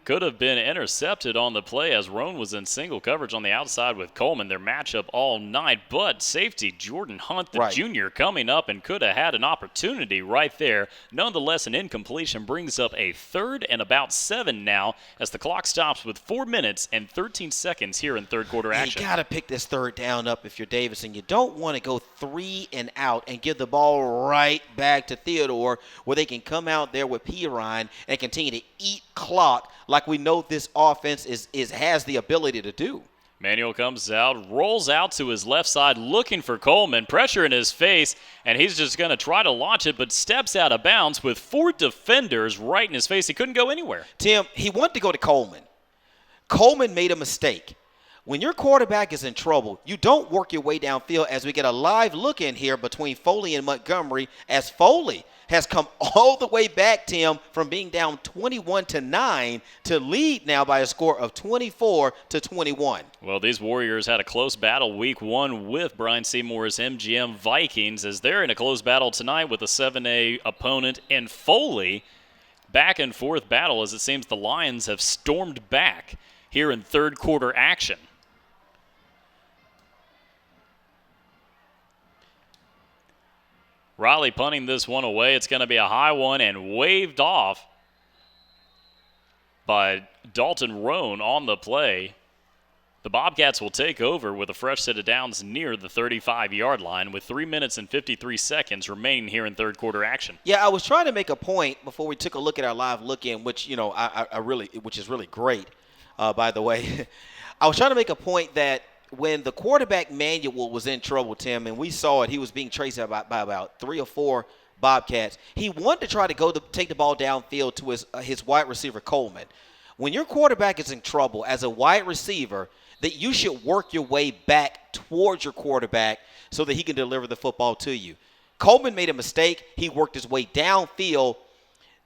could have been intercepted on the play as Roan was in single coverage on the outside with Coleman. Their matchup all night, but safety Jordan Hunt, the junior, coming up and could have had an opportunity right there. Nonetheless, an incompletion brings up a third and about 7 now as the clock stops with 4 minutes and 13 seconds here in third quarter action. You got to pick this third down up if you're Davidson. You don't want to go 3 and out and give the ball right back to Theodore, where they can come out there with Pirine and continue to eat clock like we know this offense has the ability to do. Manuel comes out, rolls out to his left side looking for Coleman, pressure in his face, and he's just going to try to launch it, but steps out of bounds with 4 defenders right in his face. He couldn't go anywhere. Tim, he wanted to go to Coleman. Coleman made a mistake. When your quarterback is in trouble, you don't work your way downfield, as we get a live look in here between Foley and Montgomery, as Foley has come all the way back, Tim, from being down 21-9 to lead now by a score of 24-21. Well, these Warriors had a close battle week 1 with Brian Seymour's MGM Vikings, as they're in a close battle tonight with a 7A opponent in Foley. Back and forth battle, as it seems the Lions have stormed back here in third quarter action. Riley punting this one away. It's going to be a high one and waved off by Dalton Roan on the play. The Bobcats will take over with a fresh set of downs near the 35-yard line with 3 minutes and 53 seconds remaining here in third quarter action. Yeah, I was trying to make a point before we took a look at our live look-in, which, which is really great, by the way. I was trying to make a point that when the quarterback Manuel was in trouble, Tim, and we saw it, he was being chased by about 3 or 4 Bobcats. He wanted to try to take the ball downfield to his wide receiver Coleman. When your quarterback is in trouble as a wide receiver, that you should work your way back towards your quarterback so that he can deliver the football to you. Coleman made a mistake. He worked his way downfield.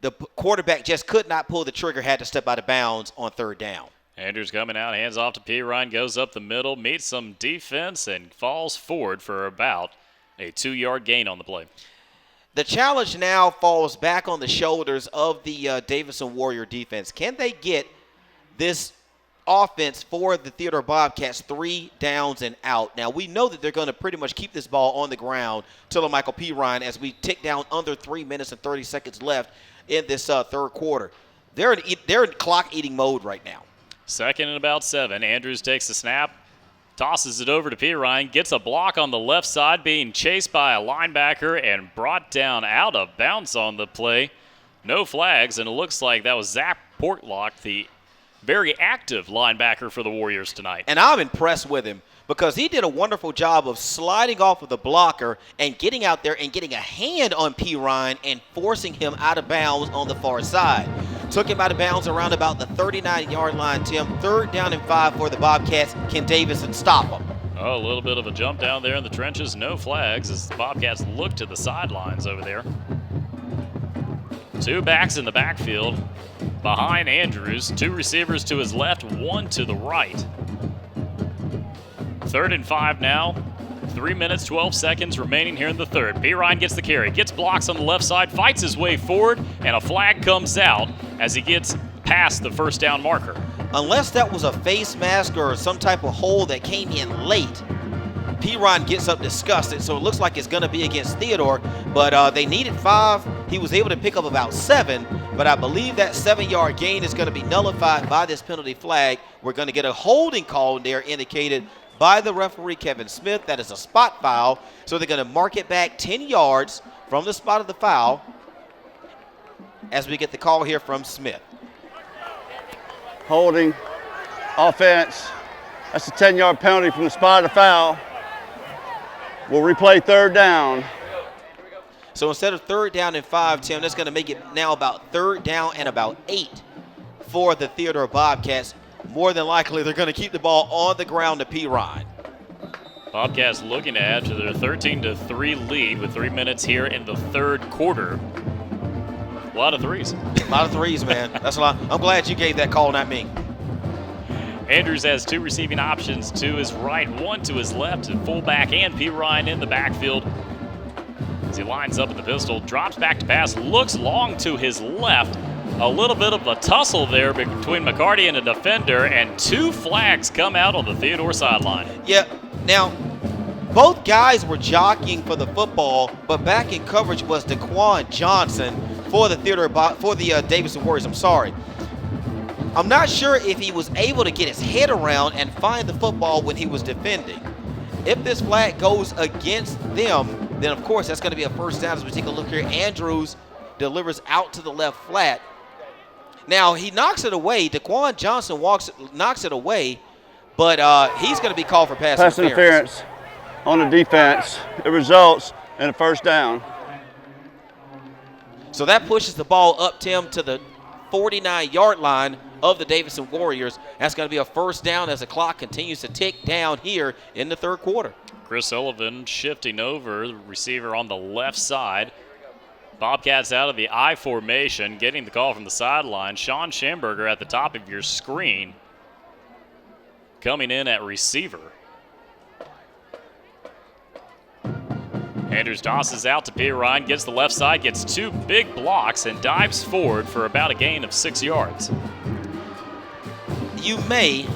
The quarterback just could not pull the trigger, had to step out of bounds on third down. Andrews coming out, hands off to Pirine, goes up the middle, meets some defense, and falls forward for about a 2-yard gain on the play. The challenge now falls back on the shoulders of the Davidson Warrior defense. Can they get this offense for the Theodore Bobcats 3 downs and out? Now, we know that they're going to pretty much keep this ball on the ground till Michael Pirine as we tick down under 3 minutes and 30 seconds left in this third quarter. They're in clock-eating mode right now. Second and about 7. Andrews takes the snap, tosses it over to Pirine, gets a block on the left side, being chased by a linebacker and brought down out of bounds on the play. No flags, and it looks like that was Zach Portlock, the very active linebacker for the Warriors tonight. And I'm impressed with him because he did a wonderful job of sliding off of the blocker and getting out there and getting a hand on Pirine and forcing him out of bounds on the far side. Took him out of bounds around about the 39-yard line, Tim. 3rd down and 5 for the Bobcats. Can Davidson stop him? Oh, a little bit of a jump down there in the trenches. No flags as the Bobcats look to the sidelines over there. 2 backs in the backfield behind Andrews. 2 receivers to his left, 1 to the right. 3rd and 5 now. 3 minutes, 12 seconds remaining here in the third. Pirine gets the carry, gets blocks on the left side, fights his way forward, and a flag comes out as he gets past the first down marker. Unless that was a face mask or some type of hole that came in late, Pirine gets up disgusted, so it looks like it's going to be against Theodore, but they needed 5. He was able to pick up about 7, but I believe that 7-yard gain is going to be nullified by this penalty flag. We're going to get a holding call there indicated by the referee, Kevin Smith. That is a spot foul, so they're going to mark it back 10 yards from the spot of the foul as we get the call here from Smith. Holding, offense. That's a 10-yard penalty from the spot of the foul. We'll replay 3rd down. So instead of 3rd down and 5, Tim, that's going to make it now about 3rd down and about 8 for the Theodore Bobcats. More than likely, they're going to keep the ball on the ground to Pirine. Bobcats looking to add to their 13-3 lead with 3 minutes here in the third quarter. A lot of threes. A lot of threes, man. That's a lot. I'm glad you gave that call, not me. Andrews has 2 receiving options to his right, 1 to his left, and fullback and Pirine in the backfield. As he lines up in the pistol, drops back to pass, looks long to his left. A little bit of a tussle there between McCarty and a defender, and 2 flags come out on the Theodore sideline. Yeah, now, both guys were jockeying for the football, but back in coverage was Daquan Johnson for the Davidson Warriors. I'm sorry. I'm not sure if he was able to get his head around and find the football when he was defending. If this flag goes against them, then of course that's going to be a first down. As we take a look here, Andrews delivers out to the left flat. Now, he knocks it away. Daquan Johnson knocks it away, but he's going to be called for pass interference on the defense. It results in a first down. So that pushes the ball up, Tim, to the 49-yard line of the Davidson Warriors. That's going to be a first down as the clock continues to tick down here in the third quarter. Chris Sullivan shifting over, the receiver on the left side. Bobcats out of the I formation, getting the call from the sideline. Sean Schamberger at the top of your screen, coming in at receiver. Andrews tosses out to Pirine, gets the left side, gets 2 big blocks, and dives forward for about a gain of 6 yards. You may,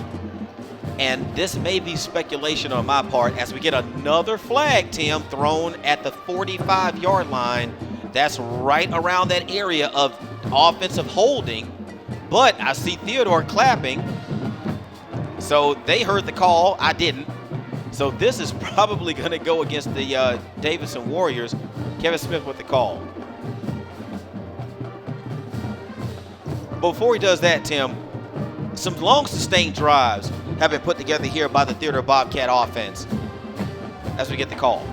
and this may be speculation on my part, as we get another flag, Tim, thrown at the 45-yard line. That's right around that area of offensive holding. But I see Theodore clapping. So they heard the call. I didn't. So this is probably going to go against the Davidson Warriors. Kevin Smith with the call. Before he does that, Tim, some long sustained drives have been put together here by the Theodore Bobcat offense as we get the call.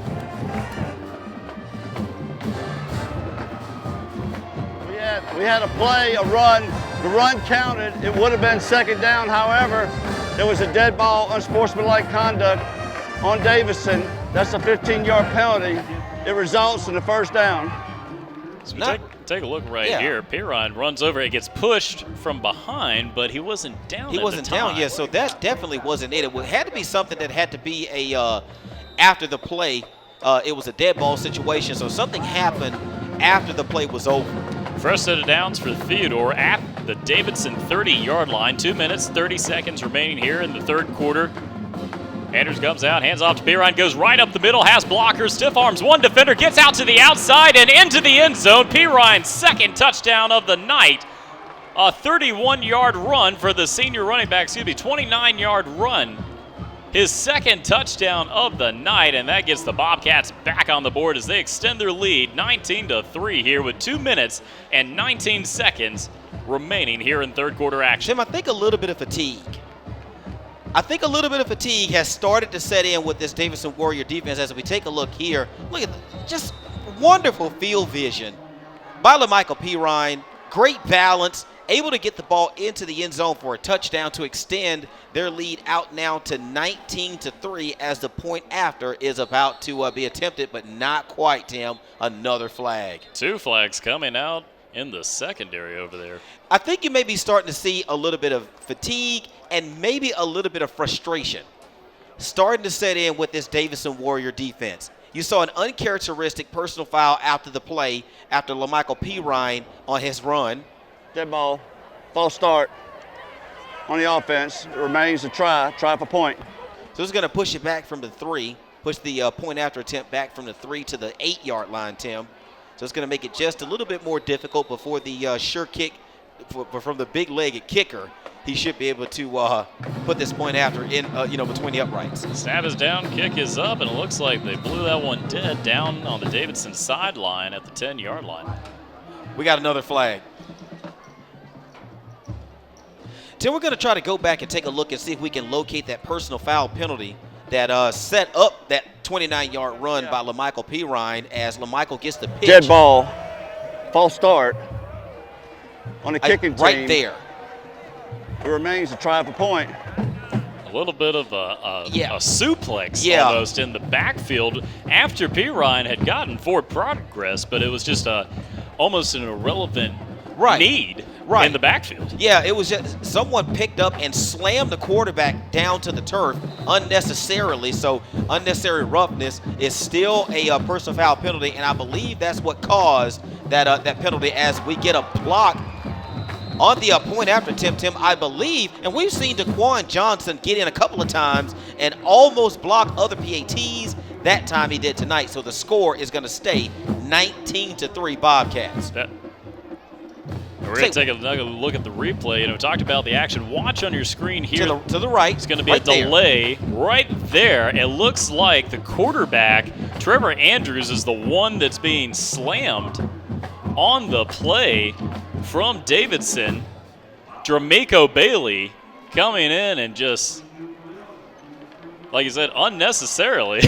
We had a play, a run. The run counted. It would have been second down. However, there was a dead ball, unsportsmanlike conduct on Davidson. That's a 15-yard penalty. It results in a first down. So take a look here. Pirine runs over. It gets pushed from behind, but he wasn't down. He wasn't down yet, so that definitely wasn't it. It had to be something that had to be a after the play. It was a dead ball situation, so something happened after the play was over. First set of downs for Theodore at the Davidson 30-yard line. 2 minutes, 30 seconds remaining here in the third quarter. Andrews comes out, hands off to Pirine, goes right up the middle, has blockers, stiff arms one defender, gets out to the outside and into the end zone. Pirine's second touchdown of the night. A 31-yard run for the senior running back, 29-yard run. His second touchdown of the night, and that gets the Bobcats back on the board as they extend their lead 19-3 here with 2 minutes and 19 seconds remaining here in third quarter action. Tim, I think a little bit of fatigue. Has started to set in with this Davidson Warrior defense as we take a look here. Look at just wonderful field vision by LaMichael Pirine. Great balance, able to get the ball into the end zone for a touchdown to extend their lead out now to 19-3 as the point after is about to be attempted, but not quite, Tim. Another flag. 2 flags coming out in the secondary over there. I think you may be starting to see a little bit of fatigue and maybe a little bit of frustration starting to set in with this Davidson Warrior defense. You saw an uncharacteristic personal foul after the play after LaMichael Pirine on his run. Dead ball, false start on the offense. It remains a try for point. So it's going to push it back from the 3, push the point after attempt back from the 3 to the 8-yard line, Tim. So it's going to make it just a little bit more difficult before the sure kick from the big-legged kicker. He should be able to put this point after in, between the uprights. Snap is down, kick is up, and it looks like they blew that one dead down on the Davidson sideline at the 10-yard line. We got another flag. Tim, we're going to try to go back and take a look and see if we can locate that personal foul penalty that set up that 29-yard run by LaMichael Pirine as LaMichael gets the pitch. Dead ball, false start on the kicking team. Right there. It remains a try for point. A little bit of a suplex almost in the backfield after Pirine had gotten forward progress, but it was just almost an irrelevant need in the backfield. Yeah, it was just someone picked up and slammed the quarterback down to the turf unnecessarily. So unnecessary roughness is still a personal foul penalty, and I believe that's what caused that penalty as we get a block on the point after attempt, Tim, I believe. And we've seen Daquan Johnson get in a couple of times and almost block other PATs. That time he did tonight. So the score is going to stay 19-3 Bobcats. We're going to take another look at the replay. We talked about the action. Watch on your screen here. To the right. It's going to be a delay right there. It looks like the quarterback, Trevor Andrews, is the one that's being slammed on the play from Davidson. Dramico Bailey coming in and just, like you said, unnecessarily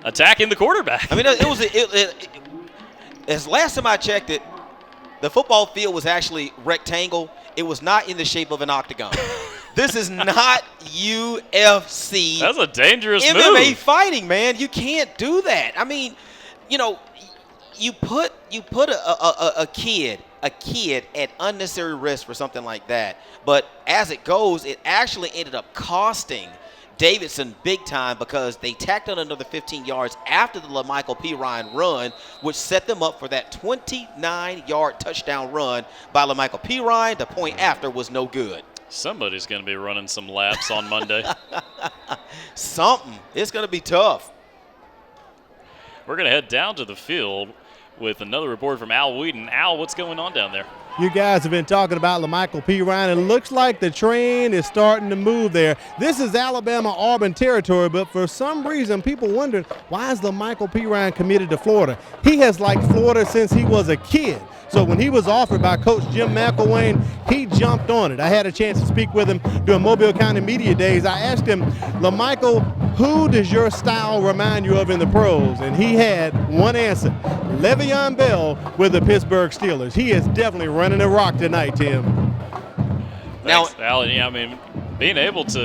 attacking the quarterback. As last time I checked it, the football field was actually rectangle. It was not in the shape of an octagon. This is not UFC. That's a dangerous MMA move. fighting, man. You can't do that. You put a kid at unnecessary risk for something like that. But as it goes, it actually ended up costing Davidson big time because they tacked on another 15 yards after the LaMichael Pirine run, which set them up for that 29-yard touchdown run by LaMichael Pirine. The point after was no good. Somebody's going to be running some laps on Monday. Something. It's going to be tough. We're going to head down to the field with another report from Al Whedon. Al, what's going on down there? You guys have been talking about LaMichael Pirine, and it looks like the train is starting to move there. This is Alabama-Auburn territory, but for some reason, people wondered, why is LaMichael Pirine committed to Florida? He has liked Florida since he was a kid. So when he was offered by Coach Jim McElwain, he jumped on it. I had a chance to speak with him during Mobile County Media Days. I asked him, LaMichael, who does your style remind you of in the pros? And he had one answer, Le'Veon Bell with the Pittsburgh Steelers. He is definitely running a rock tonight, Tim. Thanks, Al. Being able to,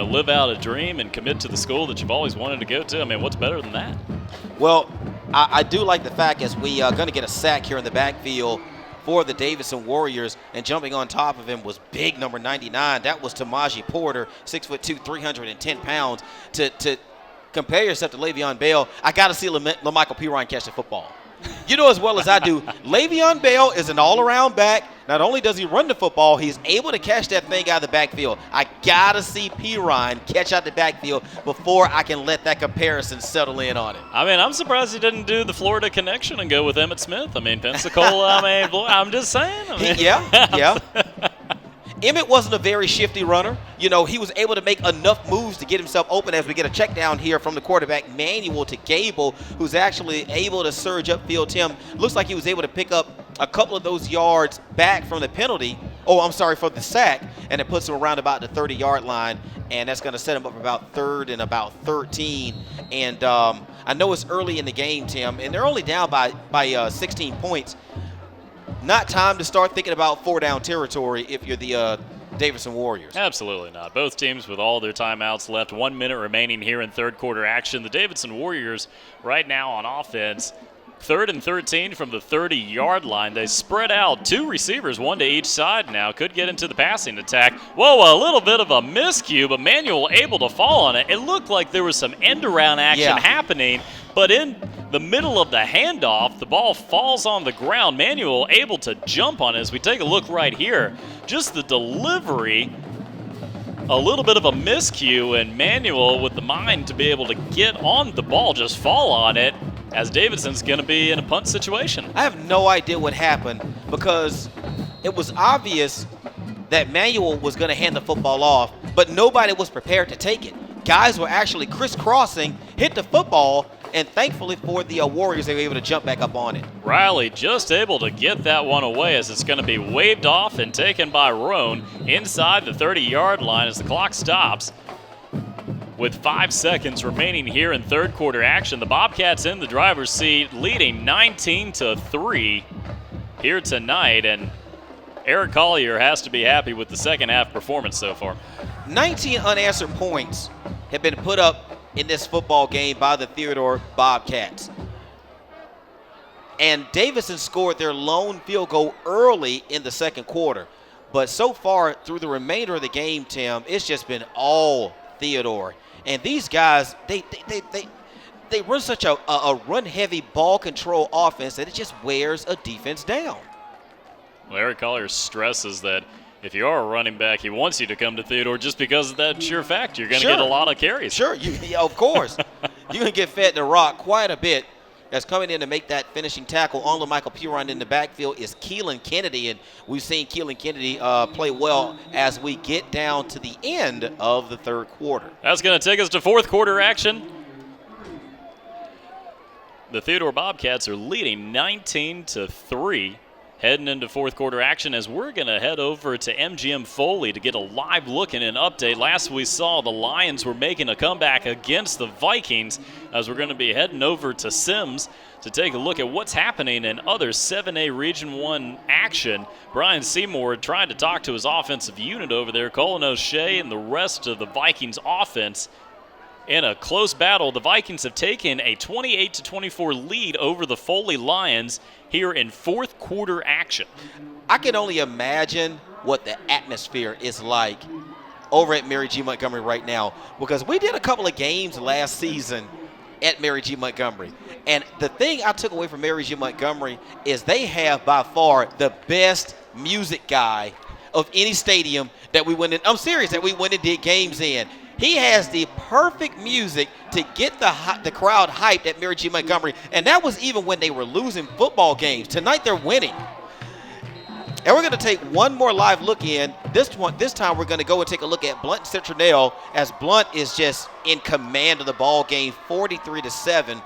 live out a dream and commit to the school that you've always wanted to go to. I mean, what's better than that? Well, I do like the fact as we are going to get a sack here in the backfield for the Davidson Warriors, and jumping on top of him was big number 99. That was Tamaji Porter, 6'2", 310 pounds. To compare yourself to Le'Veon Bell, I got to see LaMichael Pirine catch the football. You know as well as I do, Le'Veon Bell is an all-around back. Not only does he run the football, he's able to catch that thing out of the backfield. I got to see Pirine catch out the backfield before I can let that comparison settle in on it. I mean, I'm surprised he didn't do the Florida connection and go with Emmitt Smith. I mean, Pensacola, I'm just saying. Yeah. Emmitt wasn't a very shifty runner. You know, he was able to make enough moves to get himself open as we get a check down here from the quarterback, Manuel, to Gable, who's actually able to surge upfield. Tim, looks like he was able to pick up a couple of those yards back from the penalty. From the sack, and it puts him around about the 30-yard line, and that's going to set him up for about 3rd and about 13. And I know it's early in the game, Tim, and they're only down by 16 points. Not time to start thinking about 4-down territory if you're the Davidson Warriors. Absolutely not. Both teams with all their timeouts left. 1 minute remaining here in third quarter action. The Davidson Warriors right now on offense, 3rd and 13 from the 30-yard line. They spread out 2 receivers, 1 to each side now. Could get into the passing attack. Whoa, a little bit of a miscue, but Manuel able to fall on it. It looked like there was some end-around action happening, but in the middle of the handoff, the ball falls on the ground. Manuel able to jump on it. As we take a look right here, just the delivery, a little bit of a miscue, and Manuel with the mind to be able to get on the ball, just fall on it, as Davidson's going to be in a punt situation. I have no idea what happened because it was obvious that Manuel was going to hand the football off, but nobody was prepared to take it. Guys were actually crisscrossing, hit the football, and thankfully for the Warriors, they were able to jump back up on it. Riley just able to get that one away as it's going to be waved off and taken by Roan inside the 30-yard line as the clock stops. With 5 seconds remaining here in third quarter action, the Bobcats in the driver's seat leading 19-3 here tonight, and Eric Collier has to be happy with the second half performance so far. 19 unanswered points have been put up in this football game by the Theodore Bobcats. And Davidson scored their lone field goal early in the second quarter. But so far through the remainder of the game, Tim, it's just been all Theodore. And these guys, they run such a run-heavy ball control offense that it just wears a defense down. Well, Eric Collier stresses that if you are a running back, he wants you to come to Theodore just because of that sheer fact. You're going to get a lot of carries. Sure, of course. You're going to get fed the rock quite a bit. That's coming in to make that finishing tackle on LaMichael Pirine in the backfield is Keelan Kennedy, and we've seen Keelan Kennedy play well as we get down to the end of the third quarter. That's going to take us to fourth quarter action. The Theodore Bobcats are leading 19-3. Heading into fourth quarter action as we're going to head over to MGM Foley to get a live look and an update. Last we saw, the Lions were making a comeback against the Vikings, as we're going to be heading over to Sims to take a look at what's happening in other 7A Region 1 action. Brian Seymour tried to talk to his offensive unit over there, Colin O'Shea and the rest of the Vikings offense. In a close battle, the Vikings have taken a 28-24 lead over the Foley Lions here in fourth quarter action. I can only imagine what the atmosphere is like over at Mary G. Montgomery right now, because we did a couple of games last season at Mary G. Montgomery. And the thing I took away from Mary G. Montgomery is they have by far the best music guy of any stadium that we went in. I'm serious, that we went and did games in. He has the perfect music to get the crowd hyped at Mary G. Montgomery, and that was even when they were losing football games. Tonight they're winning. And we're going to take one more live look in. This time we're going to go and take a look at Blunt and Citronelle, as Blunt is just in command of the ball game, 43-7.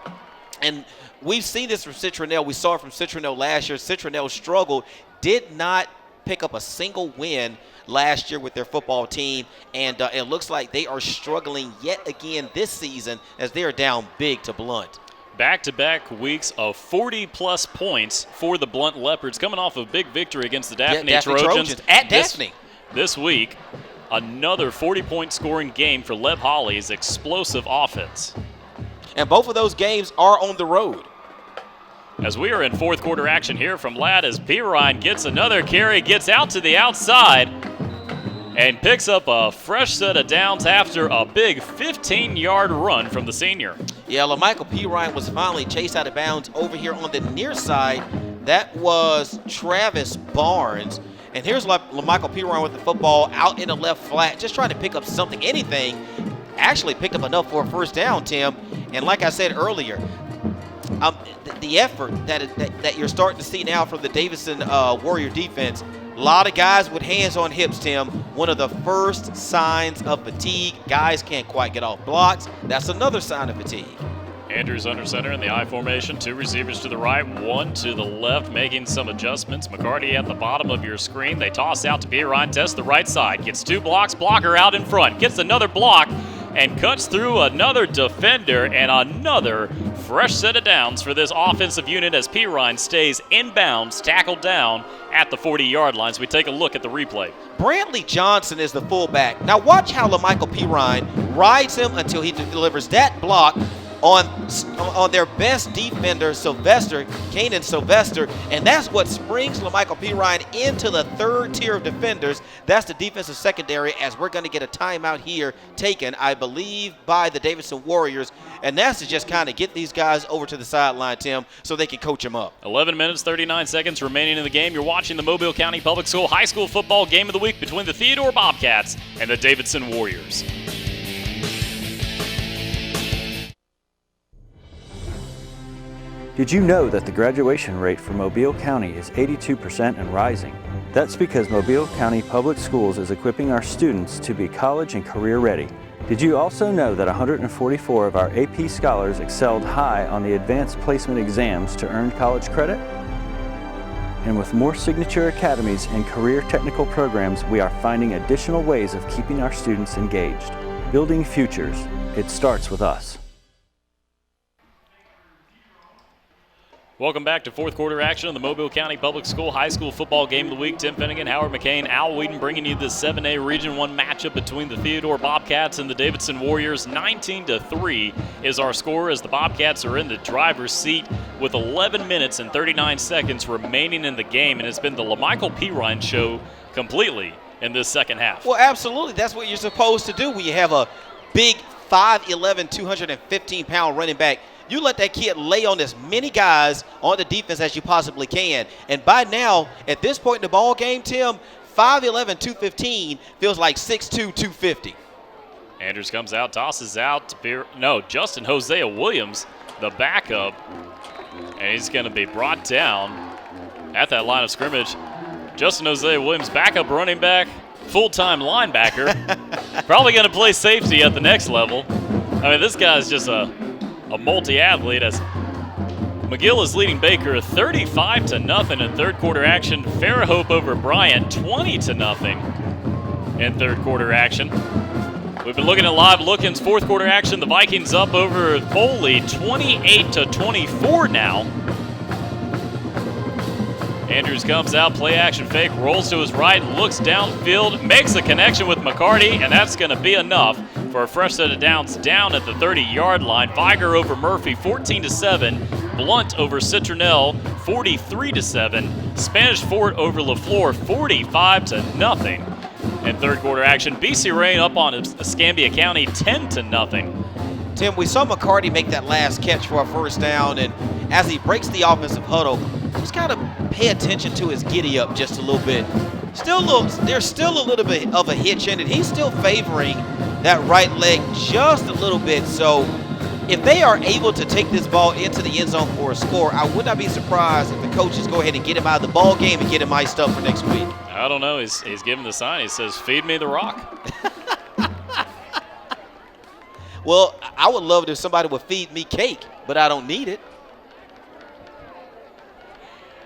And we've seen this from Citronelle. We saw it from Citronelle last year. Citronelle struggled, did not pick up a single win last year with their football team, and it looks like they are struggling yet again this season as they are down big to Blunt. Back-to-back weeks of 40-plus points for the Blunt Leopards, coming off a big victory against the Daphne Trojans. At Daphne. This week. another 40-point scoring game for Lev Holly's explosive offense. And both of those games are on the road. As we are in fourth quarter action here from Ladd, as Pirine gets another carry, gets out to the outside, and picks up a fresh set of downs after a big 15-yard run from the senior. Yeah, LaMichael Pirine was finally chased out of bounds over here on the near side. That was Travis Barnes. And here's LaMichael Pirine with the football out in the left flat, just trying to pick up something, anything. Actually picked up enough for a first down, Tim. And like I said earlier, the effort that you're starting to see now from the Davidson Warrior defense, a lot of guys with hands on hips, Tim. One of the first signs of fatigue. Guys can't quite get off blocks. That's another sign of fatigue. Andrews under center in the I formation. 2 receivers to the right, 1 to the left, making some adjustments. McCarty at the bottom of your screen. They toss out to Pirine, tests the right side. Gets 2 blocks, blocker out in front. Gets another block and cuts through another defender, and another fresh set of downs for this offensive unit as Pirine stays inbounds, tackled down at the 40-yard line. So we take a look at the replay. Brantley Johnson is the fullback. Now watch how LaMichael Pirine rides him until he delivers that block on their best defender, Kanan Sylvester, and that's what springs LaMichael Pirine into the third tier of defenders. That's the defensive secondary, as we're going to get a timeout here taken, I believe, by the Davidson Warriors, and that's to just kind of get these guys over to the sideline, Tim, so they can coach them up. 11 minutes, 39 seconds remaining in the game. You're watching the Mobile County Public School High School Football Game of the Week between the Theodore Bobcats and the Davidson Warriors. Did you know that the graduation rate for Mobile County is 82% and rising? That's because Mobile County Public Schools is equipping our students to be college and career ready. Did you also know that 144 of our AP scholars excelled high on the advanced placement exams to earn college credit? And with more signature academies and career technical programs, we are finding additional ways of keeping our students engaged. Building futures, it starts with us. Welcome back to fourth quarter action on the Mobile County Public School High School Football Game of the Week. Tim Finnegan, Howard McCain, Al Whedon bringing you this 7A Region 1 matchup between the Theodore Bobcats and the Davidson Warriors. 19-3 is our score as the Bobcats are in the driver's seat with 11 minutes and 39 seconds remaining in the game, and it's been the LaMichael Pirine show completely in this second half. Well, absolutely. That's what you're supposed to do when you have a big 5'11", 215-pound running back. You let that kid lay on as many guys on the defense as you possibly can. And by now, at this point in the ball game, Tim, 5'11", 215 feels like 6'2", 250. Andrews comes out, tosses out to Justin Hosea Williams, the backup. And he's going to be brought down at that line of scrimmage. Justin Hosea Williams, backup running back, full-time linebacker. Probably going to play safety at the next level. I mean, this guy's just a multi-athlete as McGill is leading Baker 35-0 in third quarter action. Fairhope over Bryant 20-0 in third quarter action. We've been looking at live look-ins, fourth quarter action. The Vikings up over Foley 28-24 now. Andrews comes out, play action fake, rolls to his right, looks downfield, makes a connection with McCarty, and that's going to be enough for a fresh set of downs down at the 30-yard line. Viger over Murphy 14-7, Blunt over Citronelle 43-7, Spanish Fort over LaFleur 45-0 in third quarter action. BC Rain up on Escambia County 10-0. Tim, we saw McCarty make that last catch for a first down, and as he breaks the offensive huddle, just kind of pay attention to his giddy up just a little bit. There's still a little bit of a hitch in it. He's still favoring that right leg just a little bit. So if they are able to take this ball into the end zone for a score, I would not be surprised if the coaches go ahead and get him out of the ball game and get him iced up for next week. I don't know. He's giving the sign. He says, "Feed me the rock." Well, I would love it if somebody would feed me cake, but I don't need it.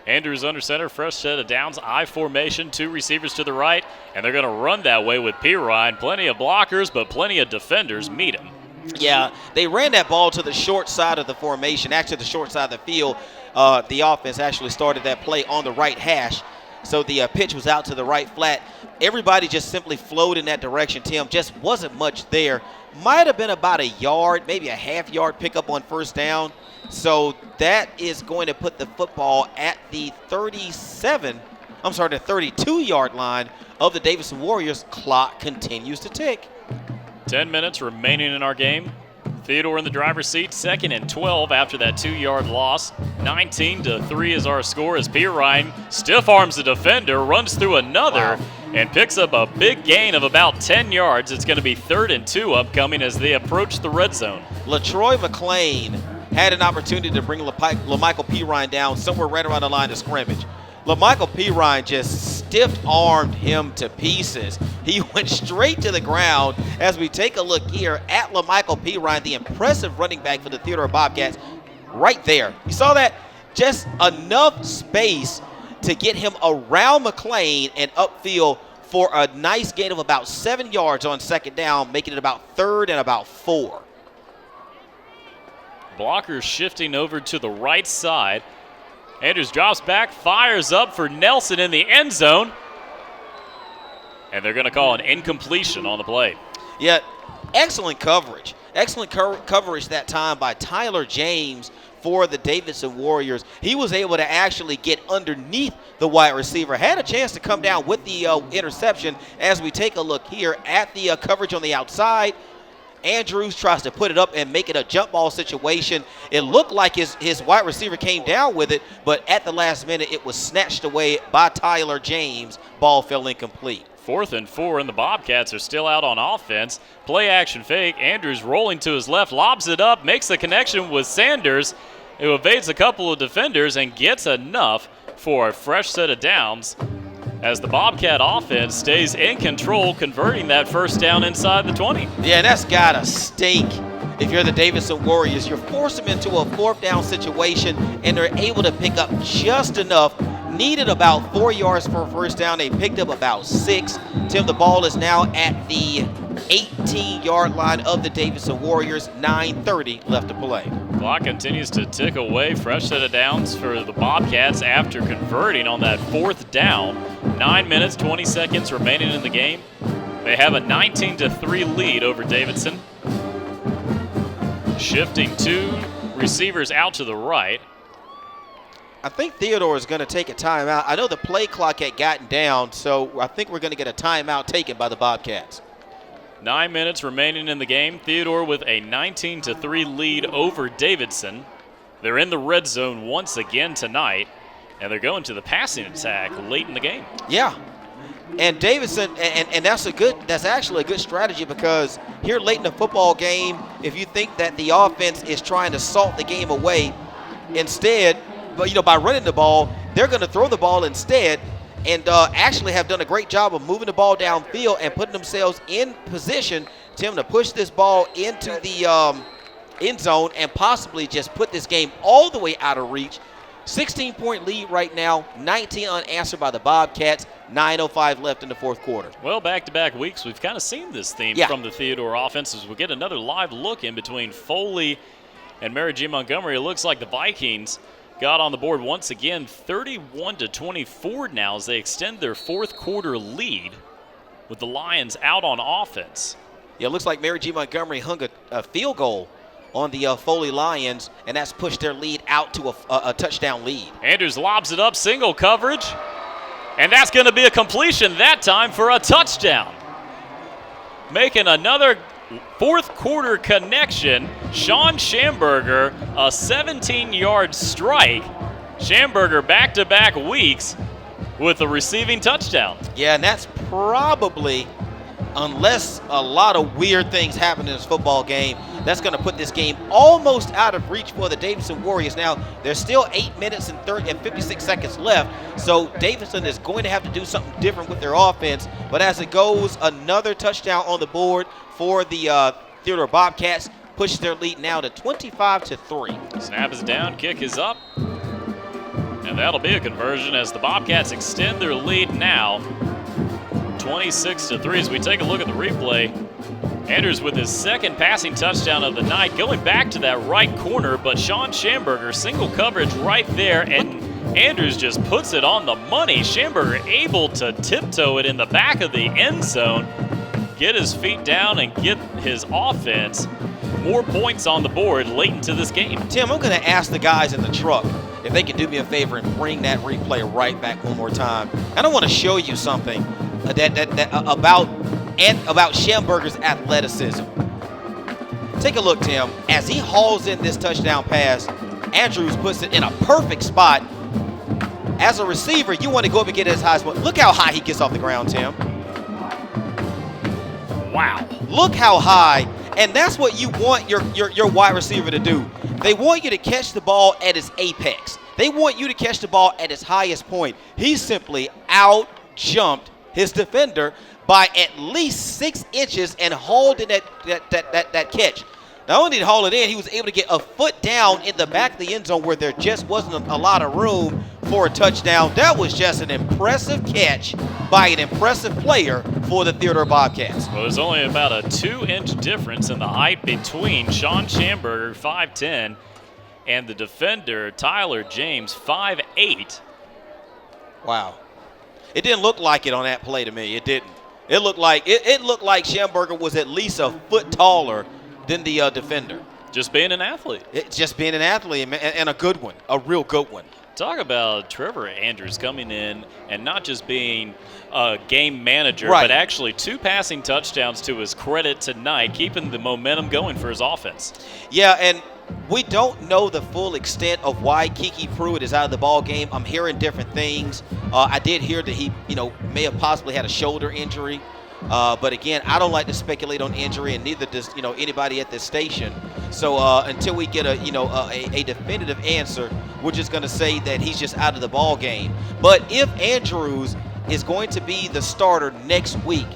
Andrews under center, fresh set of downs, I formation, 2 receivers to the right, and they're going to run that way with Pirine. Plenty of blockers, but plenty of defenders meet him. Yeah, they ran that ball to the short side of the formation, actually the short side of the field. The offense actually started that play on the right hash. So the pitch was out to the right flat. Everybody just simply flowed in that direction, Tim. Just wasn't much there. Might have been about a yard, maybe a half-yard pickup on first down. So that is going to put the football at the 32-yard line of the Davidson Warriors. Clock continues to tick. 10 minutes remaining in our game. Theodore in the driver's seat, 2nd and 12 after that 2-yard loss. 19-3 is our score as Pirine stiff arms the defender, runs through another, and picks up a big gain of about 10 yards. It's going to be 3rd and 2 upcoming as they approach the red zone. LaTroy McClain had an opportunity to bring LaMichael Pirine down somewhere right around the line of scrimmage. LaMichael Pirine just stiff-armed him to pieces. He went straight to the ground as we take a look here at LaMichael Pirine, the impressive running back for the Theodore Bobcats, right there. You saw that? Just enough space to get him around McClain and upfield for a nice gain of about 7 yards on 2nd down, making it about 3rd and about 4. Blockers shifting over to the right side. Andrews drops back, fires up for Nelson in the end zone. And they're going to call an incompletion on the play. Yeah, excellent coverage. Excellent coverage that time by Tyler James for the Davidson Warriors. He was able to actually get underneath the wide receiver. Had a chance to come down with the interception as we take a look here at the coverage on the outside. Andrews tries to put it up and make it a jump ball situation. It looked like his wide receiver came down with it, but at the last minute, it was snatched away by Tyler James. Ball fell incomplete. 4th and 4, and the Bobcats are still out on offense. Play action fake. Andrews rolling to his left, lobs it up, makes the connection with Sanders, who evades a couple of defenders and gets enough for a fresh set of downs as the Bobcat offense stays in control, converting that first down inside the 20. Yeah, and that's got to stink if you're the Davidson Warriors. You're forced them into a 4th down situation, and they're able to pick up just enough. Needed about 4 yards for a first down. They picked up about 6. Tim, the ball is now at the 18-yard line of the Davidson Warriors. 9:30 left to play. Clock continues to tick away. Fresh set of downs for the Bobcats after converting on that 4th down. 9 minutes, 20 seconds remaining in the game. They have a 19-3 lead over Davidson. Shifting 2 receivers out to the right. I think Theodore is going to take a timeout. I know the play clock had gotten down, so I think we're going to get a timeout taken by the Bobcats. 9 minutes remaining in the game. Theodore with a 19-3 lead over Davidson. They're in the red zone once again tonight, and they're going to the passing attack late in the game. Yeah, and Davidson, and that's actually a good strategy, because here late in the football game, if you think that the offense is trying to salt the game away, instead, but by running the ball, they're going to throw the ball instead, and actually have done a great job of moving the ball downfield and putting themselves in position, Tim, to push this ball into the end zone and possibly just put this game all the way out of reach. 16-point lead right now, 19 unanswered by the Bobcats, 9:05 left in the 4th quarter. Well, back-to-back weeks, we've kind of seen this theme from the Theodore offense as we get another live look in between Foley and Mary G. Montgomery. It looks like the Vikings got on the board once again, 31-24 now as they extend their 4th quarter lead with the Lions out on offense. Yeah, it looks like Mary G. Montgomery hung a field goal on the Foley Lions, and that's pushed their lead out to a touchdown lead. Andrews lobs it up, single coverage, and that's going to be a completion that time for a touchdown. Making another 4th quarter connection, Sean Schamberger, a 17-yard strike. Schamberger back-to-back weeks with a receiving touchdown. Yeah, and that's probably, unless a lot of weird things happen in this football game, that's going to put this game almost out of reach for the Davidson Warriors. Now, there's still 8 minutes and 56 seconds left, so Davidson is going to have to do something different with their offense. But as it goes, another touchdown on the board for the Theodore Bobcats, pushes their lead now to 25-3. Snap is down, kick is up, and that'll be a conversion as the Bobcats extend their lead now 26-3. As we take a look at the replay, Andrews with his 2nd passing touchdown of the night, going back to that right corner, but Sean Schamberger, single coverage right there, and Andrews just puts it on the money. Schamberger able to tiptoe it in the back of the end zone, get his feet down and get his offense more points on the board late into this game. Tim, I'm going to ask the guys in the truck if they can do me a favor and bring that replay right back one more time. And I want to show you something about Schamberger's athleticism. Take a look, Tim. As he hauls in this touchdown pass, Andrews puts it in a perfect spot. As a receiver, you want to go up and get his high spot. Look how high he gets off the ground, Tim. Wow. Look how high. And that's what you want your wide receiver to do. They want you to catch the ball at its apex. They want you to catch the ball at its highest point. He simply out-jumped his defender by at least 6 inches and hauled in that catch. Not only did he haul it in, he was able to get a foot down in the back of the end zone where there just wasn't a lot of room for a touchdown. That was just an impressive catch by an impressive player for the Theodore Bobcats. Well, there's only about a 2-inch difference in the height between Sean Schamberger, 5'10", and the defender, Tyler James, 5'8". Wow. It didn't look like it on that play to me. It didn't. It looked like Schamberger was at least a foot taller than the defender. Just being an athlete. Just being an athlete and a good one, a real good one. Talk about Trevor Andrews coming in and not just being a game manager, right, but actually 2 passing touchdowns to his credit tonight, keeping the momentum going for his offense. Yeah, and we don't know the full extent of why Keke Pruitt is out of the ball game. I'm hearing different things. I did hear that he, may have possibly had a shoulder injury. But again, I don't like to speculate on injury, and neither does anybody at this station. So until we get a definitive answer, we're just going to say that he's just out of the ball game. But if Andrews is going to be the starter next week,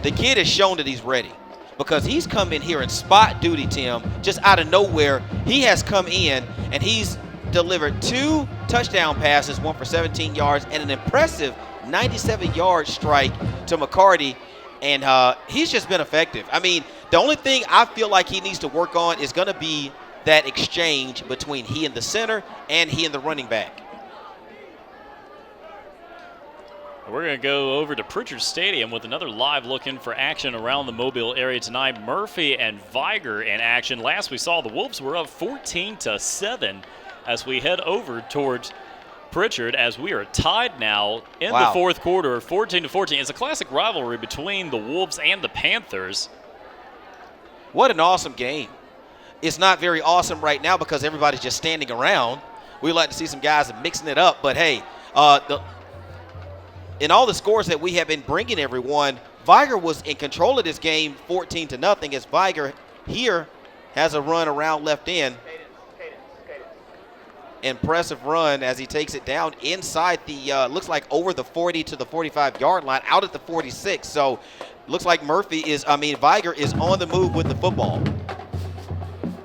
the kid has shown that he's ready, because he's come in here in spot duty, Tim, just out of nowhere. He has come in and he's delivered 2 touchdown passes, 1 for 17 yards, and an impressive 97-yard strike to McCarty. And he's just been effective. I mean, the only thing I feel like he needs to work on is going to be that exchange between he and the center and he and the running back. We're going to go over to Pritchard Stadium with another live look in for action around the Mobile area tonight. Murphy and Viger in action. Last we saw, the Wolves were up 14-7 as we head over towards Pritchard, as we are tied now in the fourth quarter, 14-14. It's a classic rivalry between the Wolves and the Panthers. What an awesome game. It's not very awesome right now because everybody's just standing around. We like to see some guys mixing it up, but hey, in all the scores that we have been bringing everyone, Viger was in control of this game 14-0, as Viger here has a run around left end. Impressive run as he takes it down inside the, looks like over the 40 to the 45-yard line, out at the 46. So looks like Viger is on the move with the football.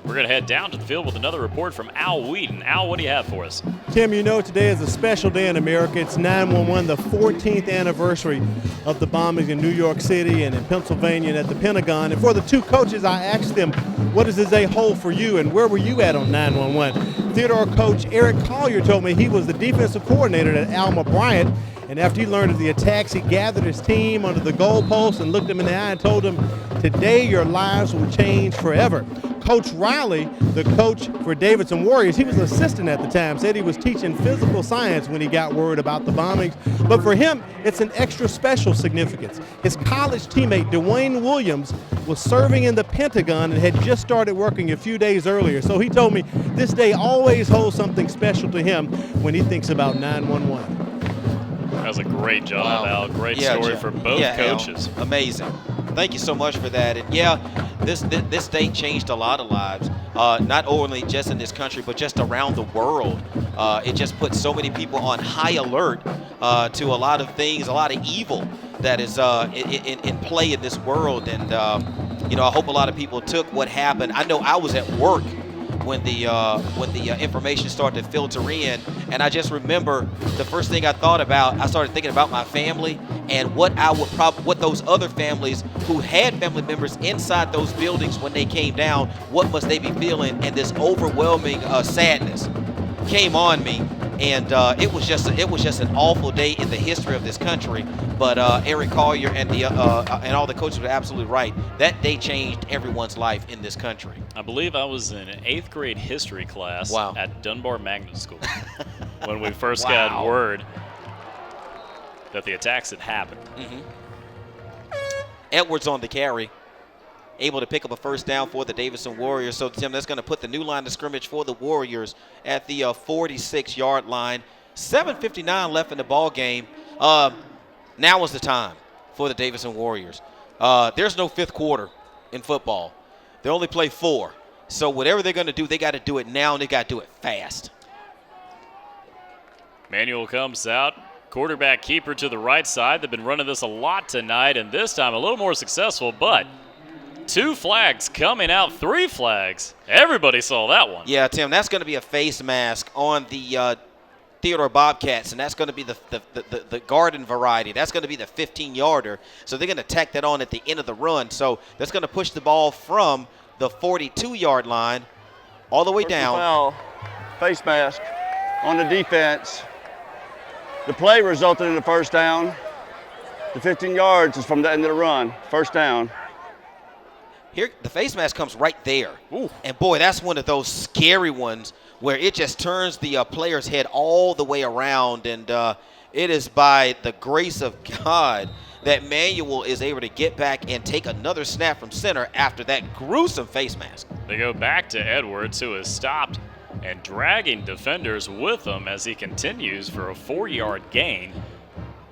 We're going to head down to the field with another report from Al Wheaton. Al, what do you have for us? Tim, today is a special day in America. It's 9/11, the 14th anniversary of the bombings in New York City and in Pennsylvania and at the Pentagon. And for the 2 coaches, I asked them, what does this day hold for you, and where were you at on 9/11? Theodore coach Eric Collier told me he was the defensive coordinator at Alma Bryant, and after he learned of the attacks, he gathered his team under the goalpost and looked them in the eye and told them, today your lives will change forever. Coach Riley, the coach for Davidson Warriors, he was an assistant at the time, said he was teaching physical science when he got word about the bombings. But for him, it's an extra special significance. His college teammate, Dwayne Williams, was serving in the Pentagon and had just started working a few days earlier. So he told me this day always holds something special to him when he thinks about 9/11. That was a great job, Al. Great story for both coaches. Al, amazing. Thank you so much for that. And this day changed a lot of lives, not only just in this country, but just around the world. It just put so many people on high alert to a lot of things, a lot of evil that is in play in this world. And, I hope a lot of people took what happened. I know I was at work when the information started to filter in, and I just remember the first thing I started thinking about my family and what those other families who had family members inside those buildings when they came down, what must they be feeling, and this overwhelming sadness came on me And it was just an awful day in the history of this country. But Eric Collier and all the coaches were absolutely right. That day changed everyone's life in this country. I believe I was in an 8th grade history class at Dunbar Magnet School when we first got word that the attacks had happened. Edwards on the carry, able to pick up a first down for the Davidson Warriors. So, Tim, that's going to put the new line of scrimmage for the Warriors at the 46-yard line. 7:59 left in the ball game. Now is the time for the Davidson Warriors. There's no 5th quarter in football. They only play 4. So whatever they're going to do, they got to do it now, and they got to do it fast. Manuel comes out. Quarterback keeper to the right side. They've been running this a lot tonight, and this time a little more successful, but 2 flags coming out, 3 flags. Everybody saw that one. Yeah, Tim, that's going to be a face mask on the Theodore Bobcats, and that's going to be the garden variety. That's going to be the 15-yarder. So they're going to tack that on at the end of the run. So that's going to push the ball from the 42-yard line all the way down. Foul, face mask on the defense. The play resulted in a first down. The 15 yards is from the end of the run. First down. Here, the face mask comes right there. Ooh. And, boy, that's one of those scary ones where it just turns the player's head all the way around. And it is by the grace of God that Manuel is able to get back and take another snap from center after that gruesome face mask. They go back to Edwards, who is stopped and dragging defenders with him as he continues for a 4-yard gain.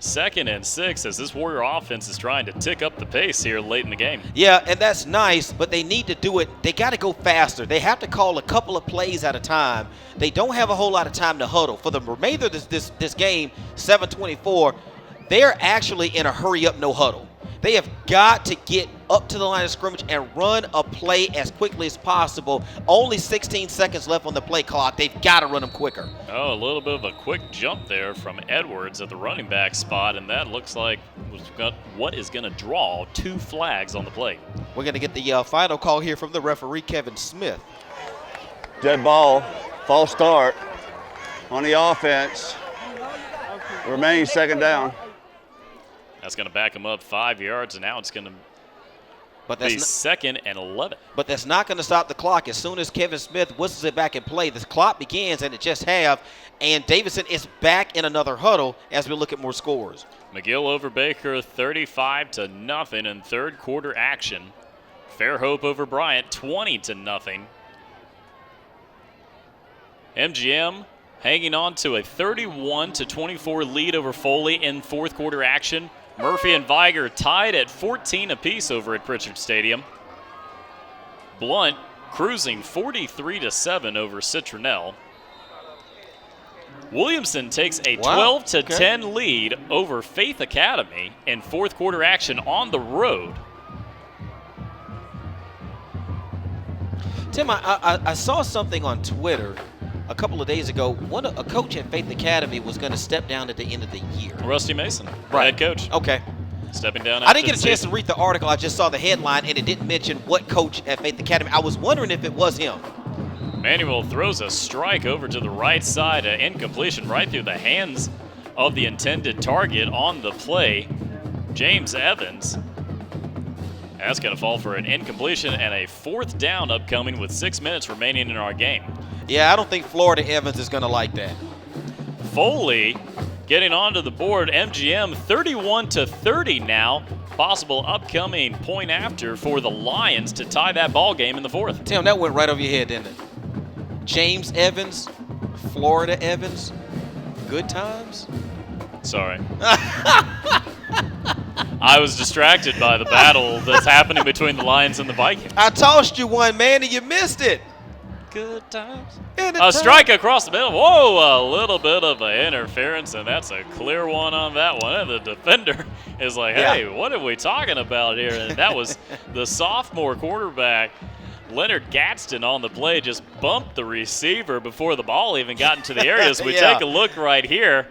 2nd and 6 as this Warrior offense is trying to tick up the pace here late in the game. Yeah, and that's nice, but they need to do it. They got to go faster. They have to call a couple of plays at a time. They don't have a whole lot of time to huddle. For the remainder of this game, 7:24, they're actually in a hurry-up, no huddle. They have got to get up to the line of scrimmage and run a play as quickly as possible. Only 16 seconds left on the play clock. They've got to run them quicker. Oh, a little bit of a quick jump there from Edwards at the running back spot, and that looks like what is going to draw 2 flags on the play. We're going to get the final call here from the referee, Kevin Smith. Dead ball, false start on the offense. Remaining 2nd down. That's going to back him up 5 yards, and now it's going to be 2nd and 11. But that's not going to stop the clock. As soon as Kevin Smith whistles it back in play, the clock begins, and it just have. And Davidson is back in another huddle as we look at more scores. McGill over Baker, 35-0 in 3rd quarter action. Fairhope over Bryant, 20-0. MGM hanging on to a 31-24 lead over Foley in 4th quarter action. Murphy and Viger tied at 14 apiece over at Pritchard Stadium. Blunt cruising 43-7 over Citronelle. Williamson takes a 12-10 lead over Faith Academy in 4th quarter action on the road. Tim, I saw something on Twitter a couple of days ago. A coach at Faith Academy was going to step down at the end of the year. Rusty Mason, head coach. Okay. Stepping down. I didn't get a chance to read the article. I just saw the headline, and it didn't mention what coach at Faith Academy. I was wondering if it was him. Manuel throws a strike over to the right side, an incompletion right through the hands of the intended target on the play, James Evans. That's going to fall for an incompletion and a 4th down upcoming with 6 minutes remaining in our game. Yeah, I don't think Florida Evans is going to like that. Foley getting onto the board. MGM 31-30 now. Possible upcoming point after for the Lions to tie that ball game in the 4th. Tim, that went right over your head, didn't it? James Evans, Florida Evans, good times? Sorry. I was distracted by the battle that's happening between the Lions and the Vikings. I tossed you one, man, and you missed it. Good times. A strike across the middle. Whoa, a little bit of an interference, and that's a clear one on that one. And the defender is like, hey, what are we talking about here? And that was the sophomore quarterback, Leonard Gadsden, on the play, just bumped the receiver before the ball even got into the areas. We take a look right here.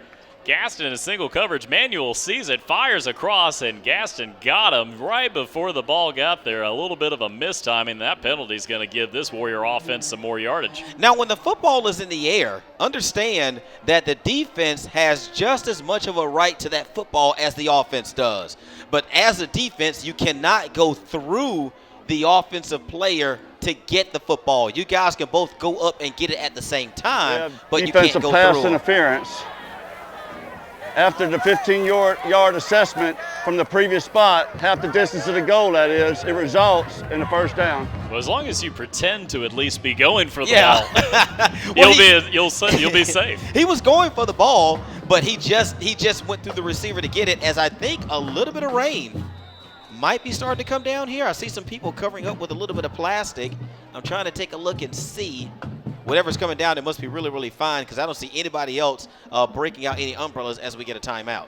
Gaston in a single coverage. Manuel sees it, fires across, and Gaston got him right before the ball got there. A little bit of a mistiming. That penalty is going to give this Warrior offense some more yardage. Now, when the football is in the air, understand that the defense has just as much of a right to that football as the offense does. But as a defense, you cannot go through the offensive player to get the football. You guys can both go up and get it at the same time, but you can't go through. Defensive pass interference. After the 15-yard assessment from the previous spot, half the distance of the goal, that is, it results in a first down. Well, as long as you pretend to at least be going for the ball, Well, you'll be safe. He was going for the ball, but he just went through the receiver to get it, as I think a little bit of rain might be starting to come down here. I see some people covering up with a little bit of plastic. I'm trying to take a look and see. Whatever's coming down, it must be really, really fine, because I don't see anybody else breaking out any umbrellas as we get a timeout.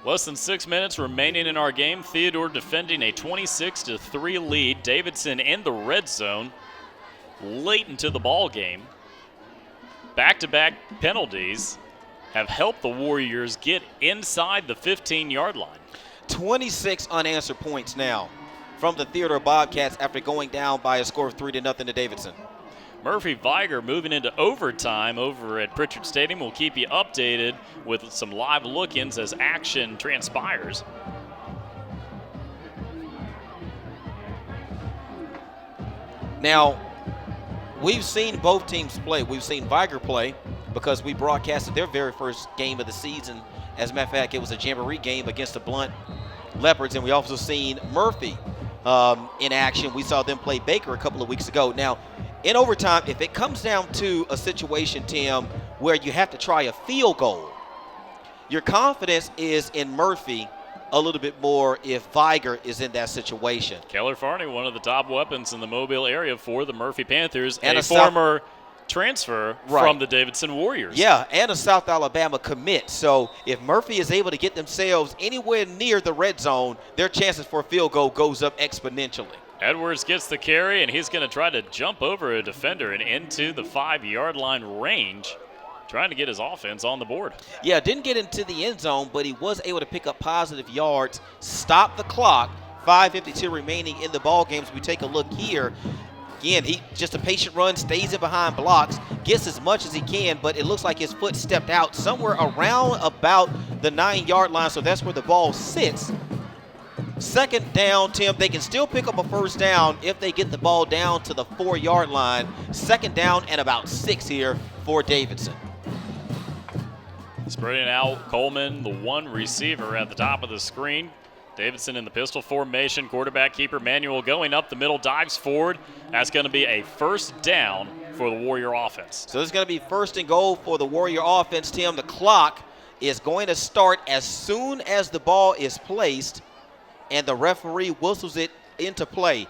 Less than 6 minutes remaining in our game. Theodore defending a 26-3 lead. Davidson in the red zone late into the ball game. Back-to-back penalties have helped the Warriors get inside the 15-yard line. 26 unanswered points now from the Theodore Bobcats after going down by a score of 3-0 to Davidson. Murphy Viger moving into overtime over at Pritchard Stadium. We'll keep you updated with some live look-ins as action transpires. Now, we've seen both teams play. We've seen Viger play because we broadcasted their very first game of the season. As a matter of fact, it was a jamboree game against the Blunt Leopards, and we also seen Murphy in action. We saw them play Baker a couple of weeks ago. Now, in overtime, if it comes down to a situation, Tim, where you have to try a field goal, your confidence is in Murphy a little bit more if Viger is in that situation. Keller Farney, one of the top weapons in the Mobile area for the Murphy Panthers, and a former transfer from the Davidson Warriors. Yeah, and a South Alabama commit. So if Murphy is able to get themselves anywhere near the red zone, their chances for a field goal goes up exponentially. Edwards gets the carry, and he's going to try to jump over a defender and into the 5-yard line range, trying to get his offense on the board. Yeah, didn't get into the end zone, but he was able to pick up positive yards, stop the clock. 5:52 remaining in the ball game. As we take a look here, again, he just a patient run, stays in behind blocks, gets as much as he can, but it looks like his foot stepped out somewhere around about the 9-yard line, so that's where the ball sits. Second down, Tim, they can still pick up a first down if they get the ball down to the 4-yard line. Second down and about 6 here for Davidson. Spreading out Coleman, the one receiver at the top of the screen. Davidson in the pistol formation, quarterback keeper Manuel going up the middle, dives forward. That's going to be a first down for the Warrior offense. So this is going to be first and goal for the Warrior offense, Tim. The clock is going to start as soon as the ball is placed and the referee whistles it into play.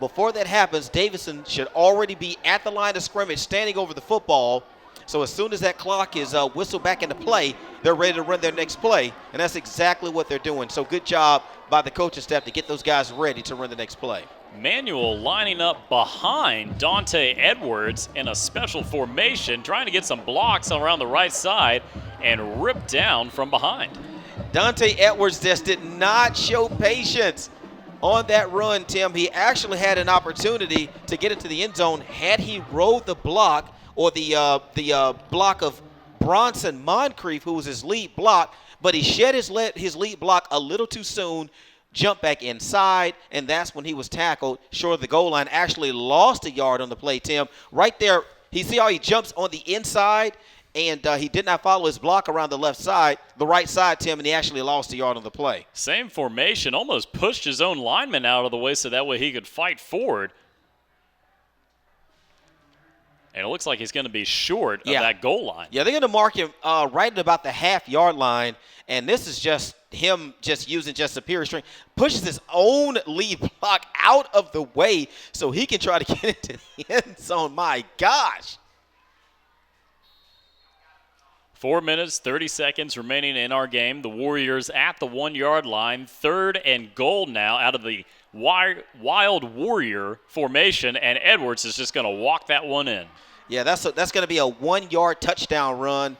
Before that happens, Davidson should already be at the line of scrimmage standing over the football. So as soon as that clock is whistled back into play, they're ready to run their next play, and that's exactly what they're doing. So good job by the coaching staff to get those guys ready to run the next play. Manuel lining up behind Dante Edwards in a special formation, trying to get some blocks around the right side and rip down from behind. Dante Edwards just did not show patience on that run, Tim. He actually had an opportunity to get into the end zone had he rolled the block or the block of Bronson Moncrief, who was his lead block, but he shed his lead block a little too soon, jumped back inside, and that's when he was tackled short of the goal line. Actually lost a yard on the play, Tim. Right there, you see how he jumps on the inside, and he did not follow his block around the right side, Tim, and he actually lost a yard on the play. Same formation, almost pushed his own lineman out of the way so that way he could fight forward. And it looks like he's going to be short of that goal line. Yeah, they're going to mark him right at about the half-yard line, and this is just him just using just superior strength. Pushes his own lead block out of the way so he can try to get into the end zone. My gosh. 4 minutes, 30 seconds remaining in our game. The Warriors at the 1-yard line. 3rd and goal now out of the Wild Warrior formation, and Edwards is just going to walk that one in. Yeah, that's going to be a 1-yard touchdown run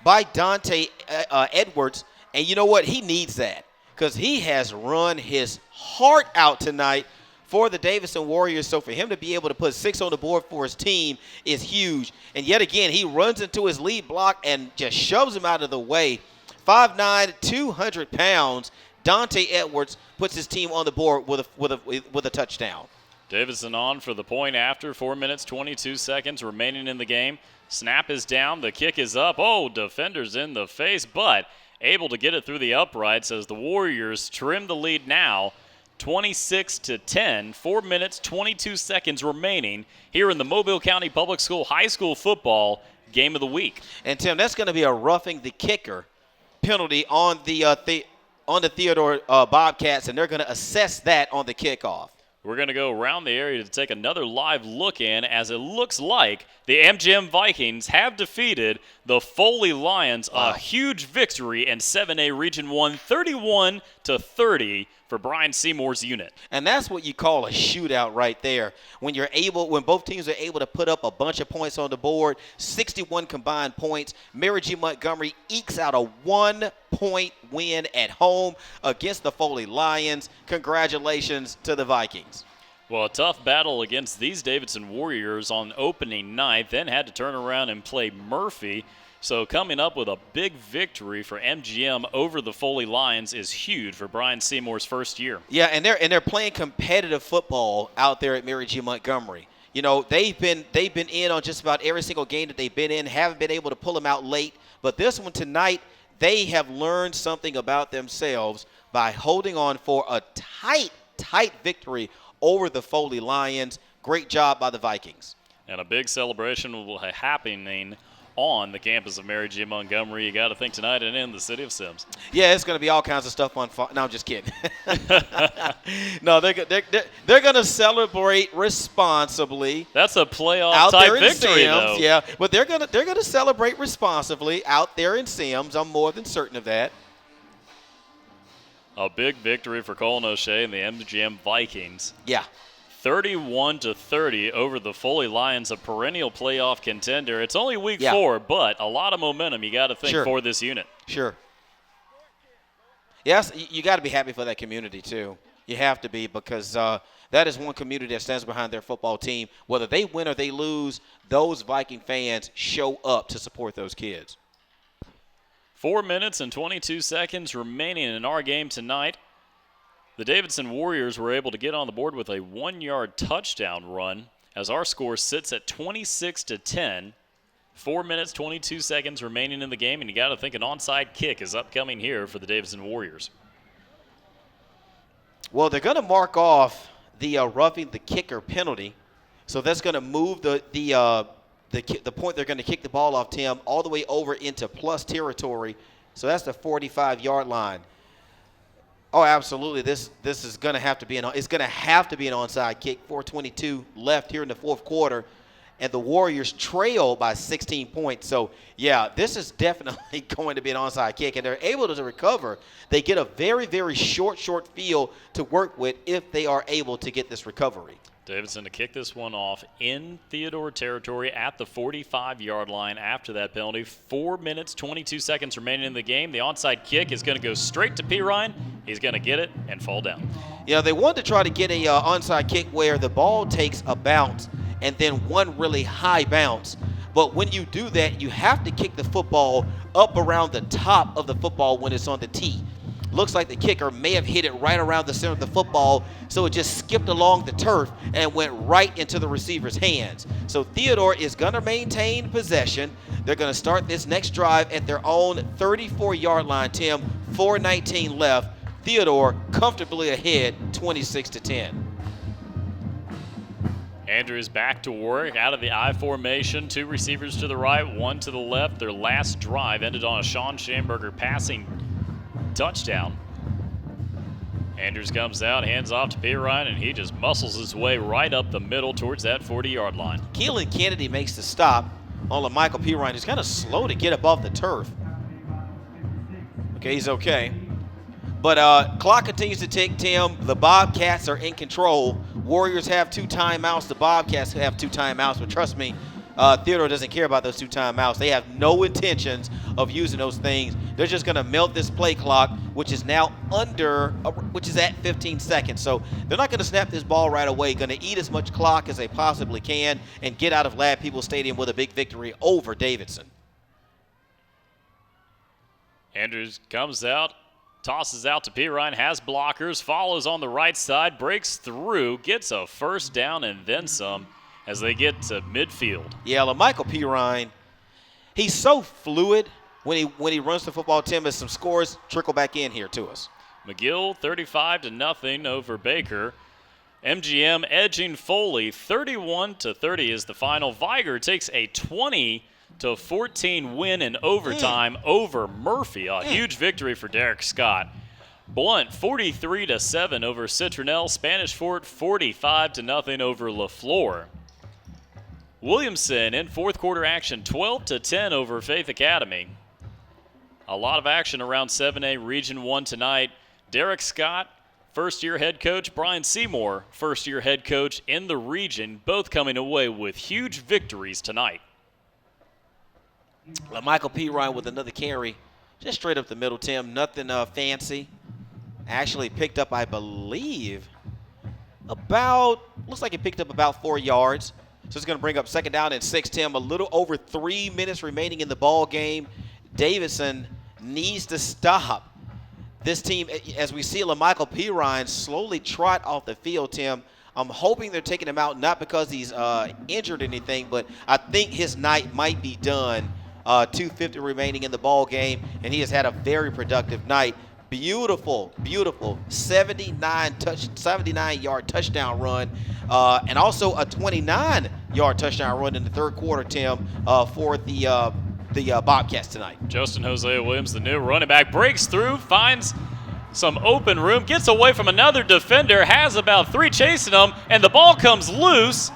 by Dante Edwards. And you know what? He needs that because he has run his heart out tonight for the Davidson Warriors. So for him to be able to put 6 on the board for his team is huge. And yet again, he runs into his lead block and just shoves him out of the way. 5'9", 200 pounds. Dante Edwards puts his team on the board with a touchdown. Davidson on for the point after. 4 minutes, 22 seconds remaining in the game. Snap is down. The kick is up. Oh, defender's in the face, but able to get it through the uprights as the Warriors trim the lead now. 26-10, 4 minutes, 22 seconds remaining here in the Mobile County Public School High School Football Game of the Week. And, Tim, that's going to be a roughing the kicker penalty on the Theodore Bobcats, and they're going to assess that on the kickoff. We're going to go around the area to take another live look in as it looks like the MGM Vikings have defeated the Foley Lions. Wow. A huge victory in 7A Region 1, 31-30 for Brian Seymour's unit. And that's what you call a shootout right there. When both teams are able to put up a bunch of points on the board, 61 combined points. Mary G. Montgomery ekes out a 1-point win at home against the Foley Lions. Congratulations to the Vikings. Well, a tough battle against these Davidson Warriors on opening night, then had to turn around and play Murphy. So coming up with a big victory for MGM over the Foley Lions is huge for Brian Seymour's first year. Yeah, and they're playing competitive football out there at Mary G. Montgomery. You know, they've been in on just about every single game that they've been in, haven't been able to pull them out late. But this one tonight, they have learned something about themselves by holding on for a tight victory over the Foley Lions. Great job by the Vikings. And a big celebration will be happening on the campus of Mary G. Montgomery. You got to think tonight and in the city of Sims. Yeah, it's going to be all kinds of stuff on fire. No, I'm just kidding. No, they're going to celebrate responsibly. That's a playoff type victory, Sims, though. Yeah, but they're going to celebrate responsibly out there in Sims. I'm more than certain of that. A big victory for Colin O'Shea and the MGM Vikings. Yeah. 31-30 over the Foley Lions, a perennial playoff contender. It's only week 4, but a lot of momentum you got to think for this unit. Sure. Yes, you got to be happy for that community too. You have to be because that is one community that stands behind their football team. Whether they win or they lose, those Viking fans show up to support those kids. 4 minutes and 22 seconds remaining in our game tonight. The Davidson Warriors were able to get on the board with a 1-yard touchdown run as our score sits at 26-10. 4 minutes, 22 seconds remaining in the game, and you got to think an onside kick is upcoming here for the Davidson Warriors. Well, they're going to mark off the roughing the kicker penalty, so that's going to move the point they're going to kick the ball off, Tim, all the way over into plus territory. So that's the 45-yard line. Oh, absolutely. This is going to have to be an onside kick. 4:22 left here in the fourth quarter, and the Warriors trail by 16 points. So, yeah, this is definitely going to be an onside kick, and they're able to recover. They get a very, very short field to work with if they are able to get this recovery. Davidson to kick this one off in Theodore territory at the 45-yard line after that penalty. 4 minutes, 22 seconds remaining in the game. The onside kick is going to go straight to P. Ryan. He's going to get it and fall down. Yeah, they wanted to try to get a onside kick where the ball takes a bounce and then one really high bounce. But when you do that, you have to kick the football up around the top of the football when it's on the tee. Looks like the kicker may have hit it right around the center of the football, so it just skipped along the turf and went right into the receiver's hands. So Theodore is going to maintain possession. They're going to start this next drive at their own 34-yard line, Tim. 4:19 left. Theodore comfortably ahead, 26-10. Andrews back to work out of the I formation. 2 receivers to the right, 1 to the left. Their last drive ended on a Sean Schamberger passing touchdown. Andrews comes out, hands off to P. Ryan, and he just muscles his way right up the middle towards that 40-yard line. Keelan Kennedy makes the stop on Michael P. Ryan. He's kind of slow to get above the turf. Okay, he's okay. But clock continues to tick, Tim. The Bobcats are in control. Warriors have 2 timeouts. The Bobcats have 2 timeouts. But trust me, Theodore doesn't care about those 2 timeouts. They have no intentions of using those things. They're just going to melt this play clock, which is now which is at 15 seconds. So they're not going to snap this ball right away. Going to eat as much clock as they possibly can and get out of Lad People Stadium with a big victory over Davidson. Andrews comes out, tosses out to Pirine, has blockers, follows on the right side, breaks through, gets a first down and then some as they get to midfield. Yeah, LaMichael Pirine, he's so fluid when he runs the football, Tim, as some scores trickle back in here to us. McGill 35-0 over Baker. MGM edging Foley 31-30 is the final. Viger takes a 20-14 win in overtime over Murphy. A huge victory for Derek Scott. Blunt 43-7 over Citronelle. Spanish Fort 45-0 over LaFleur. Williamson in fourth quarter action 12-10 over Faith Academy. A lot of action around 7A Region 1 tonight. Derek Scott, first-year head coach. Brian Seymour, first-year head coach in the region, both coming away with huge victories tonight. LaMichael Pirine with another carry, just straight up the middle, Tim. Nothing fancy. Actually picked up, I believe, looks like he picked up about 4 yards. So it's going to bring up 2nd down and 6, Tim. A little over 3 minutes remaining in the ball game. Davidson needs to stop this team as we see LaMichael Pirine slowly trot off the field, Tim. I'm hoping they're taking him out not because he's injured or anything, but I think his night might be done. 2:50 remaining in the ball game, and he has had a very productive night. Beautiful 79-yard touchdown run, and also a 29-yard touchdown run in the third quarter, Tim, for the Bobcats tonight. Justin Hosea Williams, the new running back, breaks through, finds some open room, gets away from another defender, has about 3 chasing him, and the ball comes loose,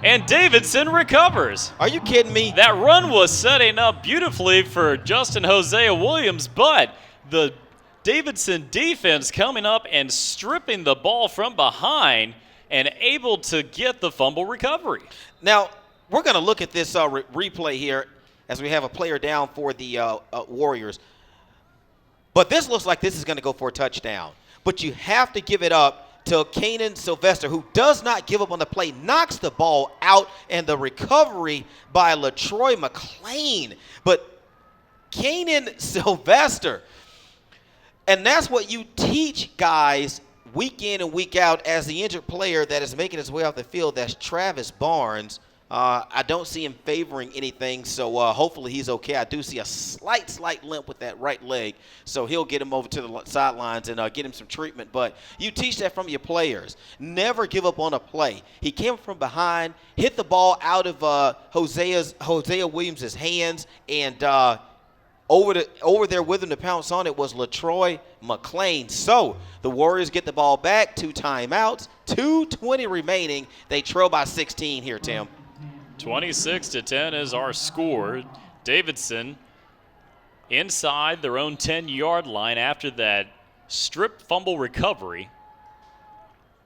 and Davidson recovers. Are you kidding me? That run was setting up beautifully for Justin Hosea Williams, but the Davidson defense coming up and stripping the ball from behind and able to get the fumble recovery. Now, we're going to look at this replay here as we have a player down for the Warriors. But this looks like this is going to go for a touchdown. But you have to give it up to Kanan Sylvester, who does not give up on the play, knocks the ball out, and the recovery by LaTroy McClain. But Kanan Sylvester, and that's what you teach guys week in and week out as the injured player that is making his way off the field. That's Travis Barnes. I don't see him favoring anything, so hopefully he's okay. I do see a slight limp with that right leg, so he'll get him over to the sidelines and get him some treatment. But you teach that from your players. Never give up on a play. He came from behind, hit the ball out of Hosea Williams' hands, and over there with him to pounce on it was LaTroy McClain. So the Warriors get the ball back, 2 timeouts, 2:20 remaining. They trail by 16 here, Tim. 26-10 is our score. Davidson inside their own 10-yard line after that strip fumble recovery.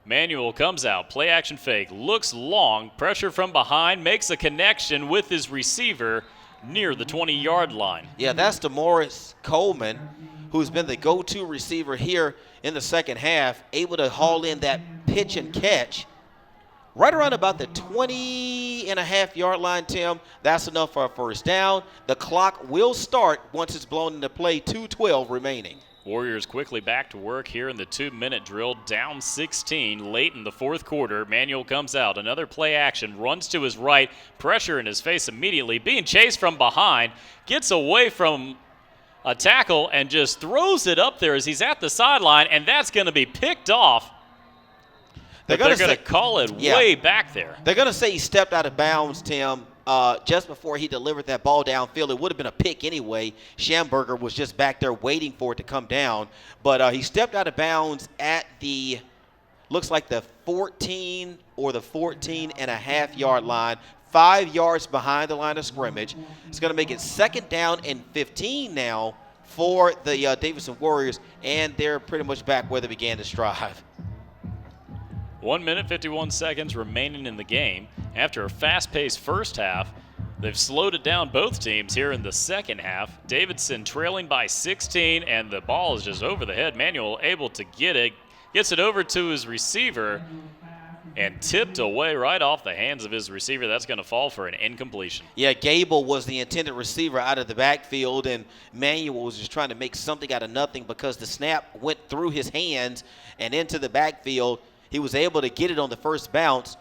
Manuel comes out, play action fake, looks long, pressure from behind, makes a connection with his receiver near the 20-yard line. Yeah, that's DeMorris Coleman, who's been the go-to receiver here in the second half, able to haul in that pitch and catch right around about the 20.5-yard line, Tim. That's enough for a first down. The clock will start once it's blown into play, 2:12 remaining. Warriors quickly back to work here in the 2-minute drill, down 16 late in the fourth quarter. Manuel comes out, another play action, runs to his right, pressure in his face immediately, being chased from behind, gets away from a tackle and just throws it up there as he's at the sideline, and that's going to be picked off. They're going to call it way back there. They're going to say he stepped out of bounds, Tim, just before he delivered that ball downfield. It would have been a pick anyway. Schamberger was just back there waiting for it to come down. But he stepped out of bounds at the, looks like the 14 or the 14.5-yard line, 5 yards behind the line of scrimmage. It's going to make it 2nd down and 15 now for the Davidson Warriors, and they're pretty much back where they began this drive. 1 minute, 51 seconds remaining in the game. After a fast-paced first half, They've slowed it down, both teams, here in the second half. Davidson trailing by 16, and the ball is just over the head. Manuel able to get it, gets it over to his receiver, and tipped away right off the hands of his receiver. That's going to fall for an incompletion. Yeah, Gable was the intended receiver out of the backfield, and Manuel was just trying to make something out of nothing because the snap went through his hands and into the backfield. He was able to get it on the first bounce,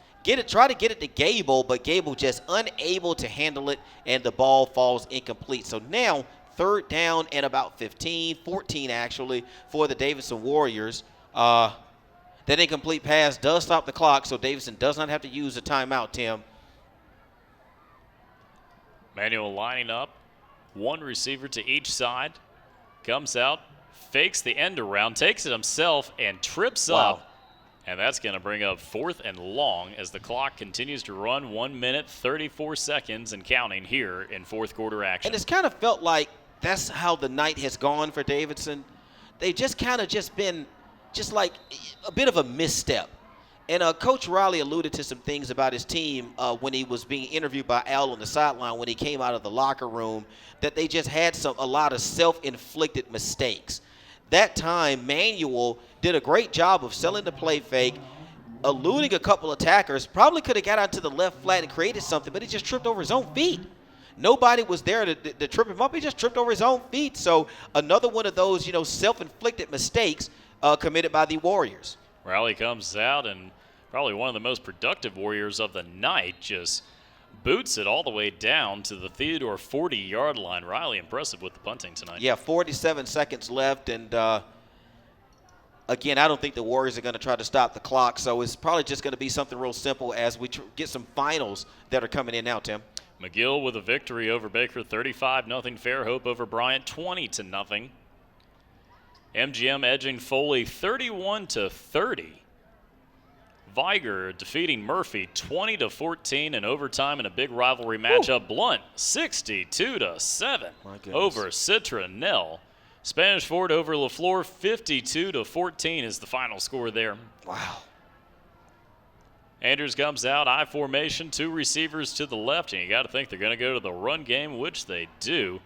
try to get it to Gable, but Gable just unable to handle it, and the ball falls incomplete. So now, third down and about 14 actually, for the Davidson Warriors. That incomplete pass does stop the clock, so Davidson does not have to use a timeout, Tim. Manuel lining up, one receiver to each side, comes out, fakes the end around, takes it himself, and trips up. And that's going to bring up 4th and long as the clock continues to run. 1 minute, 34 seconds and counting here in fourth quarter action. And it's kind of felt like that's how the night has gone for Davidson. They've just kind of been like a bit of a misstep. And Coach Riley alluded to some things about his team when he was being interviewed by Al on the sideline when he came out of the locker room, that they just had a lot of self-inflicted mistakes. That time, Manuel did a great job of selling the play fake, eluding a couple attackers, probably could have got out to the left flat and created something, but he just tripped over his own feet. Nobody was there to trip him up. He just tripped over his own feet. So another one of those, self-inflicted mistakes committed by the Warriors. Riley comes out, and probably one of the most productive Warriors of the night just boots it all the way down to the Theodore 40-yard line. Riley impressive with the punting tonight. Yeah, 47 seconds left, and again, I don't think the Warriors are going to try to stop the clock, so it's probably just going to be something real simple as we get some finals that are coming in now, Tim. McGill with a victory over Baker, 35-0. Fairhope over Bryant, 20-0. MGM edging Foley, 31-30. Viger defeating Murphy 20-14 in overtime in a big rivalry matchup. Blunt 62-7 over Citronelle. Spanish Fort over LaFleur 52-14 is the final score there. Wow. Andrews comes out, I formation, 2 receivers to the left, and you got to think they're going to go to the run game, which they do.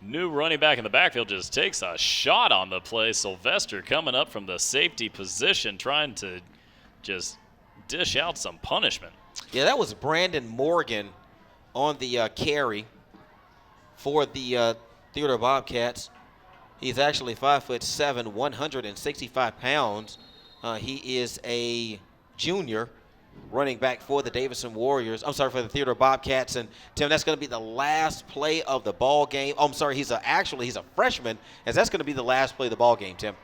New running back in the backfield just takes a shot on the play. Sylvester coming up from the safety position, trying to just dish out some punishment. Yeah, that was Brandon Morgan on the carry for the Theodore Bobcats. He's actually 5'7", 165 pounds. He is a junior running back for the Davidson Warriors. I'm sorry, for the Theodore Bobcats. And Tim, that's going to be the last play of the ball game. Oh, I'm sorry, he's a freshman, as that's going to be the last play of the ball game, Tim.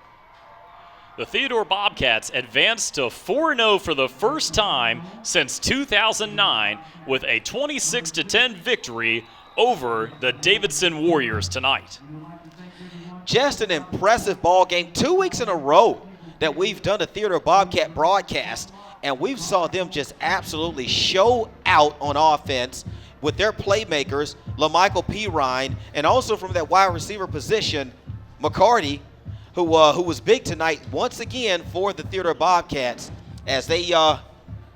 The Theodore Bobcats advanced to 4-0 for the first time since 2009 with a 26-10 victory over the Davidson Warriors tonight. Just an impressive ball game. 2 weeks in a row that we've done a Theodore Bobcat broadcast, and we saw them just absolutely show out on offense with their playmakers, LaMichael Pirine, and also from that wide receiver position, McCarty, who was big tonight once again for the Theodore Bobcats as they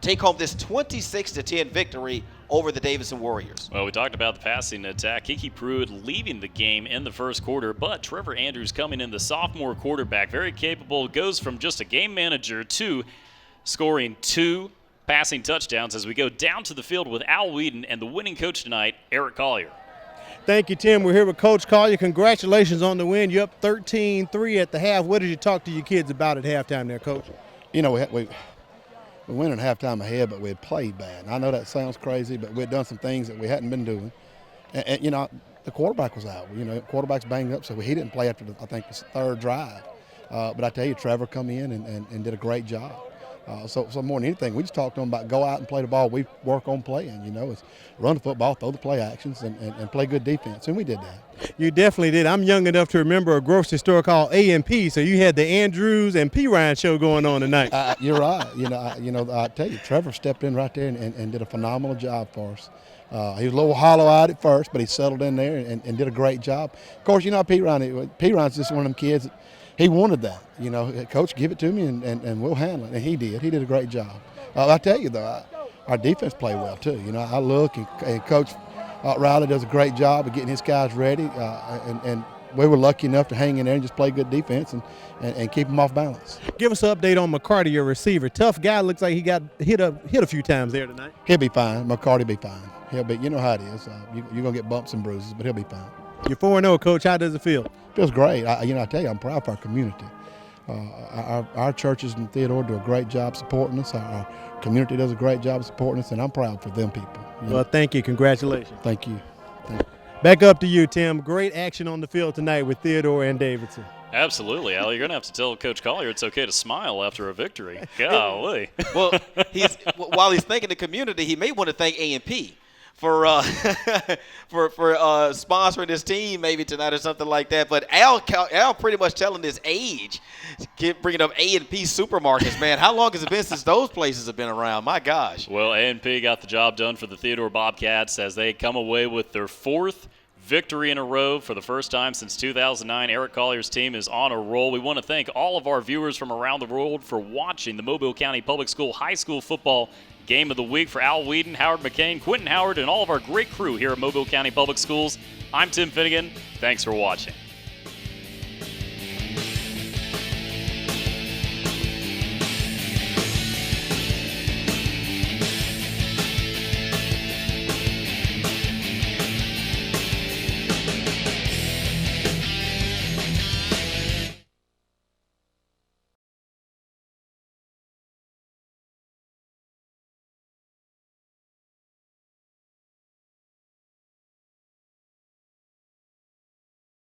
take home this 26-10 victory over the Davidson Warriors. Well, we talked about the passing attack. Kiki Pruitt leaving the game in the first quarter, but Trevor Andrews coming in, the sophomore quarterback, very capable, goes from just a game manager to scoring 2 passing touchdowns as we go down to the field with Al Whedon and the winning coach tonight, Eric Collier. Thank you, Tim. We're here with Coach Collier. Congratulations on the win. You're up 13-3 at the half. What did you talk to your kids about at halftime there, Coach? You know, we went at halftime ahead, but we had played bad. And I know that sounds crazy, but we had done some things that we hadn't been doing. And you know, the quarterback was out. You know, quarterback's banged up, so he didn't play after, I think, the third drive. But I tell you, Trevor come in and did a great job. So more than anything, we just talked to them about go out and play the ball. We work on playing, you know. It's run the football, throw the play actions, and play good defense, and we did that. You definitely did. I'm young enough to remember a grocery store called A&P, so you had the Andrews and P. Ryan show going on tonight. You're right. I tell you, Trevor stepped in right there and did a phenomenal job for us. He was a little hollow-eyed at first, but he settled in there and did a great job. Of course, you know, P. Ryan's just one of them kids that, he wanted that, you know. Coach, give it to me and we'll handle it. And he did. He did a great job. I tell you, though, our defense played well, too. You know, I look and Coach Riley does a great job of getting his guys ready, and we were lucky enough to hang in there and just play good defense and keep them off balance. Give us an update on McCarty, your receiver. Tough guy. Looks like he got hit a few times there tonight. He'll be fine. McCarty will be fine. He'll be. You know how it is. You're gonna get bumps and bruises, but he'll be fine. You're 4-0, Coach. How does it feel? Feels great. I tell you, I'm proud of our community. Our churches in Theodore do a great job supporting us. Our community does a great job supporting us, and I'm proud for them people. Well, thank you. Congratulations. Thank you. Back up to you, Tim. Great action on the field tonight with Theodore and Davidson. Absolutely, Al. You're going to have to tell Coach Collier it's okay to smile after a victory. Golly. Well, while he's thanking the community, he may want to thank A&P for sponsoring his team maybe tonight or something like that. But Al pretty much telling his age, bringing up A&P supermarkets, man. How long has it been since those places have been around? My gosh. Well, A&P got the job done for the Theodore Bobcats as they come away with their 4th victory in a row for the first time since 2009. Eric Collier's team is on a roll. We want to thank all of our viewers from around the world for watching the Mobile County Public School High School Football Game of the Week. For Al Whedon, Howard McCain, Quentin Howard, and all of our great crew here at Mobile County Public Schools, I'm Tim Finnegan. Thanks for watching.